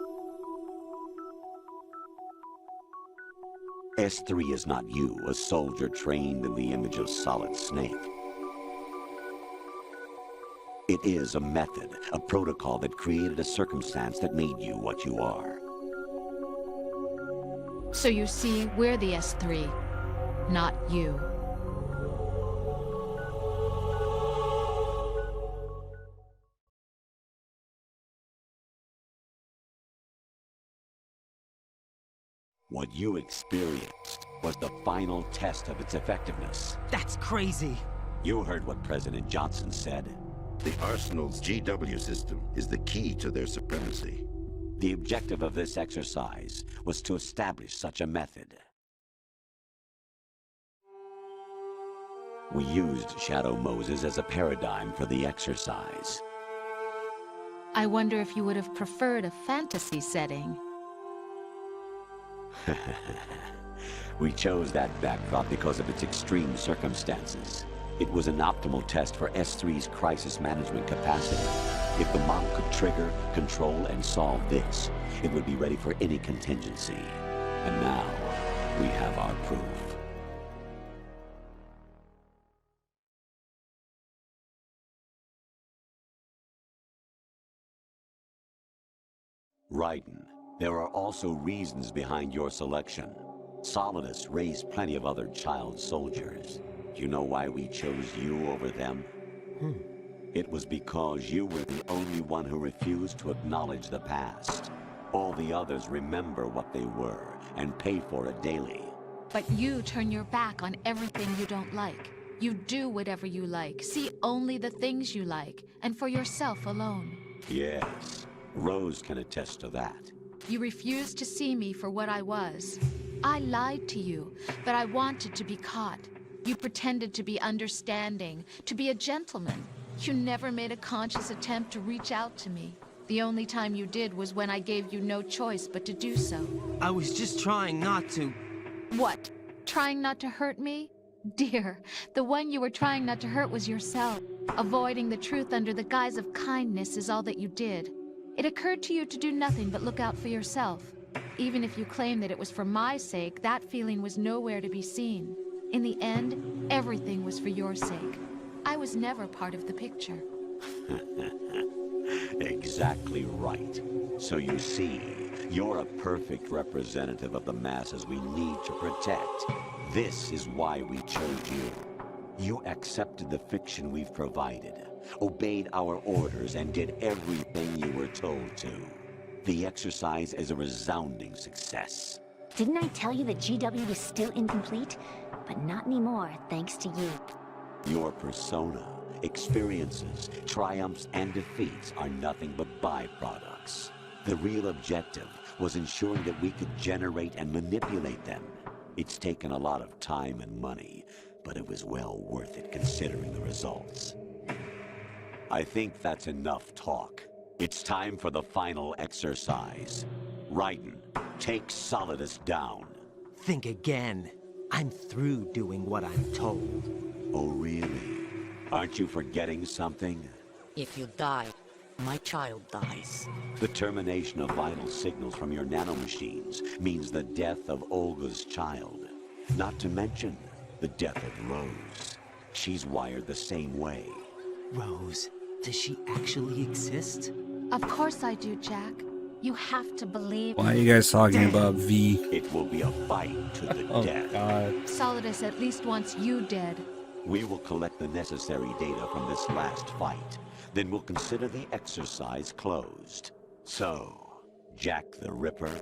S3 is not you, a soldier trained in the image of Solid Snake. It is a method, a protocol that created a circumstance that made you what you are. So you see, we're the S3, not you. What you experienced was the final test of its effectiveness. That's crazy. You heard what President Johnson said. The Arsenal's GW system is the key to their supremacy. The objective of this exercise was to establish such a method. We used Shadow Moses as a paradigm for the exercise. I wonder if you would have preferred a fantasy setting. We chose that backdrop because of its extreme circumstances. It was an optimal test for S3's crisis management capacity. If the model could trigger, control, and solve this, it would be ready for any contingency. And now, we have our proof. Raiden, there are also reasons behind your selection. Solidus raised plenty of other child soldiers. Do you know why we chose you over them? It was because you were the only one who refused to acknowledge the past. All the others remember what they were and pay for it daily. But you turn your back on everything you don't like. You do whatever you like, see only the things you like, and for yourself alone. Yes, Rose can attest to that. You refused to see me for what I was. I lied to you, but I wanted to be caught. You pretended to be understanding, to be a gentleman. You never made a conscious attempt to reach out to me. The only time you did was when I gave you no choice but to do so. I was just trying not to... What? Trying not to hurt me? Dear, the one you were trying not to hurt was yourself. Avoiding the truth under the guise of kindness is all that you did. It occurred to you to do nothing but look out for yourself. Even if you claim that it was for my sake, that feeling was nowhere to be seen. In the end, everything was for your sake. I was never part of the picture. Exactly right. So you see, you're a perfect representative of the masses we need to protect. This is why we chose you. You accepted the fiction we've provided, obeyed our orders, and did everything you were told to. The exercise is a resounding success. Didn't I tell you that GW was still incomplete? But not anymore, thanks to you. Your persona, experiences, triumphs, and defeats are nothing but byproducts. The real objective was ensuring that we could generate and manipulate them. It's taken a lot of time and money, but it was well worth it considering the results. I think that's enough talk. It's time for the final exercise. Raiden, take Solidus down. Think again. I'm through doing what I'm told. Oh, really? Aren't you forgetting something? If you die, my child dies. The termination of vital signals from your nanomachines means the death of Olga's child. Not to mention the death of Rose. She's wired the same way. Rose, does she actually exist? Of course I do, Jack. You have to believe. Why are you guys talking about V? It will be a fight to the death. God. Solidus at least wants you dead. We will collect the necessary data from this last fight. Then we'll consider the exercise closed. So, Jack the Ripper,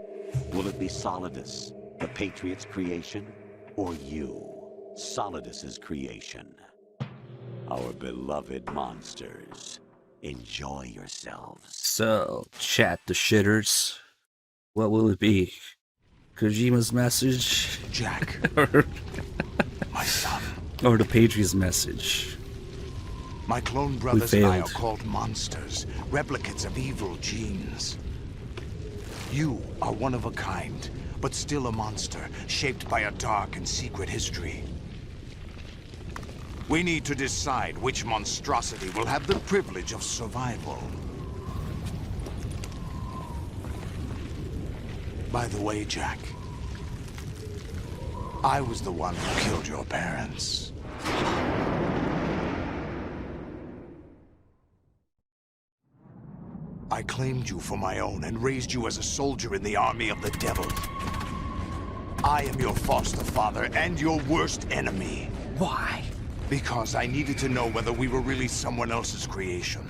will it be Solidus, the Patriot's creation, or you, Solidus's creation? Our beloved monsters, enjoy yourselves. So, chat the shitters. What will it be? Kojima's message? Jack. or, my son. Or the Patriot's message? My clone brothers and I are failed. called monsters, replicates of evil genes. You are one of a kind, but still a monster, shaped by a dark and secret history. We need to decide which monstrosity will have the privilege of survival. By the way, Jack, I was the one who killed your parents. I claimed you for my own and raised you as a soldier in the army of the devil. I am your foster father and your worst enemy. Why? Because I needed to know whether we were really someone else's creation.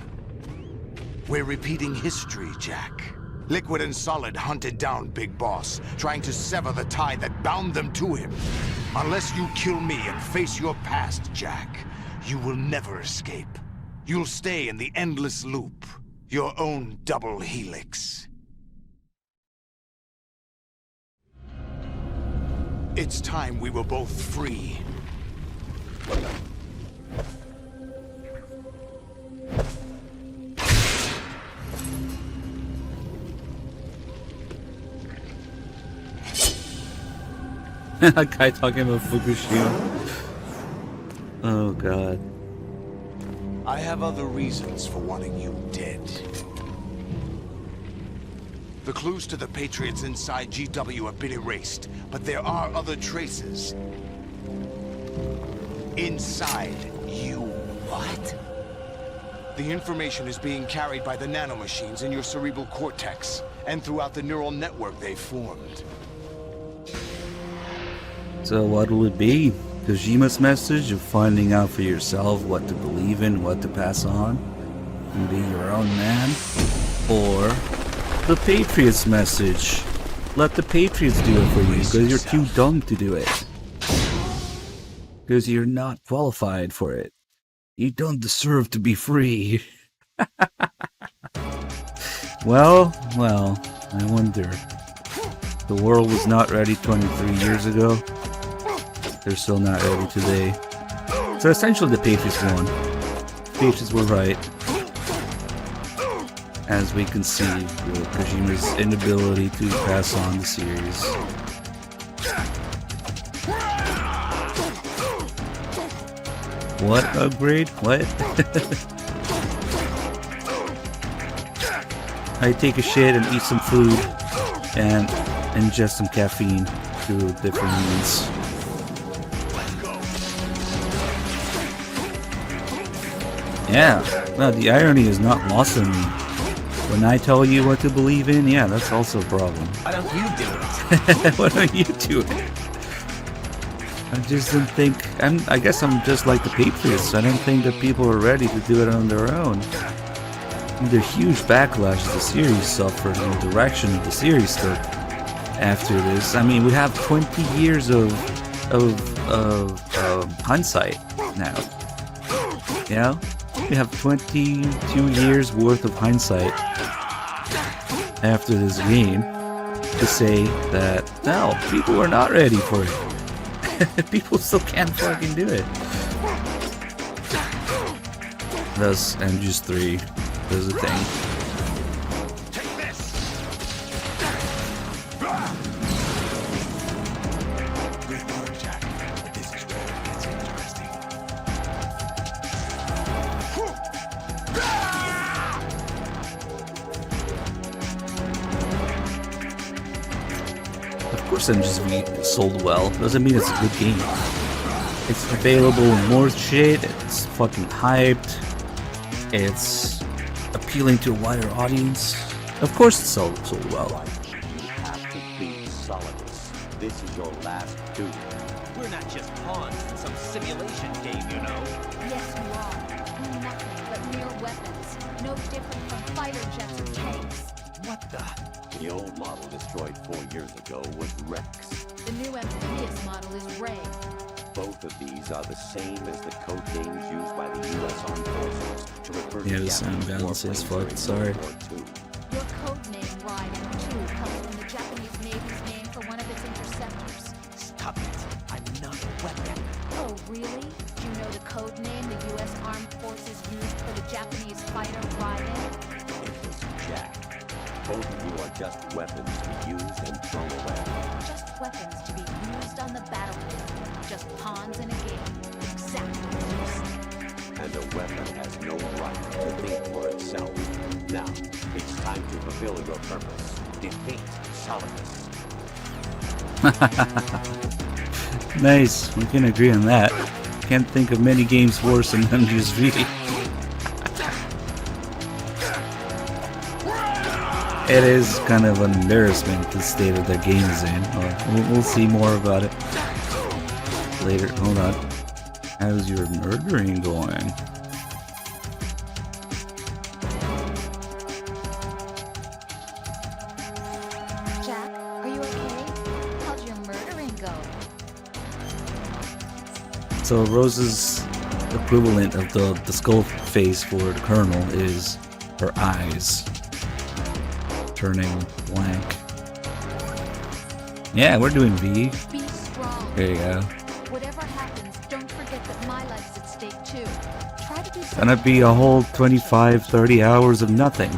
We're repeating history, Jack. Liquid and Solid hunted down Big Boss, trying to sever the tie that bound them to him. Unless you kill me and face your past, Jack, you will never escape. You'll stay in the endless loop. Your own double helix. It's time we were both free. A guy talking about Fukushima. Oh god. I have other reasons for wanting you dead. The clues to the Patriots inside GW have been erased, but there are other traces. Inside you. What? The information is being carried by the nanomachines in your cerebral cortex, and throughout the neural network they formed. So what will it be? Kojima's message of finding out for yourself what to believe in, what to pass on, and be your own man? Or the Patriots message? Let the Patriots do it for you because you're too dumb to do it. Because you're not qualified for it. You don't deserve to be free. Well, I wonder. The world was not ready 23 years ago. They're still not ready today. So essentially the Patriots won. Patriots were right. As we can see with Kojima's inability to pass on the series. What upgrade? What? I take a shit and eat some food and ingest some caffeine through different means. Yeah, well, the irony is not lost on me. When I tell you what to believe in, yeah, that's also a problem. Why don't you do it? Why don't you do it? I just don't think... I guess I'm just like the Patriots. I don't think that people are ready to do it on their own. The huge backlash the series suffered and the direction the series took after this. I mean, we have 20 years of hindsight now. You know? We have 22 years worth of hindsight after this game to say that, no, people are not ready for it. People still can't fucking do it. Thus, MGS 3 is a thing. course MGS sold well. Doesn't mean it's a good game. It's available in more shit. It's fucking hyped. It's appealing to a wider audience. Of course it sold well. You have to beat Solidus. This is your last duty. We're not just pawns in some simulation game, you know. Yes, you are. We're nothing but mere weapons. No different from fighter jets or tanks. What the? The old model destroyed 4 years ago was Rex. The new amphibious model is Ray. Both of these are the same as the code names used by the U.S. Armed Forces to refer to Yeah, the sound balance is fucked, sorry. Your code name, Raiden 2, comes from the Japanese Navy's name for one of its interceptors. Stop it. I'm not a weapon. Oh, really? Do you know the code name the U.S. Armed Forces used for the Japanese fighter Raiden? It was Jack. Both of you are just weapons to be used and thrown away. Just weapons to be used on the battlefield. Just pawns in a game. Exactly what you said. And a weapon has no right to think for itself. Now, it's time to fulfill your purpose. Defeat Solidus. Nice, we can agree on that. Can't think of many games worse than MGS-V. It is kind of an embarrassment, the state of the game is in. We'll see more about it later. Hold on. How's your murdering going? Jack, are you okay? How'd your murdering go? So Rose's equivalent of the skull face for the Colonel is her eyes turning blank. Yeah, we're doing V. Be strong. There you go. Whatever happens, don't forget that my life's at stake too. Try to do something. Gonna be a whole 25-30 hours of nothing.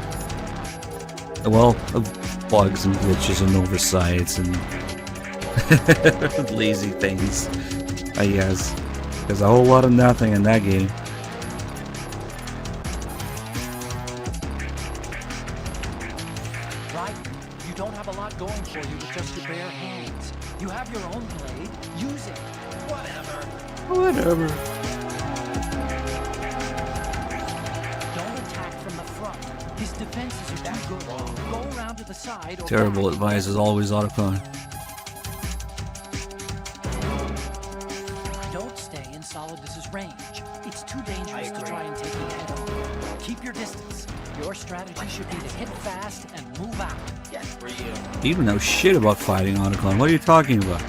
Well, of bugs and glitches and oversights and lazy things, I guess. There's a whole lot of nothing in that game. Right? You don't have a lot going for you with just your bare hands. You have your own blade. Use it. Whatever. Don't attack from the front. His defenses are too good. Go around to the side or Terrible back. advice is always Otacon. Don't stay in Solidus's range. It's too dangerous to try and take it head on. Keep your distance. Your strategy should be to hit fast and move out. Get real. You don't know shit about fighting Otacon. What are you talking about?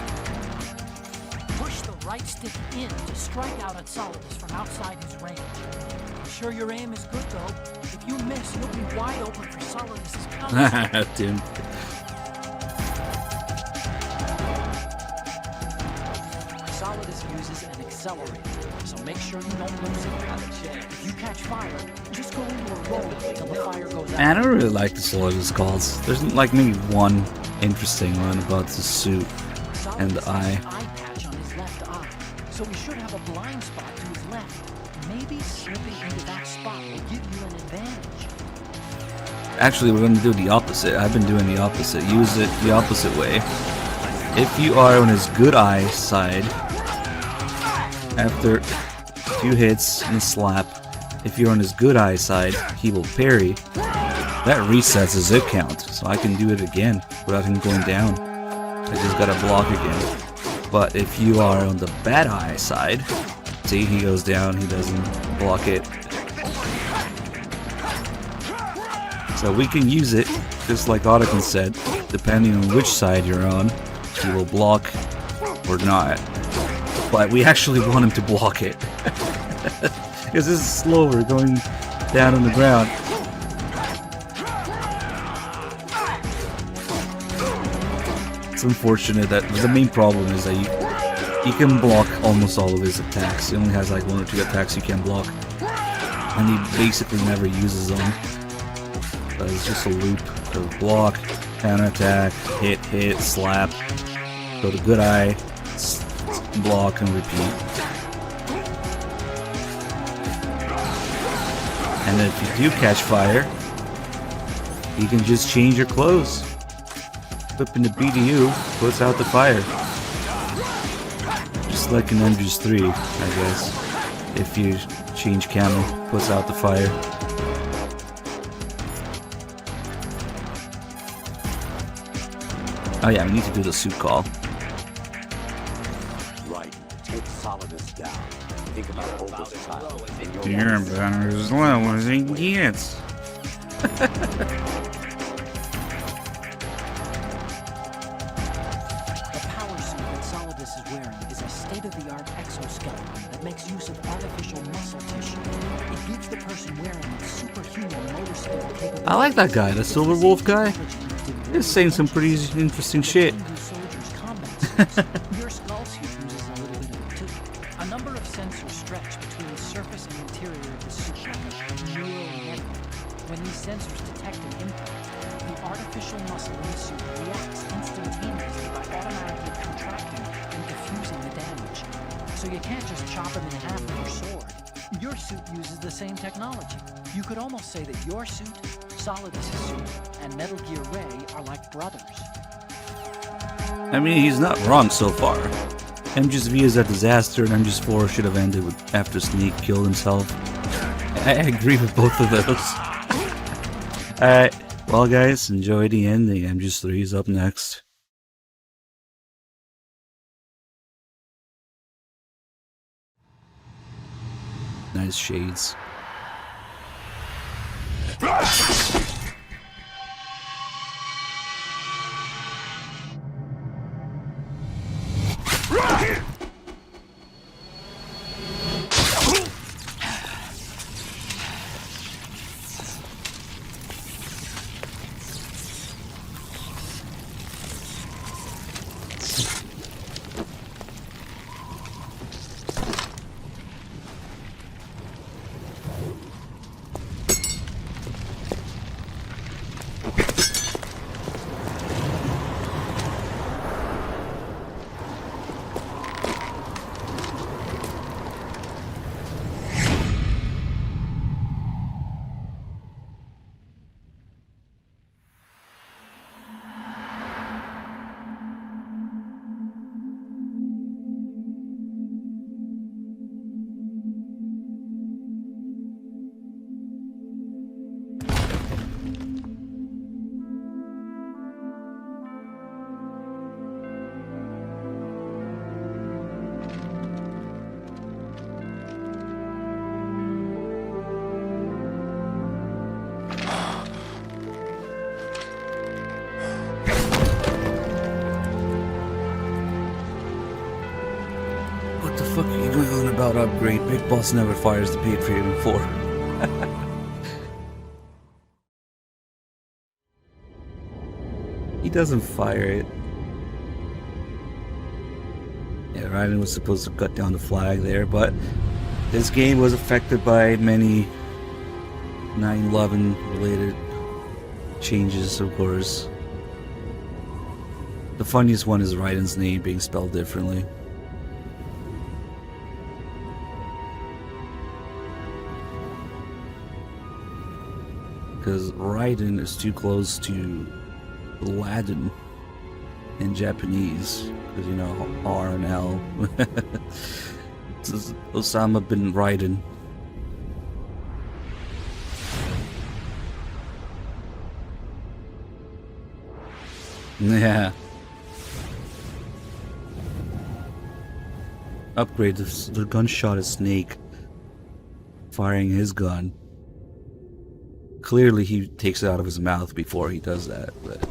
Push the right stick in to strike out at Solidus from outside his range. I'm sure your aim is good though. If you miss, you'll be wide open for Solidus's counter. Dude. Solidus uses an accelerator, so make sure you don't lose it. If you catch fire, just go into a roll until the fire goes out. Man, I don't really like the Solidus calls. There's like maybe one interesting one about the suit and the eye. Eye patch on his left eye, so he should have a blind spot to his left. Maybe slipping into that spot will give you an advantage. Actually, we're going to do the opposite. I've been doing the opposite. Use it the opposite way. If you are on his good eye side, after 2 hits and a slap, if you're on his good eye side, he will parry. That resets his hit count, so I can do it again without him going down. I just gotta block again. But if you are on the bad eye side, see, he goes down, he doesn't block it. So we can use it, just like Otacon said, depending on which side you're on, he will block or not. But we actually want him to block it. Because this is slower going down on the ground. It's unfortunate that the main problem is that you can block almost all of his attacks. He only has like 1 or 2 attacks you can block. And he basically never uses them. But it's just a loop of block, counterattack, hit, slap, go to good eye, block and repeat. And if you do catch fire, you can just change your clothes. Flipping the BDU puts out the fire. Just like in Enders 3, I guess. If you change camo, puts out the fire. Oh yeah, we need to do the suit call. Right. Take Solidus down. Think about Olga's child and your You're about as low as it gets. The power suit that Solidus is wearing is a state-of-the-art exoskeleton that makes use of artificial muscle tissue. It gives the person wearing it superhuman motor skill capabilities. I like that guy, the Silver Wolf guy. He's saying some pretty interesting shit. Your skull suit uses a little bit of it too. A number of sensors stretch between the surface and interior of the suit like a neural network. When these sensors detect an impact, the artificial muscle in the suit reacts instantaneously by automatically contracting and diffusing the damage. So you can't just chop him in half with your sword. Your suit uses the same technology. You could almost say that your suit, Solidus' suit, and Metal Gear Ray are like brothers. I mean, he's not wrong so far. MGS-V is a disaster, and MGS-4 should have ended with after Snake killed himself. I agree with both of those. Alright, well guys, enjoy the ending. MGS-3 is up next. Nice shades. What the fuck are you going on about upgrade? Big Boss never fires the Patriot before. He doesn't fire it. Yeah, Raiden was supposed to cut down the flag there, but this game was affected by many 9/11 related changes, of course. The funniest one is Raiden's name being spelled differently. Because Raiden is too close to Latin in Japanese, because you know R and L. It's Osama bin Raiden. Yeah. Upgrade the gunshot is Snake firing his gun. Clearly he takes it out of his mouth before he does that, but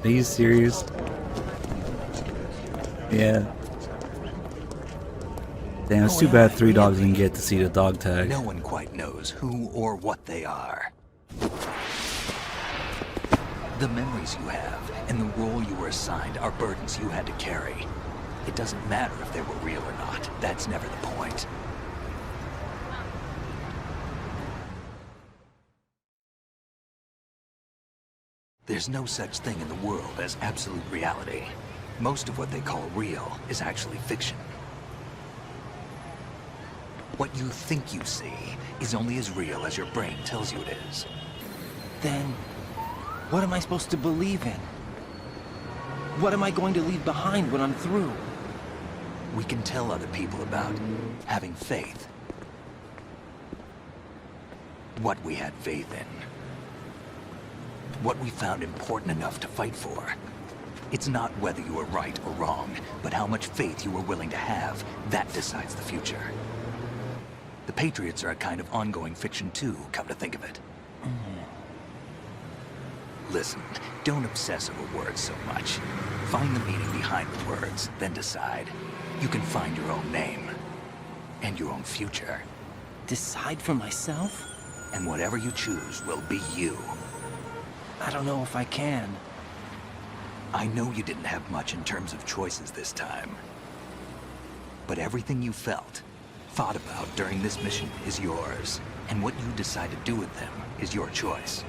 are you serious? Yeah. Damn, it's too bad Three Dogs didn't get to see the dog tag. No one quite knows who or what they are. The memories you have and the role you were assigned are burdens you had to carry. It doesn't matter if they were real or not. That's never the point. There's no such thing in the world as absolute reality. Most of what they call real is actually fiction. What you think you see is only as real as your brain tells you it is. Then, what am I supposed to believe in? What am I going to leave behind when I'm through? We can tell other people about having faith. What we had faith in. What we found important enough to fight for. It's not whether you were right or wrong, but how much faith you were willing to have. That decides the future. The Patriots are a kind of ongoing fiction too, come to think of it. Listen, don't obsess over words so much. Find the meaning behind the words, then decide. You can find your own name. And your own future. Decide for myself? And whatever you choose will be you. I don't know if I can. I know you didn't have much in terms of choices this time. But everything you felt, thought about during this mission is yours. And what you decide to do with them is your choice.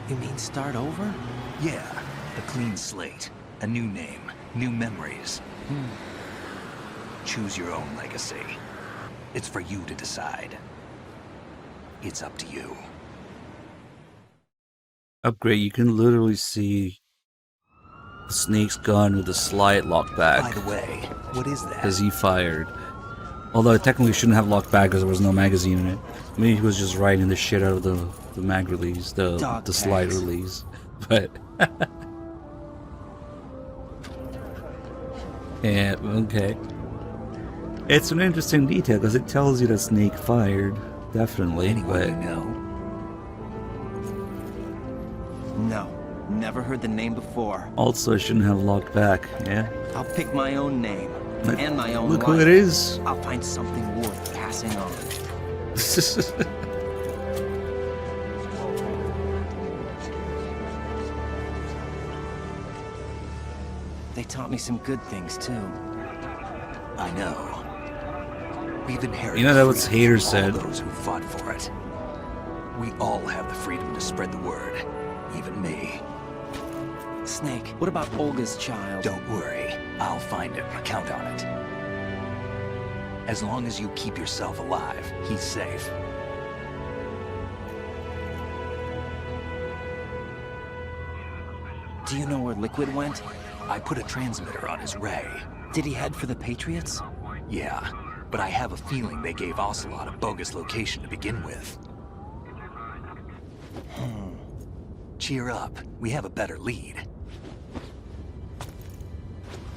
You mean start over? Yeah, a clean slate, a new name, new memories. Choose your own legacy. It's for you to decide. It's up to you. Upgrade, you can literally see Snake's gun with a slide lockback. By the way, what is that? Because he fired. Although it technically shouldn't have locked back because there was no magazine in it. I mean, he was just riding the shit out of the mag release, the slide release. But yeah, okay. It's an interesting detail because it tells you that Snake fired, definitely. Anyway, but no, never heard the name before. Also, it shouldn't have locked back. Yeah. I'll pick my own name and my own Look life. who it is. I'll find something worth passing on. They taught me some good things too. I know. We've inherited. You know, that was freedom haters from all said. those who fought for it. We all have the freedom to spread the word, even me. Snake, what about Olga's child? Don't worry, I'll find him. Count on it. As long as you keep yourself alive, he's safe. Do you know where Liquid went? I put a transmitter on his ray. Did he head for the Patriots? Yeah, but I have a feeling they gave Ocelot a bogus location to begin with. Cheer up, we have a better lead.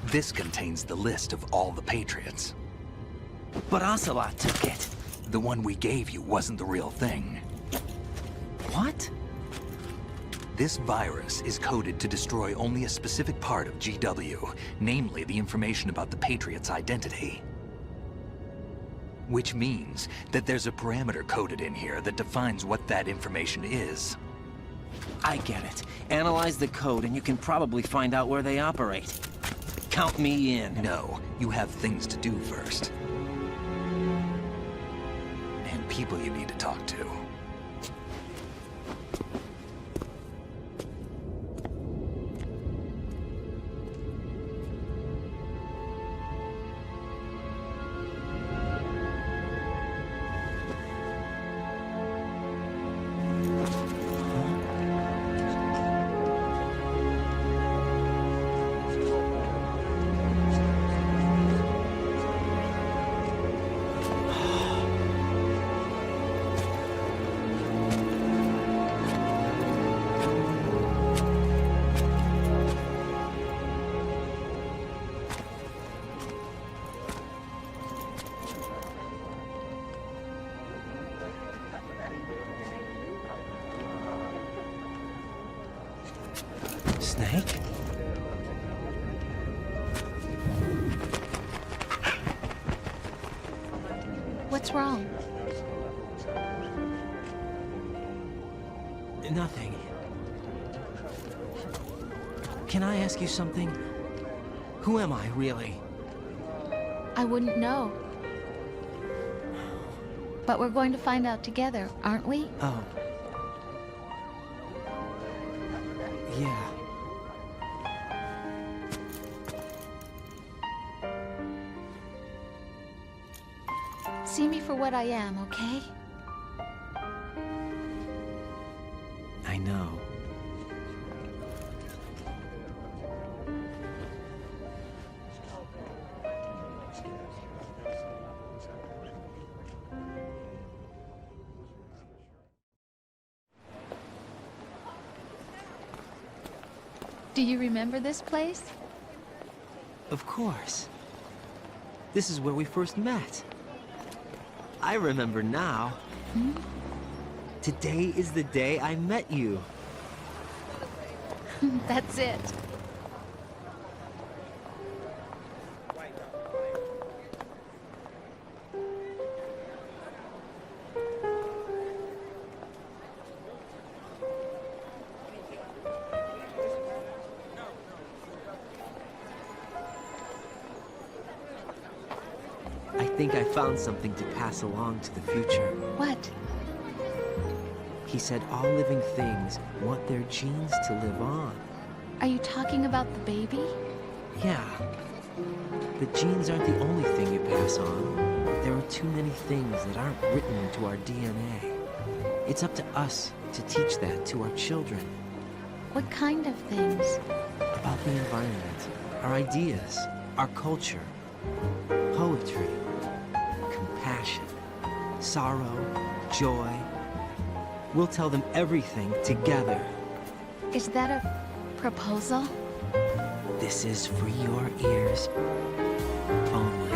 This contains the list of all the Patriots. But Ocelot took it. The one we gave you wasn't the real thing. What? This virus is coded to destroy only a specific part of GW, namely the information about the Patriots' identity. Which means that there's a parameter coded in here that defines what that information is. I get it. Analyze the code and you can probably find out where they operate. Count me in. No, you have things to do first. And people you need to talk to. Snake? What's wrong? Nothing. Can I ask you something? Who am I, really? I wouldn't know. But we're going to find out together, aren't we? Oh. Yeah. See me for what I am, okay? I know. Do you remember this place? Of course. This is where we first met. I remember now. Hmm? Today is the day I met you. That's it. I think I found something to pass along to the future. What? He said all living things want their genes to live on. Are you talking about the baby? Yeah. The genes aren't the only thing you pass on. There are too many things that aren't written into our DNA. It's up to us to teach that to our children. What kind of things? About the environment, our ideas, our culture, poetry, compassion, sorrow, joy. We'll tell them everything together. Is that a proposal? This is for your ears only.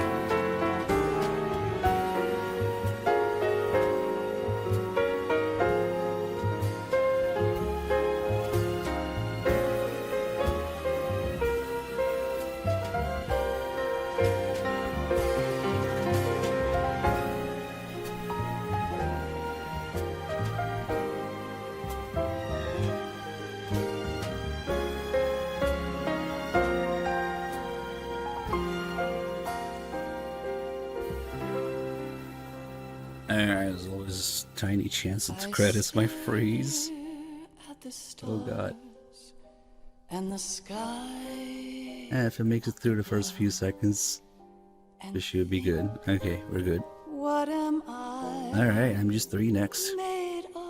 There's always a tiny chance that the credits might freeze. Oh god. And the sky. If it makes it through the first few seconds, this should be good. Okay, we're good. What am I? Alright, I'm just 3 next. Made of?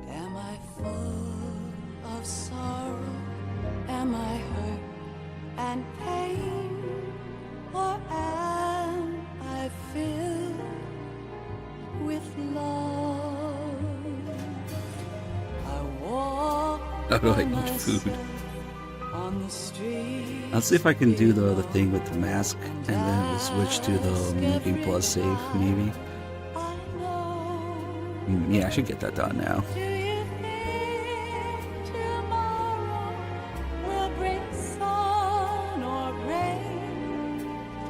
Am I full of sorrow? Am I hurt and pain? Or am I filled with love? I walk How do I by eat food? myself on the street. I'll see if I can do the thing with the mask and then we'll switch to the Movie Plus save, maybe. Yeah, I should get that done now. Do you think tomorrow will bring sun or rain?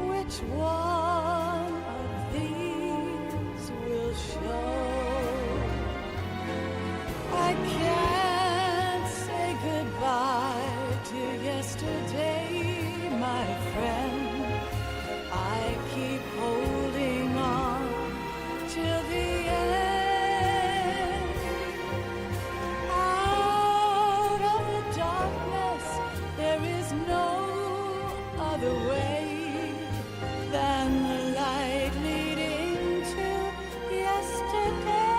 Which one of these will show? I can't say goodbye to yesterday, my friend. I keep holding on till the end. Out of the darkness, there is no other way than the light leading to yesterday.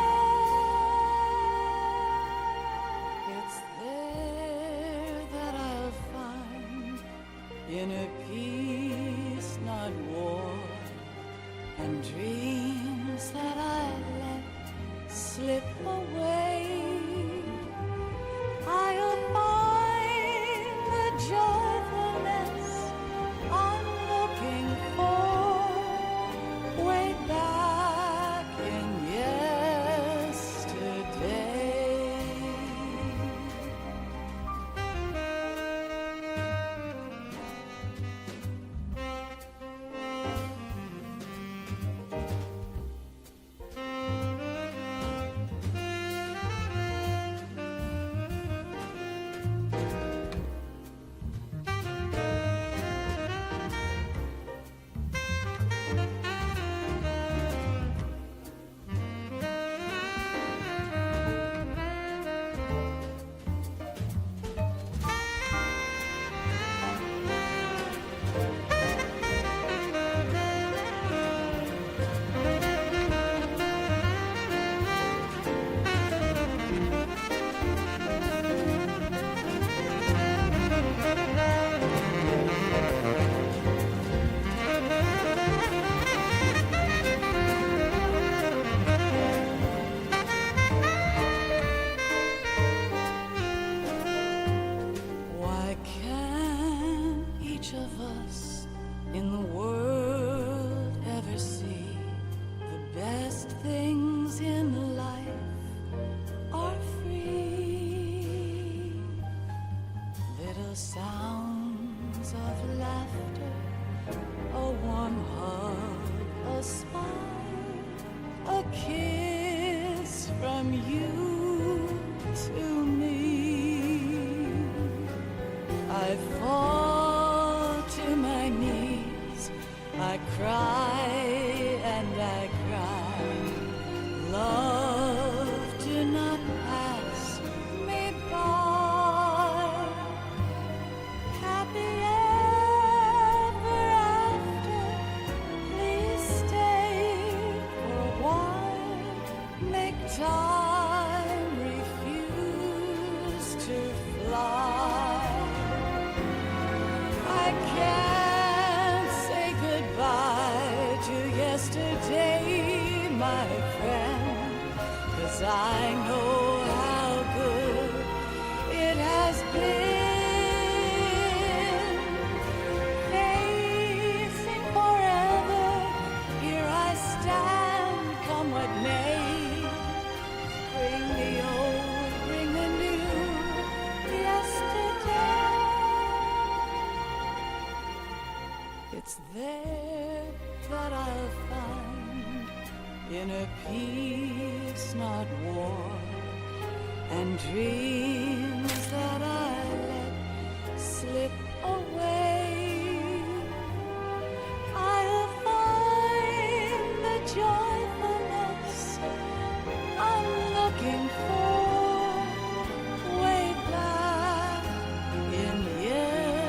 It's there that I'll find inner peace, not war, and dreams that I let slip away. I'll find the joyfulness I'm looking for way back in yesterday. the sounds of laughter, a warm hug, a smile, a kiss from you to me. I fall to my knees, I cry and I cry. Love, do not pass me by. Happy ever after, please stay for a while. Make time refuse to fly. I can't say goodbye to yesterday, my friend, 'cause I know how good it has been. Facing forever, here I stand, come what may. Bring the old, bring the new, yesterday. It's there that I'll find inner peace, not war, and dreams that I let slip away. I'll find the joyfulness I'm looking for way back in yesterday.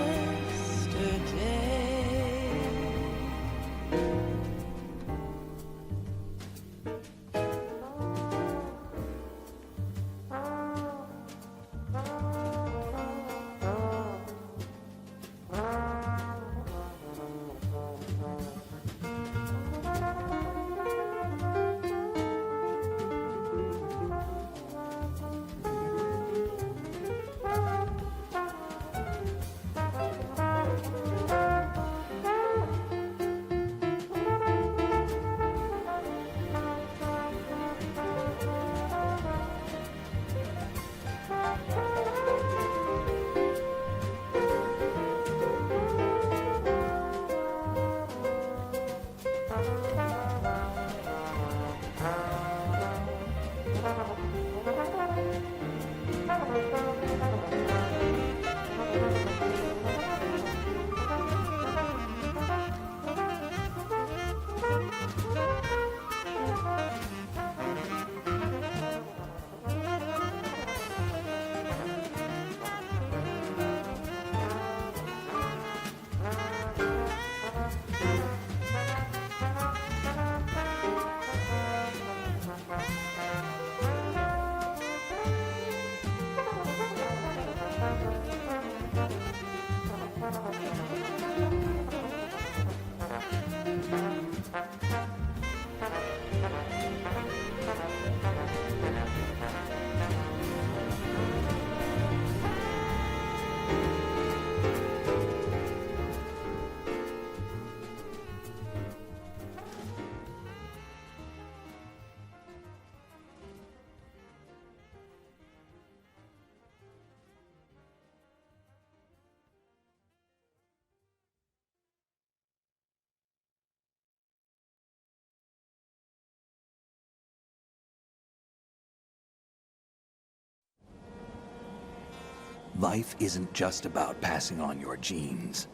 Life isn't just about passing on your genes.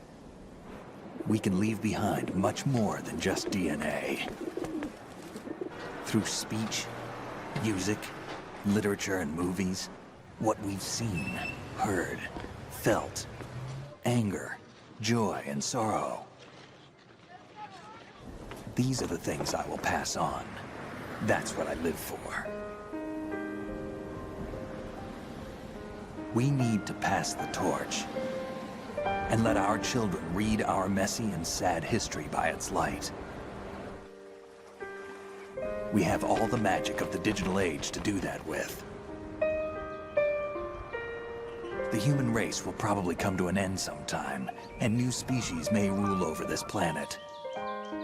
We can leave behind much more than just DNA. Through speech, music, literature, and movies, what we've seen, heard, felt, anger, joy, and sorrow. These are the things I will pass on. That's what I live for. We need to pass the torch and let our children read our messy and sad history by its light. We have all the magic of the digital age to do that with. The human race will probably come to an end sometime, and new species may rule over this planet.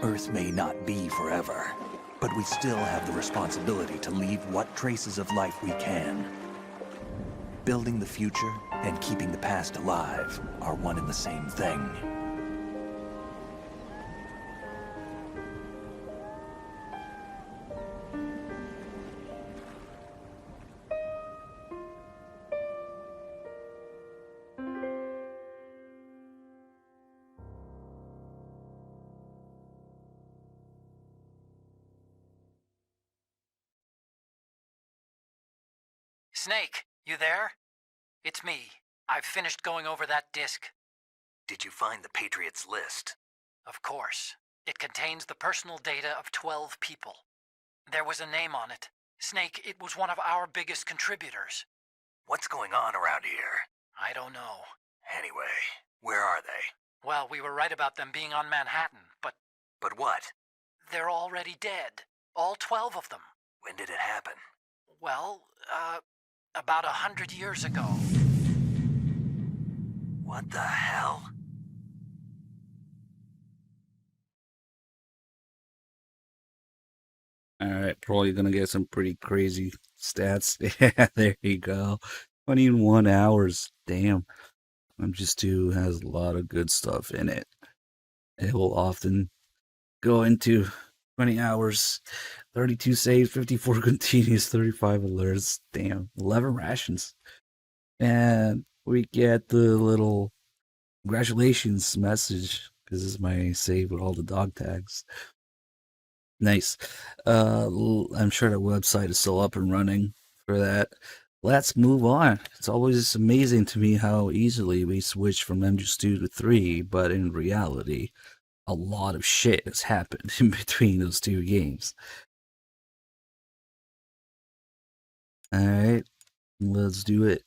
Earth may not be forever, but we still have the responsibility to leave what traces of life we can. Building the future and keeping the past alive are one and the same thing. Snake, you there? It's me. I've finished going over that disk. Did you find the Patriots list? Of course. It contains the personal data of 12 people. There was a name on it. Snake, it was one of our biggest contributors. What's going on around here? I don't know. Anyway, where are they? Well, we were right about them being on Manhattan, but... But what? They're already dead. All 12 of them. When did it happen? Well, about 100 years ago. What the hell? Alright, probably gonna get some pretty crazy stats. Yeah, there you go. 21 hours. Damn. MGS2 has a lot of good stuff in it. It will often go into 20 hours, 32 saves, 54 continues, 35 alerts. Damn, 11 rations. And we get the little congratulations message because this is my save with all the dog tags. Nice. I'm sure the website is still up and running for that. Let's move on. It's always amazing to me how easily we switch from MGS2 to 3, but in reality, a lot of shit has happened in between those two games. Alright, let's do it.